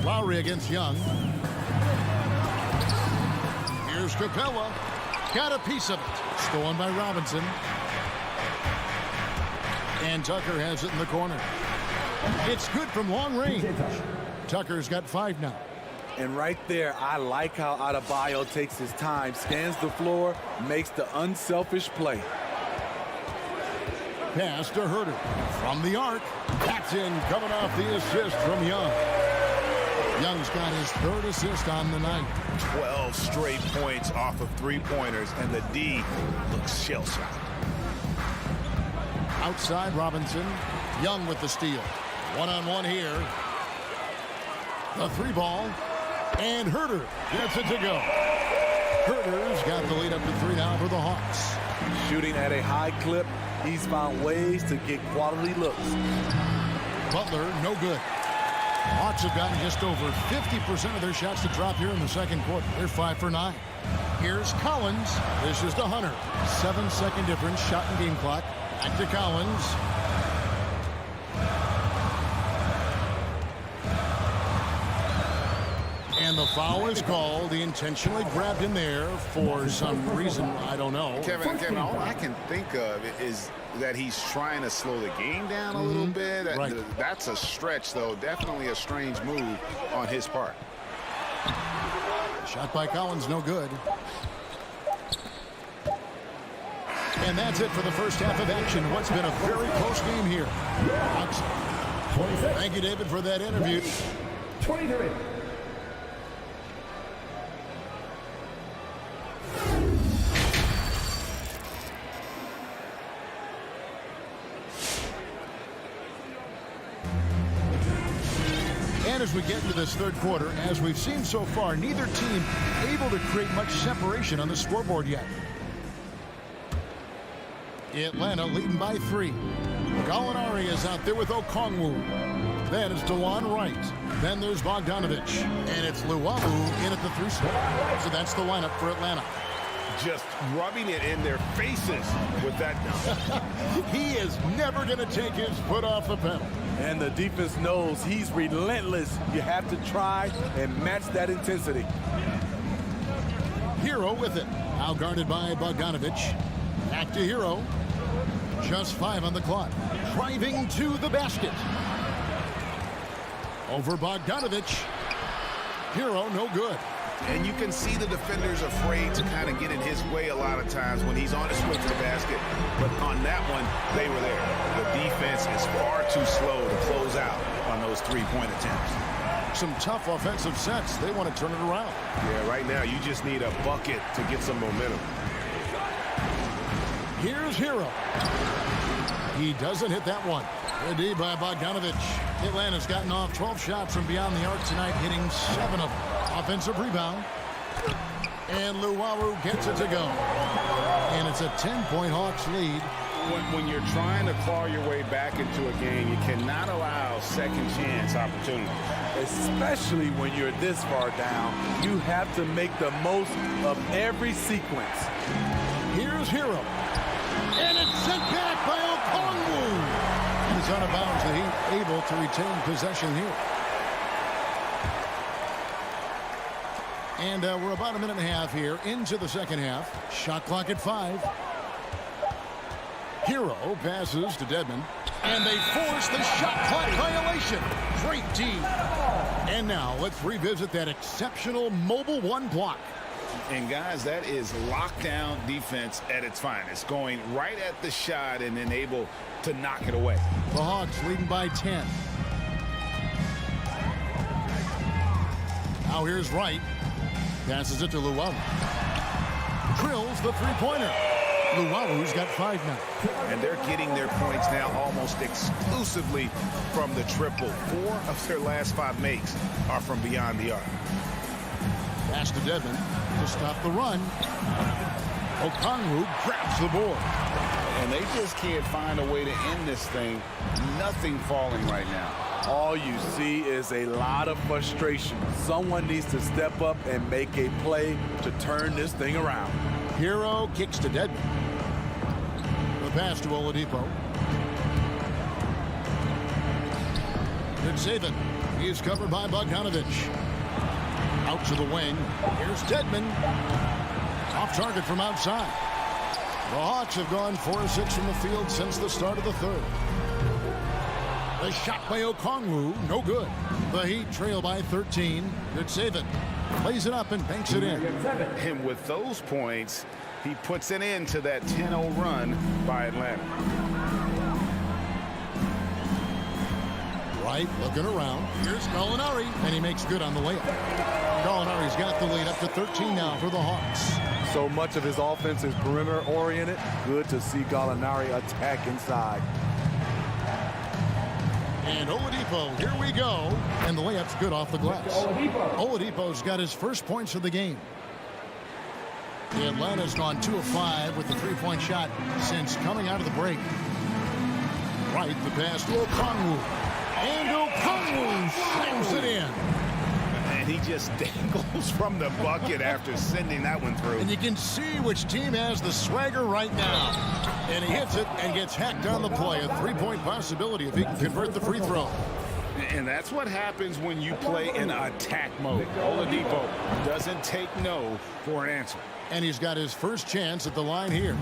Lowry against Young. Here's Capella. Got a piece of it. Stolen by Robinson. And Tucker has it in the corner. It's good from long range. Tucker's got 5 now. And right there, I like how Adebayo takes his time, scans the floor, makes the unselfish play. Pass to Herter. From the arc. That's in, coming off the assist from Young. Young's got his 3rd assist on the night. 12 straight points off of 3-pointers, and the D looks shell-shocked. Outside Robinson. Young with the steal. One-on-one here. The 3 ball. And Herter gets it to go. Herter's got the lead up to 3 now for the Hawks. Shooting at a high clip, he's found ways to get quality looks. Butler, no good. Hawks have gotten just over 50% of their shots to drop here in the second quarter. They're 5 for 9. Here's Collins. This is to Hunter. 7-second difference, shot and game clock. Back to Collins. And the foul is called. He intentionally grabbed him there for some reason, I don't know. Kevin, all I can think of is that he's trying to slow the game down a little bit. Right. That's a stretch, though. Definitely a strange move on his part. Shot by Collins, no good. And that's it for the first half of action. What's been a very close game here. Thank you, David, for that interview. 23. And as we get into this third quarter, as we've seen so far, neither team able to create much separation on the scoreboard yet. Atlanta leading by 3. Gallinari is out there with Okongwu. Then it's DeLon Wright. Then there's Bogdanovich. And it's Luwawu in at the 3 spot. So that's the lineup for Atlanta. Just rubbing it in their faces with that. He is never going to take his foot off the pedal. And the defense knows he's relentless. You have to try and match that intensity. Hero with it. Now guarded by Bogdanovich. Back to Hero. Just 5 on the clock. Driving to the basket. Over Bogdanovich. Hero, no good. And you can see the defenders afraid to kind of get in his way a lot of times when he's on his way to the basket. But on that one, they were there. The defense is far too slow to close out on those 3-point attempts. Some tough offensive sets. They want to turn it around. Yeah, right now you just need a bucket to get some momentum. Here's Hero. He doesn't hit that one. Good D by Bogdanovich. Atlanta's gotten off 12 shots from beyond the arc tonight, hitting 7 of them. Offensive rebound. And Luwawu gets it to go. And it's a 10-point Hawks lead. When you're trying to claw your way back into a game, you cannot allow second chance opportunities. Especially when you're this far down, you have to make the most of every sequence. Here's Hero. And it's sent back by Okongwu. It's out of bounds. The Heat able to retain possession here. And we're about a minute and a half here into the second half. Shot clock at 5. Hero passes to Dedmon. And they force the shot clock violation. Great D. And now let's revisit that exceptional mobile 1 block. And guys, that is lockdown defense at its finest. Going right at the shot and then able to knock it away. The Hawks leading by 10. Now here's Wright. Passes it to Luwawu. Drills the 3-pointer. Luwalu's got 5 now. And they're getting their points now almost exclusively from the triple. 4 of their last 5 makes are from beyond the arc. Pass to Dedmon to stop the run. Okongwu grabs the board. And they just can't find a way to end this thing. Nothing falling right now. All you see is a lot of frustration. Someone needs to step up and make a play to turn this thing around. Hero kicks to Dedmon. The pass to Oladipo. Good saving. He is covered by Bogdanovich. Out to the wing. Here's Dedmon. Off target from outside. The Hawks have gone 4 of 6 from the field since the start of the third. The shot by Okongwu, no good. The Heat trail by 13. Good save it. Plays it up and banks it in. And with those points, he puts an end to that 10-0 run by Atlanta. Right, looking around. Here's Gallinari, and he makes good on the layup. Gallinari's got the lead up to 13 now for the Hawks. So much of his offense is perimeter oriented. Good to see Gallinari attack inside. And Oladipo, here we go. And the layup's good off the glass. Oladipo's got his first points of the game. The Atlanta's gone 2 of 5 with the 3-point shot since coming out of the break. Right, the pass to Okongwu. And Okongwu slams it in. And he just dangles from the bucket after sending that one through. And you can see which team has the swagger right now. And he hits it and gets hacked on the play. A 3-point possibility if he can convert the free throw. And that's what happens when you play in attack mode. Oladipo doesn't take no for an answer. And he's got his first chance at the line here.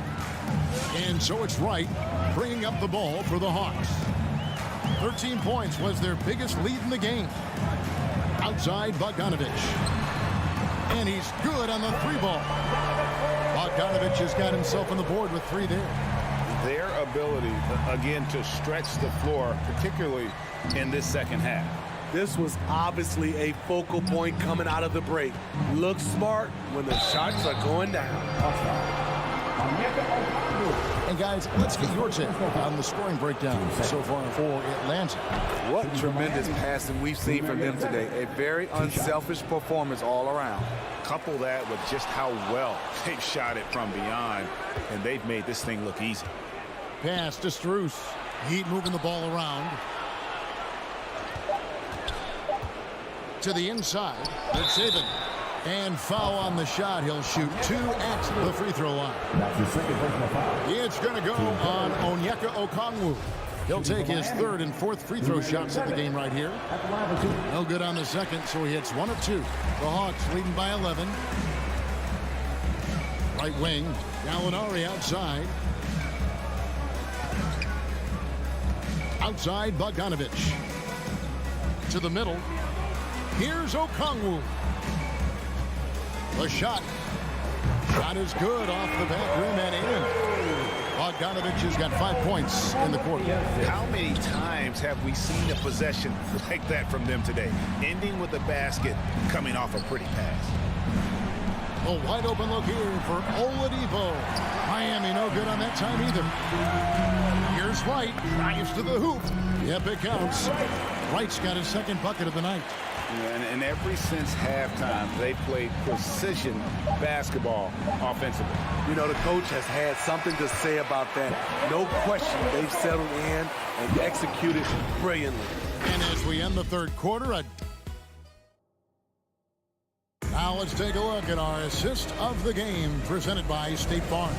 And so it's Wright bringing up the ball for the Hawks. 13 points was their biggest lead in the game. Outside Bogdanovich. And he's good on the 3-ball. Bogdanovich has got himself on the board with 3 there. Their ability, again, to stretch the floor, particularly in this second half. This was obviously a focal point coming out of the break. Look smart when the shots are going down. And guys, let's get your take on the scoring breakdown so far for Atlanta. What tremendous passing we've seen from them today. A very unselfish performance all around. Couple that with just how well they've shot it from beyond, and they've made this thing look easy. Pass to Strus. Heat moving the ball around. To the inside. Good saving. And foul on the shot. He'll shoot 2 at the free throw line. It's going to go on Onyeka Okongwu. He'll take his 3rd and 4th free throw shots of the game right here. No good on the second, so he hits 1 of 2. The Hawks leading by 11. Right wing. Gallinari outside. Outside Bogdanovich. To the middle. Here's Okongwu. The shot. Shot is good off the back rim and in. Bogdanovich has got 5 points in the quarter. How many times have we seen a possession like that from them today? Ending with a basket, coming off a pretty pass. A wide open look here for Oladipo. Miami no good on that time either. Here's Wright. Drives to the hoop. Yep, it counts. Wright's got his 2nd bucket of the night. And ever since halftime, they played precision basketball offensively. You know, the coach has had something to say about that. No question, they've settled in and executed brilliantly. And as we end the 3rd quarter, now let's take a look at our assist of the game presented by State Farm.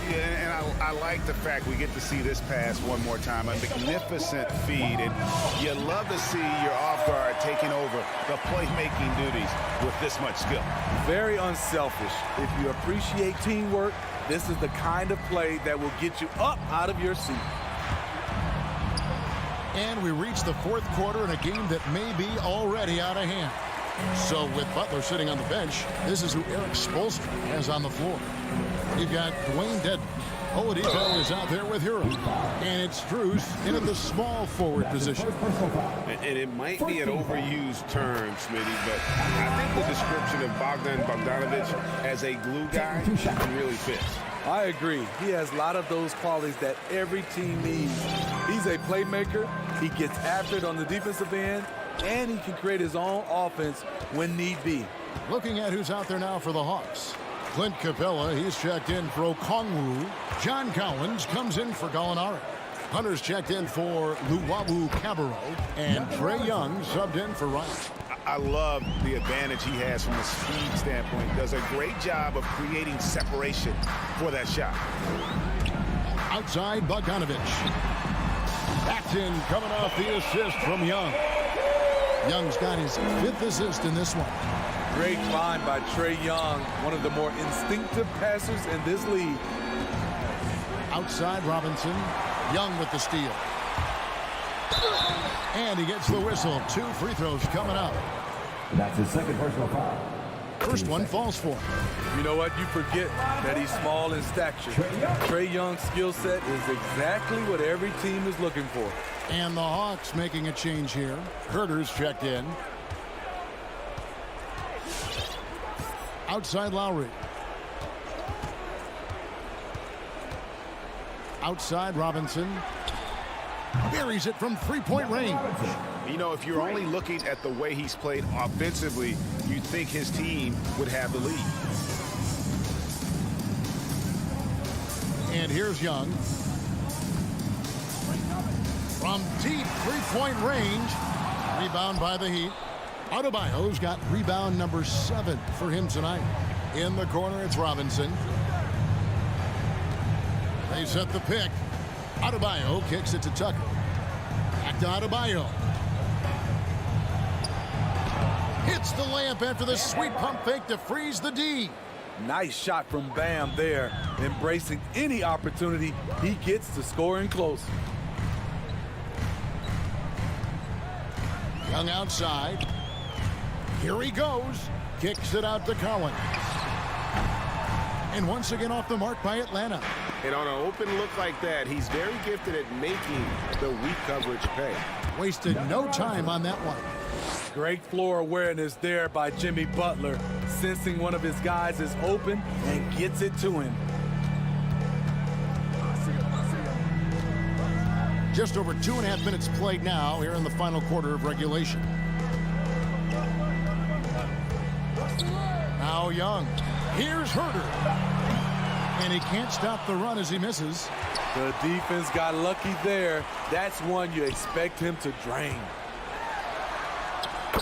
Yeah, and I like the fact we get to see this pass one more time. A magnificent feed, and you love to see your off guard taking over the playmaking duties with this much skill. Very unselfish. If you appreciate teamwork, this is the kind of play that will get you up out of your seat. And we reach the 4th quarter in a game that may be already out of hand. So with Butler sitting on the bench, this is who Eric Spoelstra has on the floor. You've got Dwayne Dedmon. Oladipo is out there with Hero. And it's Strus in at the small forward position. And it might be an overused term, Smitty, but I think the description of Bogdanovich as a glue guy really fits. I agree. He has a lot of those qualities that every team needs. He's a playmaker. He gets after it on the defensive end, and he can create his own offense when need be. Looking at who's out there now for the Hawks. Clint Capella, he's checked in for Okongwu. John Collins comes in for Gallinari. Hunter's checked in for Luwawu Cabarro. And Trae Young subbed in for Ryan. I love the advantage he has from a speed standpoint. Does a great job of creating separation for that shot. Outside, Bogdanovich. Acton coming off the assist from Young. Young's got his 5th assist in this one. Great find by Trae Young, one of the more instinctive passers in this league. Outside, Robinson. Young with the steal. And he gets the whistle. 2 free throws coming up. That's his second personal foul. First one falls for him. You know what? You forget that he's small in stature. Trae Young's skill set is exactly what every team is looking for. And the Hawks making a change here. Herter's checked in. Outside, Lowry. Outside, Robinson. Buries it from 3-point range. You know, if you're only looking at the way he's played offensively, you'd think his team would have the lead. And here's Young. From deep 3-point range. Rebound by the Heat. Adebayo's got rebound number 7 for him tonight. In the corner, it's Robinson. They set the pick. Adebayo kicks it to Tucker. Back to Adebayo. Hits the layup after the sweet pump fake to freeze the D. Nice shot from Bam there, embracing any opportunity he gets to scoring close. Young outside. Here he goes. Kicks it out to Cowan. And once again off the mark by Atlanta. And on an open look like that, he's very gifted at making the weak coverage pay. Wasted no time on that one. Great floor awareness there by Jimmy Butler, sensing one of his guys is open and gets it to him. Just over 2.5 minutes played now here in the final quarter of regulation. Now Young. Here's Herter. And he can't stop the run as he misses. The defense got lucky there. That's one you expect him to drain.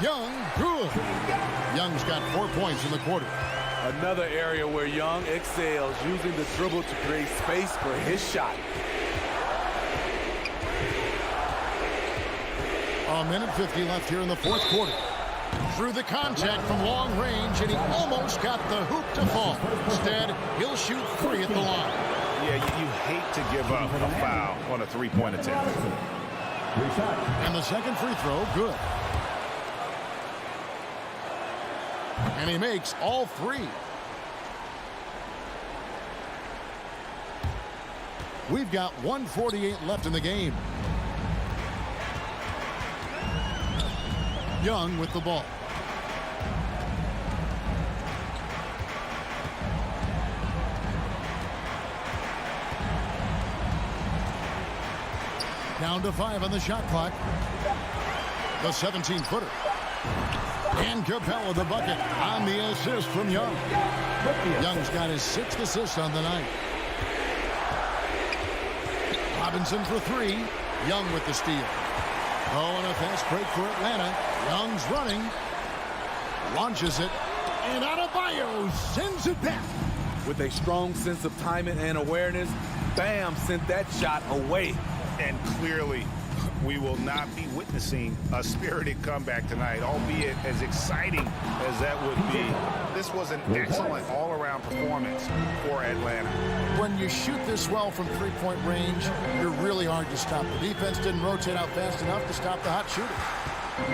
Young, good. Young's got 4 points in the quarter. Another area where Young excels, using the dribble to create space for his shot. A minute 50 left here in the 4th quarter. Through the contact from long range, and he almost got the hoop to fall. Instead, he'll shoot 3 at the line. Yeah, you hate to give up a foul on a 3-point attempt. And the second free throw, good. And he makes all 3. We've got 1:48 left in the game. Young with the ball. Down to 5 on the shot clock. The 17-footer. And Capella the bucket on the assist from Young. Young's got his 6th assist on the night. Robinson for 3. Young with the steal. Oh, and a fast break for Atlanta. Young's running. Launches it. And Adebayo sends it back. With a strong sense of timing and awareness, Bam sent that shot away. And clearly, we will not be witnessing a spirited comeback tonight, albeit as exciting as that would be. This was an excellent all-around performance for Atlanta. When you shoot this well from 3-point range, you're really hard to stop. The defense didn't rotate out fast enough to stop the hot shooter.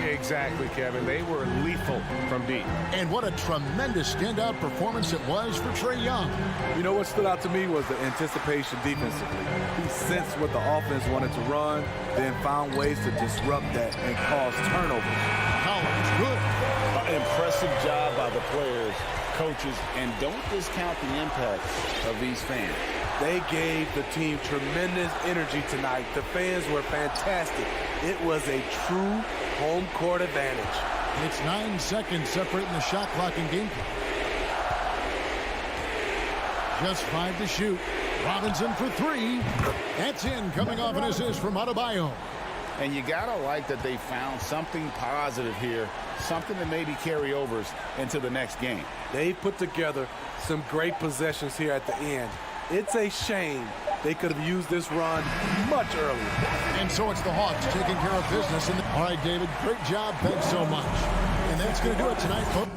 Exactly, Kevin. They were lethal from deep. And what a tremendous standout performance it was for Trae Young. You know what stood out to me was the anticipation defensively. He sensed what the offense wanted to run, then found ways to disrupt that and cause turnovers. Collins, good. An impressive job by the players coaches, and don't discount the impact of these fans. They gave the team tremendous energy tonight. The fans were fantastic. It was a true home court advantage. It's 9 seconds separating the shot clock and game clock. Just 5 to shoot. Robinson for 3. That's in, coming off an assist from Adebayo. And you gotta like that they found something positive here, something that maybe carry overs into the next game. They put together some great possessions here at the end. It's a shame they could have used this run much earlier. And so it's the Hawks taking care of business. All right, David, great job. Thanks so much. And that's going to do it tonight, folks.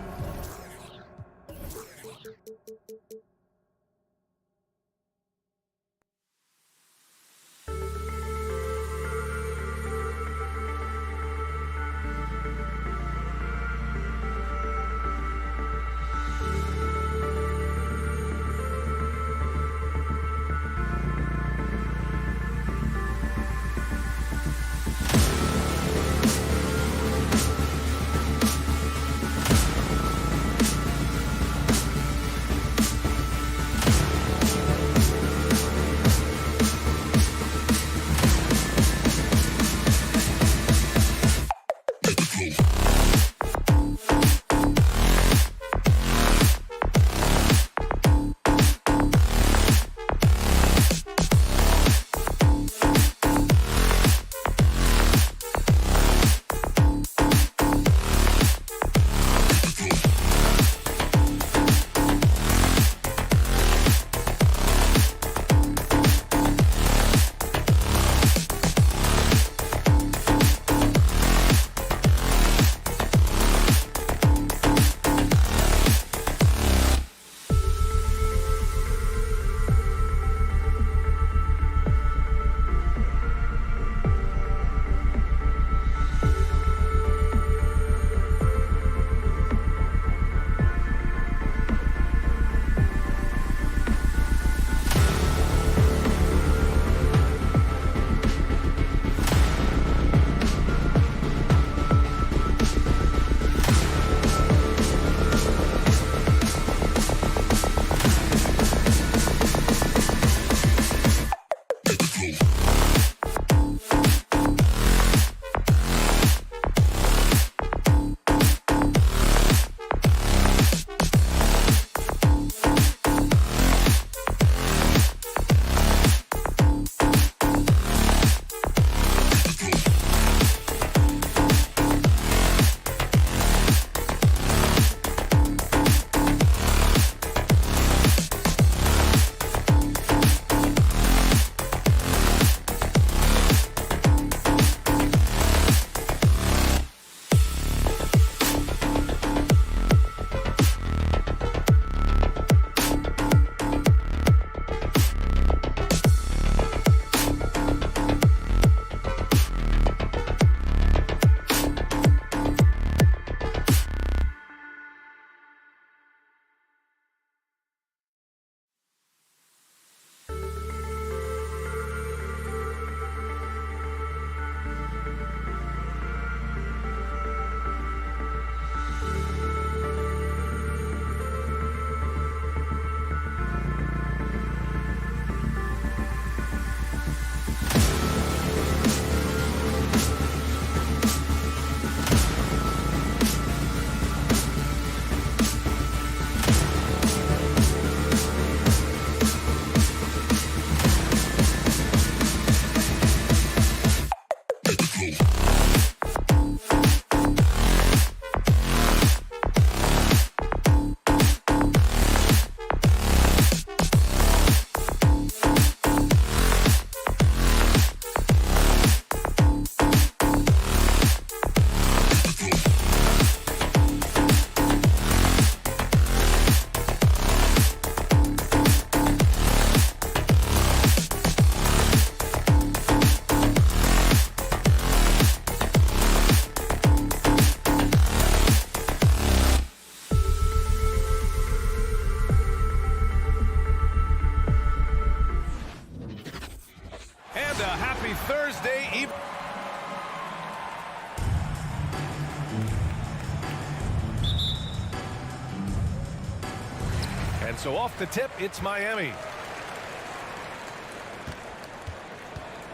So off the tip, it's Miami.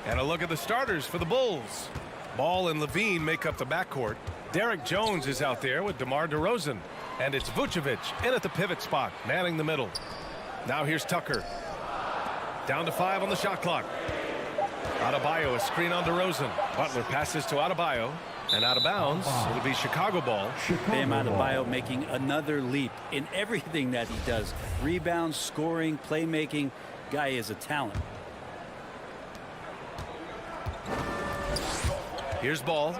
And a look at the starters for the Bulls. Ball and Levine make up the backcourt. Derek Jones is out there with DeMar DeRozan. And it's Vucevic in at the pivot spot, manning the middle. Now here's Tucker. Down to 5 on the shot clock. Adebayo, a screen on DeRozan. Butler passes to Adebayo. And out of bounds, it'll be Chicago ball. Bam Adebayo making another leap in everything that he does. Rebounds, scoring, playmaking. Guy is a talent. Here's ball.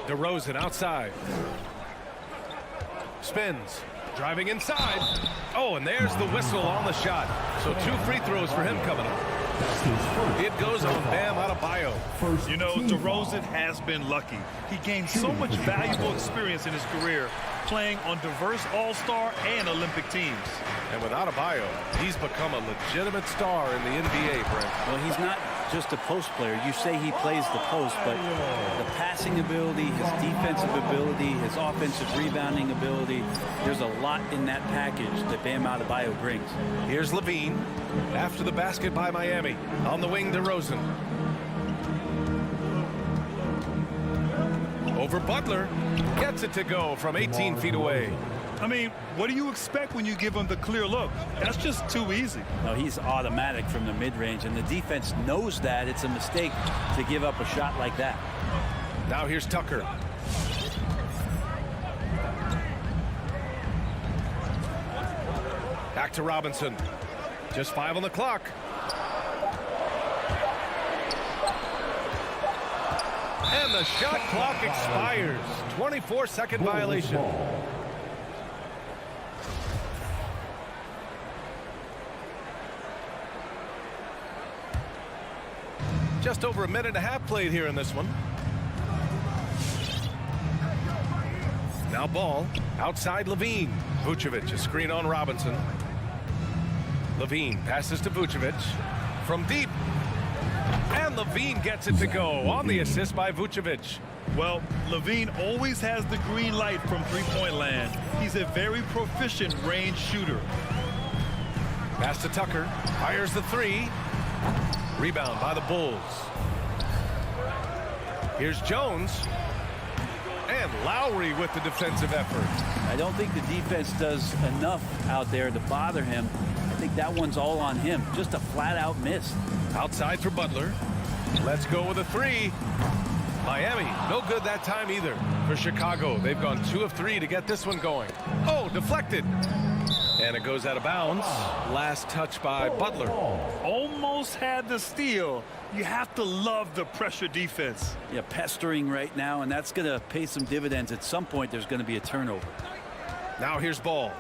DeRozan outside. Spins. Driving inside. Oh, and there's the whistle on the shot. So 2 free throws for him coming up. It goes on Bam Adebayo. You know, DeRozan has been lucky. He gained so much valuable experience in his career playing on diverse all-star and Olympic teams. And with Adebayo, he's become a legitimate star in the NBA, Brent. Well, he's not just a post player. You say he plays the post, but the passing ability, his defensive ability, his offensive rebounding ability, there's a lot in that package that Bam Adebayo brings. Here's Levine after the basket by Miami. On the wing, DeRozan. Over Butler. Gets it to go from 18 feet away. I mean, what do you expect when you give him the clear look? That's just too easy. No, he's automatic from the mid-range, and the defense knows that. It's a mistake to give up a shot like that. Now here's Tucker. Back to Robinson. Just 5 on the clock. And the shot clock expires. 24-second violation. Just over a minute and a half played here in this one. Now ball outside Levine. Vucevic, a screen on Robinson. Levine passes to Vucevic from deep. And Levine gets it to go on the assist by Vucevic. Well, Levine always has the green light from three-point land. He's a very proficient range shooter. Pass to Tucker. Fires the 3. Rebound by the Bulls. Here's Jones. And Lowry with the defensive effort. I don't think the defense does enough out there to bother him. I think that one's all on him. Just a flat-out miss. Outside for Butler. Let's go with a 3. Miami, no good that time either. For Chicago, they've gone 2 of 3 to get this one going. Oh, deflected. And it goes out of bounds. Last touch by Butler. Almost had the steal. You have to love the pressure defense. Yeah, pestering right now, and that's going to pay some dividends. At some point, there's going to be a turnover. Now here's ball.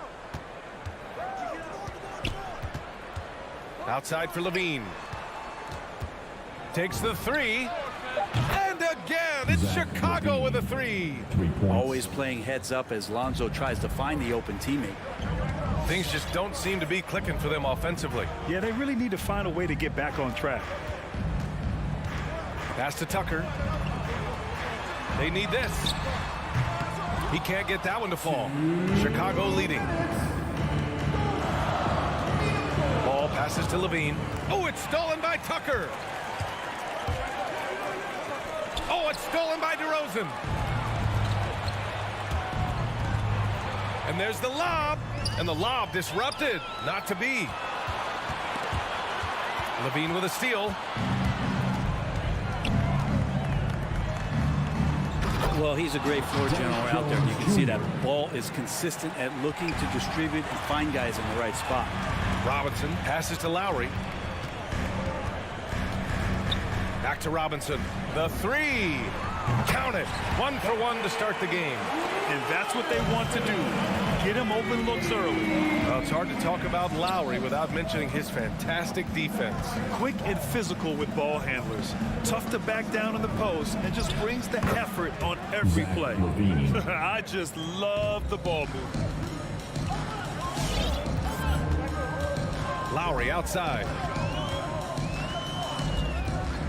Outside for Levine. Takes the 3. And again, it's Chicago with a 3. Always playing heads up as Lonzo tries to find the open teammate. Things just don't seem to be clicking for them offensively. Yeah, they really need to find a way to get back on track. Pass to Tucker. They need this. He can't get that one to fall. Chicago leading. Ball passes to Levine. Oh, it's stolen by Tucker. Oh, it's stolen by DeRozan. And there's the lob. And the lob disrupted. Not to be. Levine with a steal. Well, he's a great floor general out there. You can see that ball is consistent at looking to distribute and find guys in the right spot. Robinson passes to Lowry. Back to Robinson. The 3. Count it. 1 for 1 to start the game. And that's what they want to do. Get him open looks early. Well, it's hard to talk about Lowry without mentioning his fantastic defense. Quick and physical with ball handlers. Tough to back down in the post and just brings the effort on every play. I just love the ball movement. Lowry outside.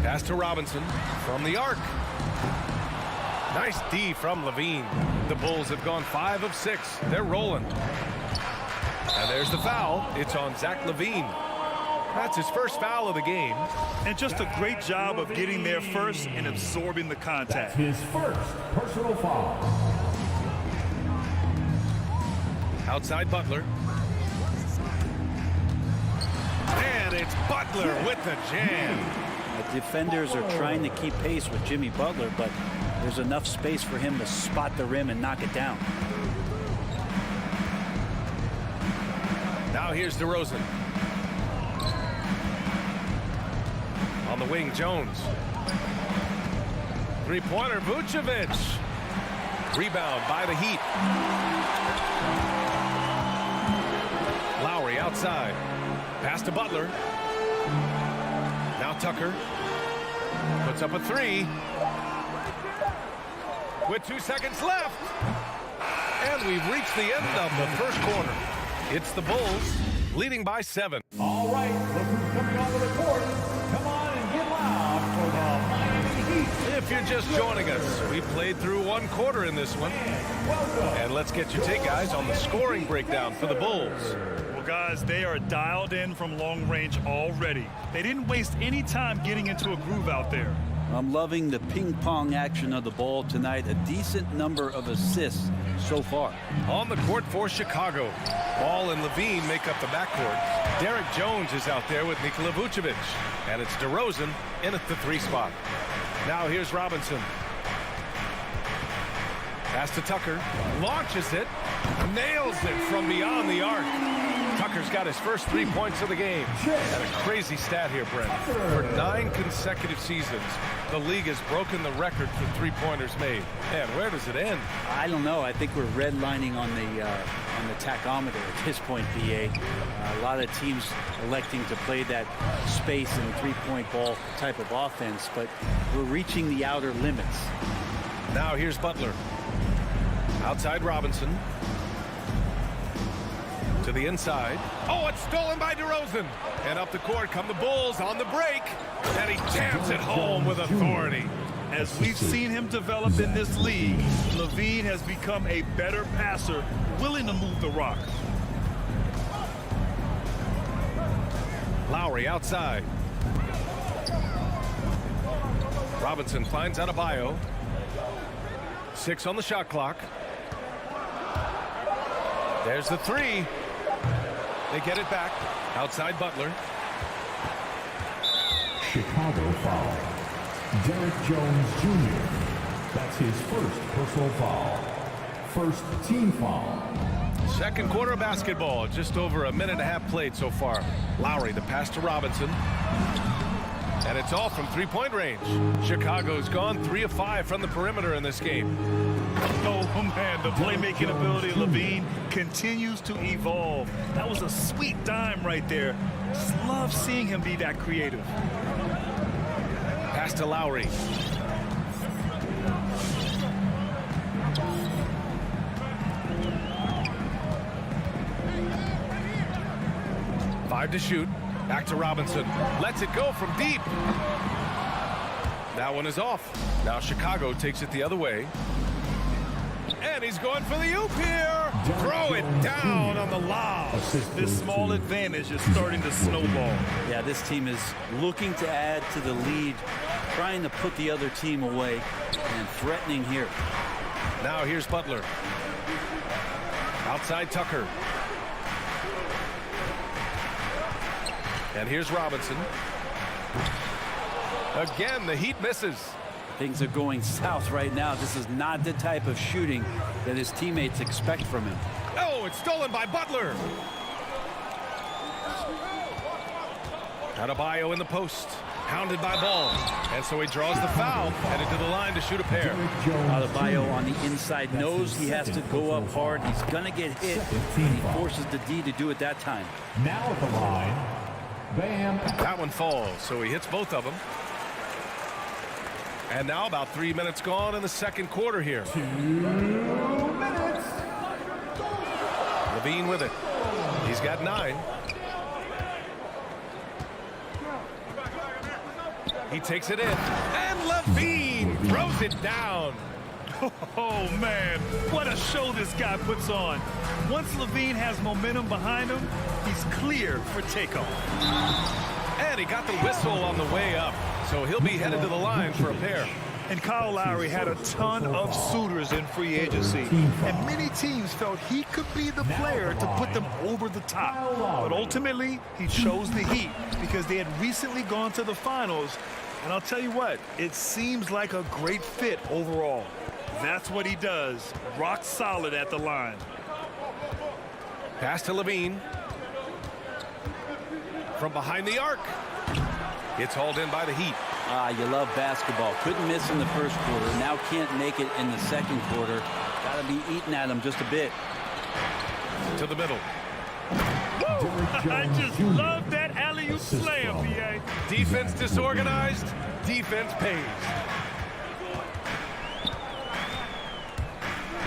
Pass to Robinson from the arc. Nice D from Levine. The Bulls have gone 5 of 6. They're rolling. And there's the foul. It's on Zach Levine. That's his first foul of the game. And just a great job of getting there first and absorbing the contact. That's his first personal foul. Outside Butler. And it's Butler with the jam. The defenders are trying to keep pace with Jimmy Butler, but there's enough space for him to spot the rim and knock it down. Now here's DeRozan. On the wing, Jones. Three-pointer, Vucevic. Rebound by the Heat. Lowry outside. Pass to Butler. Now Tucker. Puts up a three. With 2 seconds left. And we've reached the end of the first quarter. It's the Bulls leading by 7. All right, look who's coming onto the court. Come on and get loud for the Miami Heat. If you're just joining us, we played through 1 quarter in this one. And let's get your take, guys, on the scoring breakdown for the Bulls. Well, guys, they are dialed in from long range already. They didn't waste any time getting into a groove out there. I'm loving the ping-pong action of the ball tonight. A decent number of assists so far. On the court for Chicago, Ball and Levine make up the backcourt. Derek Jones is out there with Nikola Vucevic. And it's DeRozan in at the 3 spot. Now here's Robinson. Pass to Tucker. Launches it. Nails it from beyond the arc. Tucker's got his first 3 points of the game. And a crazy stat here, Brent. For 9 consecutive seasons, the league has broken the record for three-pointers made. And where does it end? I don't know. I think we're redlining on the tachometer at this point, BA. A lot of teams electing to play that space and three-point ball type of offense, but we're reaching the outer limits. Now here's Butler. Outside Robinson. To the inside. Oh, it's stolen by DeRozan. And up the court come the Bulls on the break. And he jams it home with authority. As we've seen him develop in this league, Levine has become a better passer, willing to move the rock. Lowry outside. Robinson finds Adebayo. 6 on the shot clock. There's the 3. They get it back. Outside Butler. Chicago foul. Derek Jones Jr. That's his first personal foul. First team foul. Second quarter basketball. Just over a minute and a half played so far. Lowry, the pass to Robinson. And it's all from three-point range. Chicago's gone 3 of 5 from the perimeter in this game. Oh, man, the playmaking ability of Levine continues to evolve. That was a sweet dime right there. Just love seeing him be that creative. Pass to Lowry. Five to shoot. Back to Robinson. Lets it go from deep. That one is off. Now Chicago takes it the other way. And he's going for the oop here. Throw it down on the lob. This small advantage is starting to snowball. Yeah, this team is looking to add to the lead, trying to put the other team away, and threatening here. Now here's Butler. Outside Tucker. And here's Robinson. Again, the Heat misses. Things are going south right now. This is not the type of shooting that his teammates expect from him. Oh, it's stolen by Butler. Adebayo in the post. Hounded by Ball. And so he draws the foul. Headed to the line to shoot a pair. Adebayo on the inside knows he has to go up hard. He's going to get hit. And he forces the D to do it that time. Now at the line, Bam. That one falls, so he hits both of them. And now about 3 minutes gone in the second quarter here. 2 minutes. Levine with it. He's got 9. He takes it in. And Levine throws it down. Oh, man, what a show this guy puts on. Once Levine has momentum behind him, he's clear for takeoff. And he got the whistle on the way up, so he'll be headed to the line for a pair. And Kyle Lowry had a ton of suitors in free agency, and many teams felt he could be the player to put them over the top. But ultimately, he chose the Heat because they had recently gone to the finals. And I'll tell you what, it seems like a great fit overall. That's what he does, rock solid at the line. Pass to Levine. From behind the arc. It's hauled in by the Heat. You love basketball. Couldn't miss in the first quarter. Now can't make it in the second quarter. Got to be eating at him just a bit. To the middle. I just love that alley-oop slam, PA. Defense disorganized. Defense pays.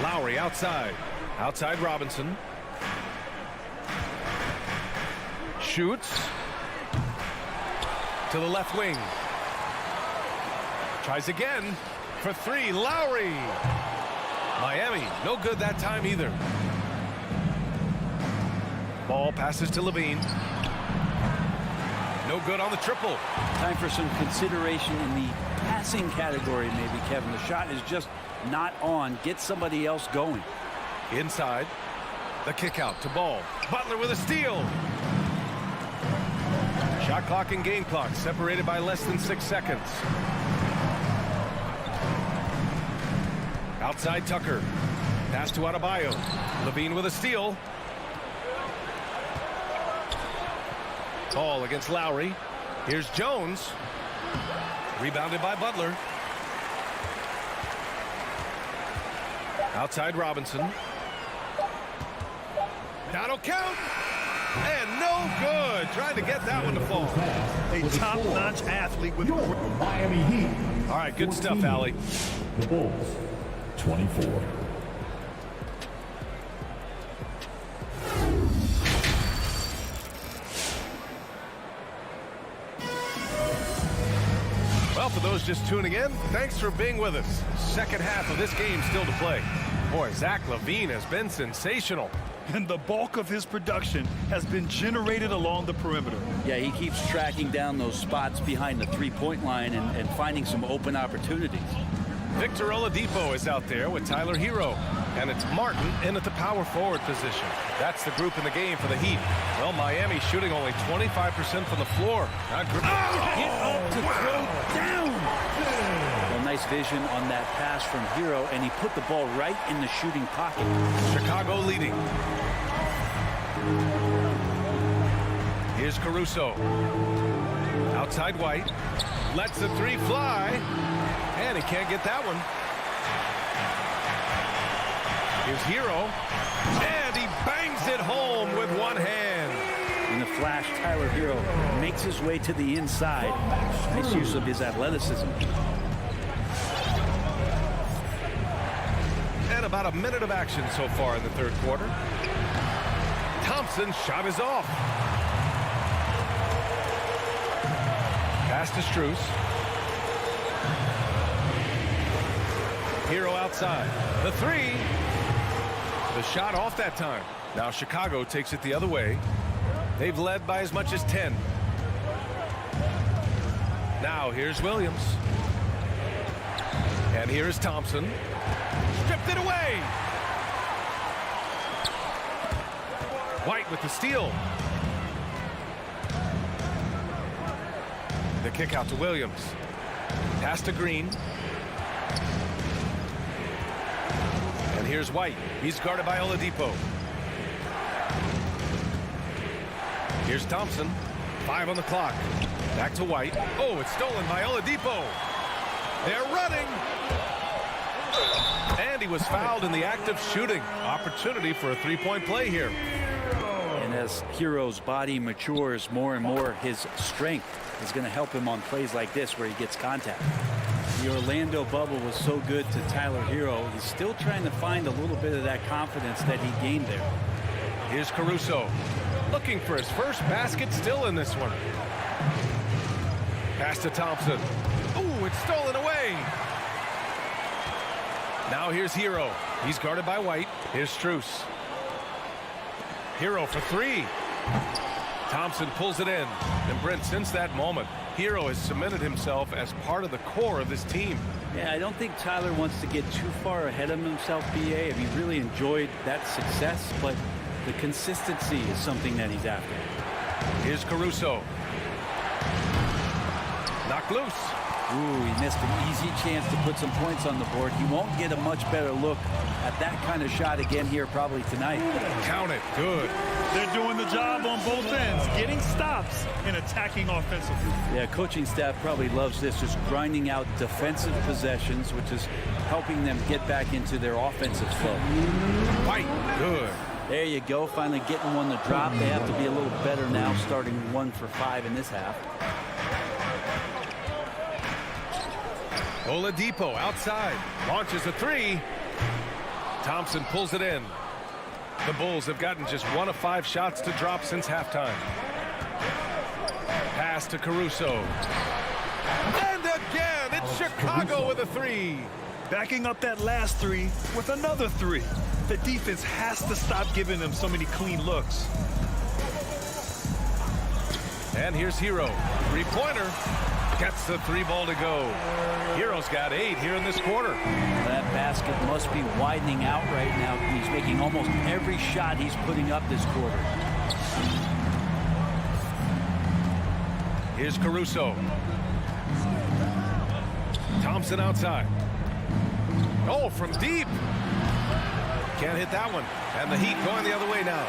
Lowry outside. Outside Robinson. Shoots. To the left wing. Tries again for three. Lowry. Miami, no good that time either. Ball passes to Levine. No good on the triple. Time for some consideration in the passing category, maybe, Kevin. The shot is just not on. Get somebody else going. Inside. The kick out to Ball. Butler with a steal. Shot clock and game clock separated by less than 6 seconds. Outside Tucker. Pass to Adebayo. Levine with a steal. Ball against Lowry. Here's Jones. Rebounded by Butler. Outside Robinson. That'll count. And no good. Trying to get that one to fall. A top-notch athlete with Miami Heat. All right, good stuff, Allie. The Bulls, 24. Well, for those just tuning in, thanks for being with us. Second half of this game still to play. Boy, Zach LaVine has been sensational. And the bulk of his production has been generated along the perimeter. Yeah, he keeps tracking down those spots behind the three-point line and finding some open opportunities. Victor Oladipo is out there with Tyler Hero. And it's Martin in at the power forward position. That's the group in the game for the Heat. Well, Miami shooting only 25% from the floor. Not good. Hit up to throw down. Well, nice vision on that pass from Hero, and he put the ball right in the shooting pocket. Chicago leading. Here's Caruso. Outside White. Lets the three fly. And he can't get that one. Here's Hero. And he bangs it home with one hand. In the flash, Tyler Hero makes his way to the inside. Nice use of his athleticism. And about a minute of action so far in the third quarter. Thompson's shot is off. Pass to Strus. Hero outside. The three. The shot off that time. Now Chicago takes it the other way. They've led by as much as 10. Now here's Williams. And here's Thompson. Stripped it away. White with the steal. The kick out to Williams. Pass to Green. And here's White. He's guarded by Oladipo. Here's Thompson. 5 on the clock. Back to White. Oh, it's stolen by Oladipo. They're running. And he was fouled in the act of shooting. Opportunity for a three-point play here. And as Hero's body matures more and more, his strength is going to help him on plays like this where he gets contact. The Orlando bubble was so good to Tyler Hero. He's still trying to find a little bit of that confidence that he gained there. Here's Caruso. Looking for his first basket still in this one. Pass to Thompson. Ooh, it's stolen away. Now here's Hero. He's guarded by White. Here's Strus. Hero for three. Thompson pulls it in. And Brent, since that moment, Hero has cemented himself as part of the core of this team. Yeah, I don't think Tyler wants to get too far ahead of himself, BA. He really enjoyed that success, but the consistency is something that he's after. Here's Caruso. Knocked loose. Ooh, he missed an easy chance to put some points on the board. He won't get a much better look at that kind of shot again here probably tonight. Count it. Good. They're doing the job on both ends, getting stops and attacking offensively. Yeah, coaching staff probably loves this, just grinding out defensive possessions, which is helping them get back into their offensive flow. White. Good. There you go, finally getting one to drop. They have to be a little better now, starting 1 for 5 in this half. Oladipo outside. Launches a three. Thompson pulls it in. The Bulls have gotten just 1 of 5 shots to drop since halftime. Pass to Caruso. And again, it's Chicago with a three. Backing up that last three with another three. The defense has to stop giving them so many clean looks. And here's Hero. Three-pointer. Gets the 3 ball to go. Hero's got 8 here in this quarter. That basket must be widening out right now. He's making almost every shot he's putting up this quarter. Here's Caruso. Thompson outside. Oh, from deep. Can't hit that one. And the Heat going the other way now.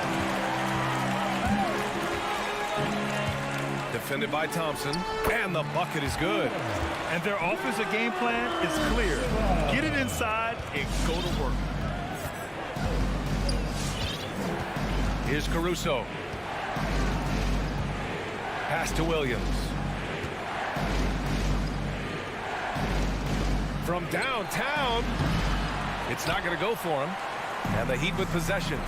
Defended by Thompson. And the bucket is good. And their offensive game plan is clear. Get it inside and go to work. Here's Caruso. Pass to Williams. From downtown. It's not going to go for him. And the Heat with possession.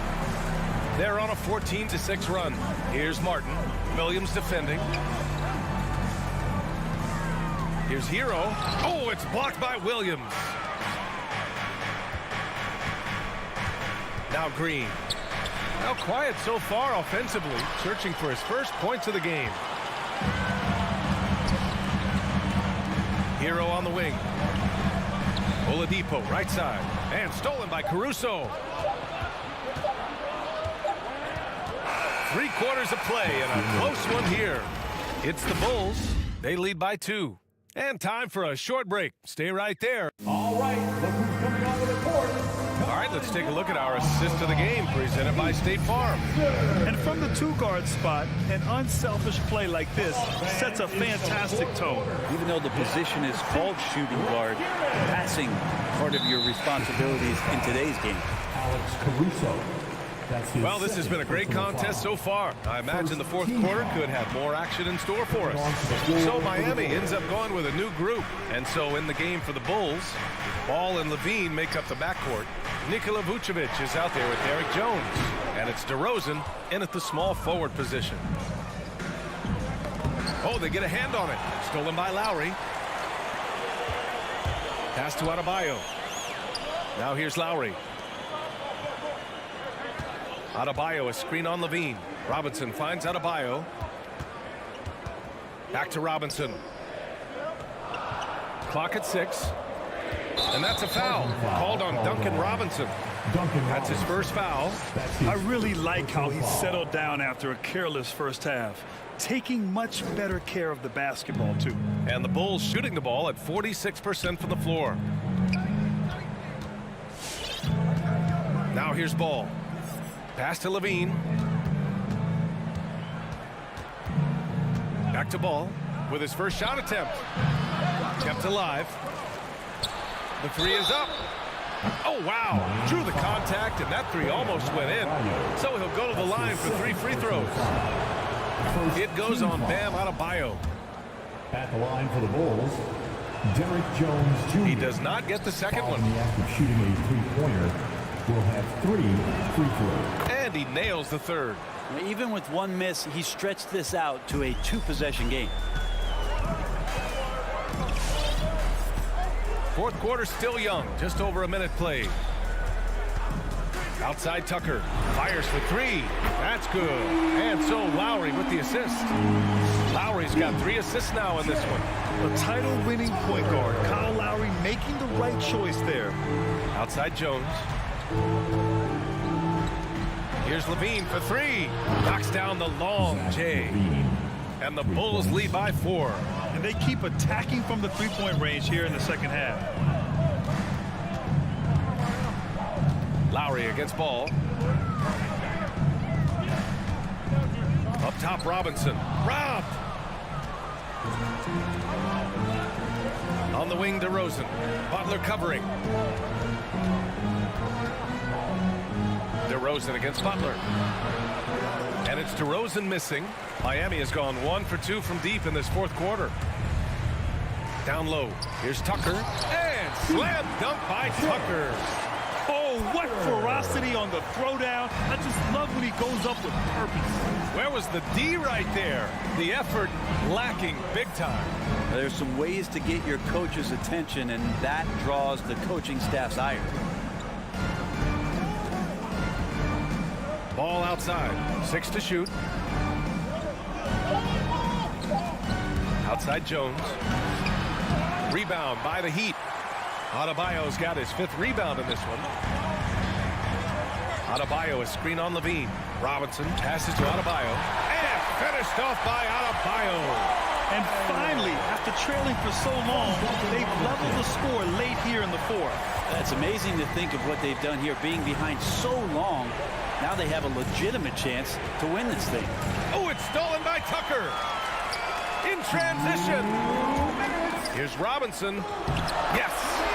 They're on a 14-6 run. Here's Martin. Williams defending. Here's Hero. Oh, it's blocked by Williams. Now Green. Now quiet so far offensively, searching for his first points of the game. Hero on the wing. Oladipo, right side. And stolen by Caruso. 3 quarters of play and a close one here. It's the Bulls. They lead by 2. And time for a short break. Stay right there. All right, look who's coming on the court. All right, let's take a look at our assist of the game presented by State Farm. And from the 2-guard spot, an unselfish play like this sets a fantastic tone. Even though the position is called shooting guard, passing part of your responsibilities in today's game. Alex Caruso. Well, this has been a great contest so far. I imagine the 4th quarter could have more action in store for us. So Miami ends up going with a new group. And so in the game for the Bulls, Ball and Levine make up the backcourt. Nikola Vucevic is out there with Derek Jones. And it's DeRozan in at the small forward position. Oh, they get a hand on it. Stolen by Lowry. Pass to Adebayo. Now here's Lowry. Adebayo, a screen on Levine. Robinson finds Adebayo. Back to Robinson. Clock at 6. And that's a foul called on Duncan Robinson. That's his first foul. I really like how he settled down after a careless first half, taking much better care of the basketball too. And the Bulls shooting the ball at 46% from the floor. Now here's Ball. Pass to Levine. Back to Ball with his first shot attempt. Kept alive. The 3 is up. Oh, wow. Drew the contact, and that 3 almost went in. So he'll go to the line for 3 free throws. It goes on Bam Adebayo. At the line for the Bulls, Derek Jones Jr. He does not get the second one. In the act of shooting a 3-pointer, will have 3 free throws. And he nails the 3rd. Even with 1 miss, he stretched this out to a 2-possession game. Fourth quarter still young, just over a minute played. Outside Tucker, fires for three. That's good. And so Lowry with the assist. Lowry's got 3 assists now in this one. A title-winning point guard, Kyle Lowry making the right choice there. Outside Jones. Here's Levine for 3. Knocks down the long J. And the Bulls lead by 4. And they keep attacking from the three-point range here in the second half. Lowry against Ball. Up top, Robinson. Robbed. On the wing, DeRozan. Butler covering. DeRozan against Butler. And it's DeRozan missing. Miami has gone 1 for 2 from deep in this fourth quarter. Down low. Here's Tucker. And slam dunk by Tucker. Oh, what ferocity on the throwdown. I just love when he goes up with purpose. Where was the D right there? The effort lacking big time. There's some ways to get your coach's attention, and that draws the coaching staff's ire. Ball outside. 6 to shoot. Outside Jones. Rebound by the Heat. Adebayo's got his 5th rebound in this one. Adebayo is screen on Levine. Robinson passes to Adebayo. And finished off by Adebayo. And finally, after trailing for so long, they've leveled the score late here in the fourth. That's amazing to think of what they've done here, being behind so long. Now they have a legitimate chance to win this thing. Oh, it's stolen by Tucker. In transition. Here's Robinson. Yes,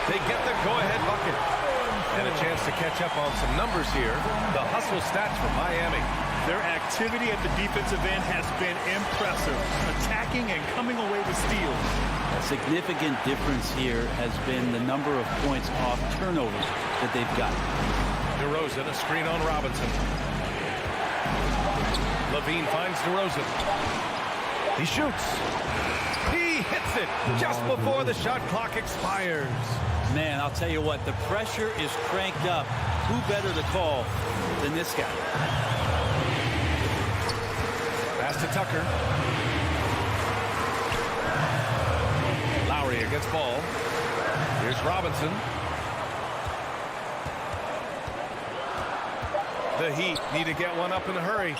they get the go-ahead bucket. And a chance to catch up on some numbers here. The hustle stats for Miami. Their activity at the defensive end has been impressive, attacking and coming away with steals. A significant difference here has been the number of points off turnovers that they've got. DeRozan, a screen on Robinson. Levine finds DeRozan. He shoots. He hits it just before the shot clock expires. Man, I'll tell you what, the pressure is cranked up. Who better to call than this guy? Pass to Tucker. Lowry against Ball. Here's Robinson. The Heat need to get one up in a hurry.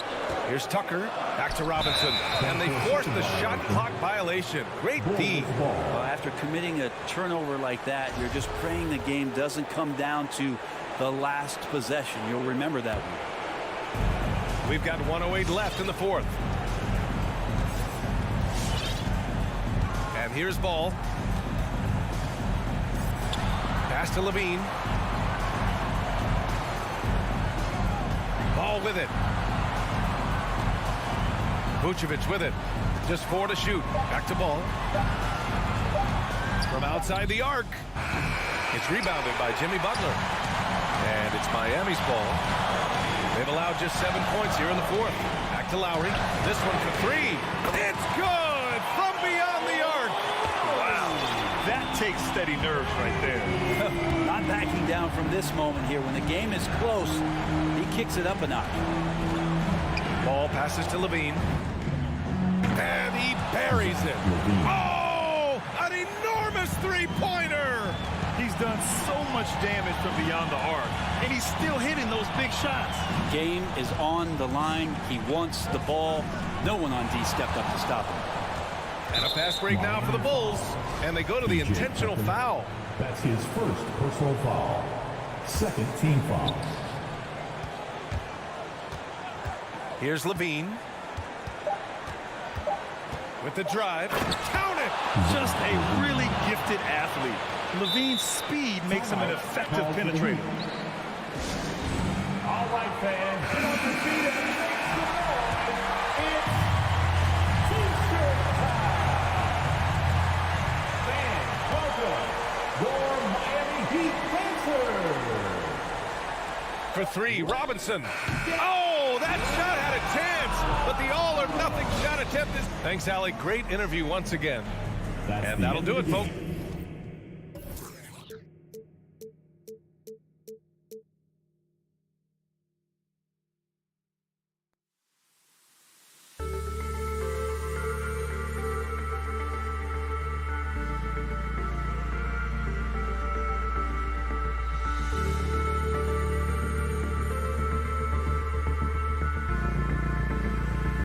Here's Tucker. Back to Robinson. And they force the shot clock violation. Great D. Well, after committing a turnover like that, you're just praying the game doesn't come down to the last possession. You'll remember that one. We've got 1:08 left in the fourth. And here's Ball. Pass to Levine. Ball with it. Vucevic with it. Just 4 to shoot. Back to Ball. From outside the arc. It's rebounded by Jimmy Butler. And it's Miami's ball. They've allowed just 7 points here in the fourth. Back to Lowry. This one for 3. It's good from beyond the arc. Wow. That takes steady nerves right there. Not backing down from this moment here. When the game is close, he kicks it up a notch. Ball passes to Levine. And he buries it. Oh, an enormous three-pointer. He's done so much damage from beyond the arc, and he's still hitting those big shots. Game is on the line. He wants the ball. No one on D stepped up to stop him. And a fast break now for the Bulls. And they go to the intentional foul. That's his first personal foul. Second team foul. Here's Levine. With the drive. Count it! Just a really gifted athlete. Levine's speed makes him an effective penetrator. All right, fans. Get on your feet and it's T-shirt time. Fans, welcome your Miami Heat Pacers. For 3, Robinson. Oh, that shot had a chance, but the all-or-nothing shot attempt is... Thanks, Allie. Great interview once again. And that'll do it, folks.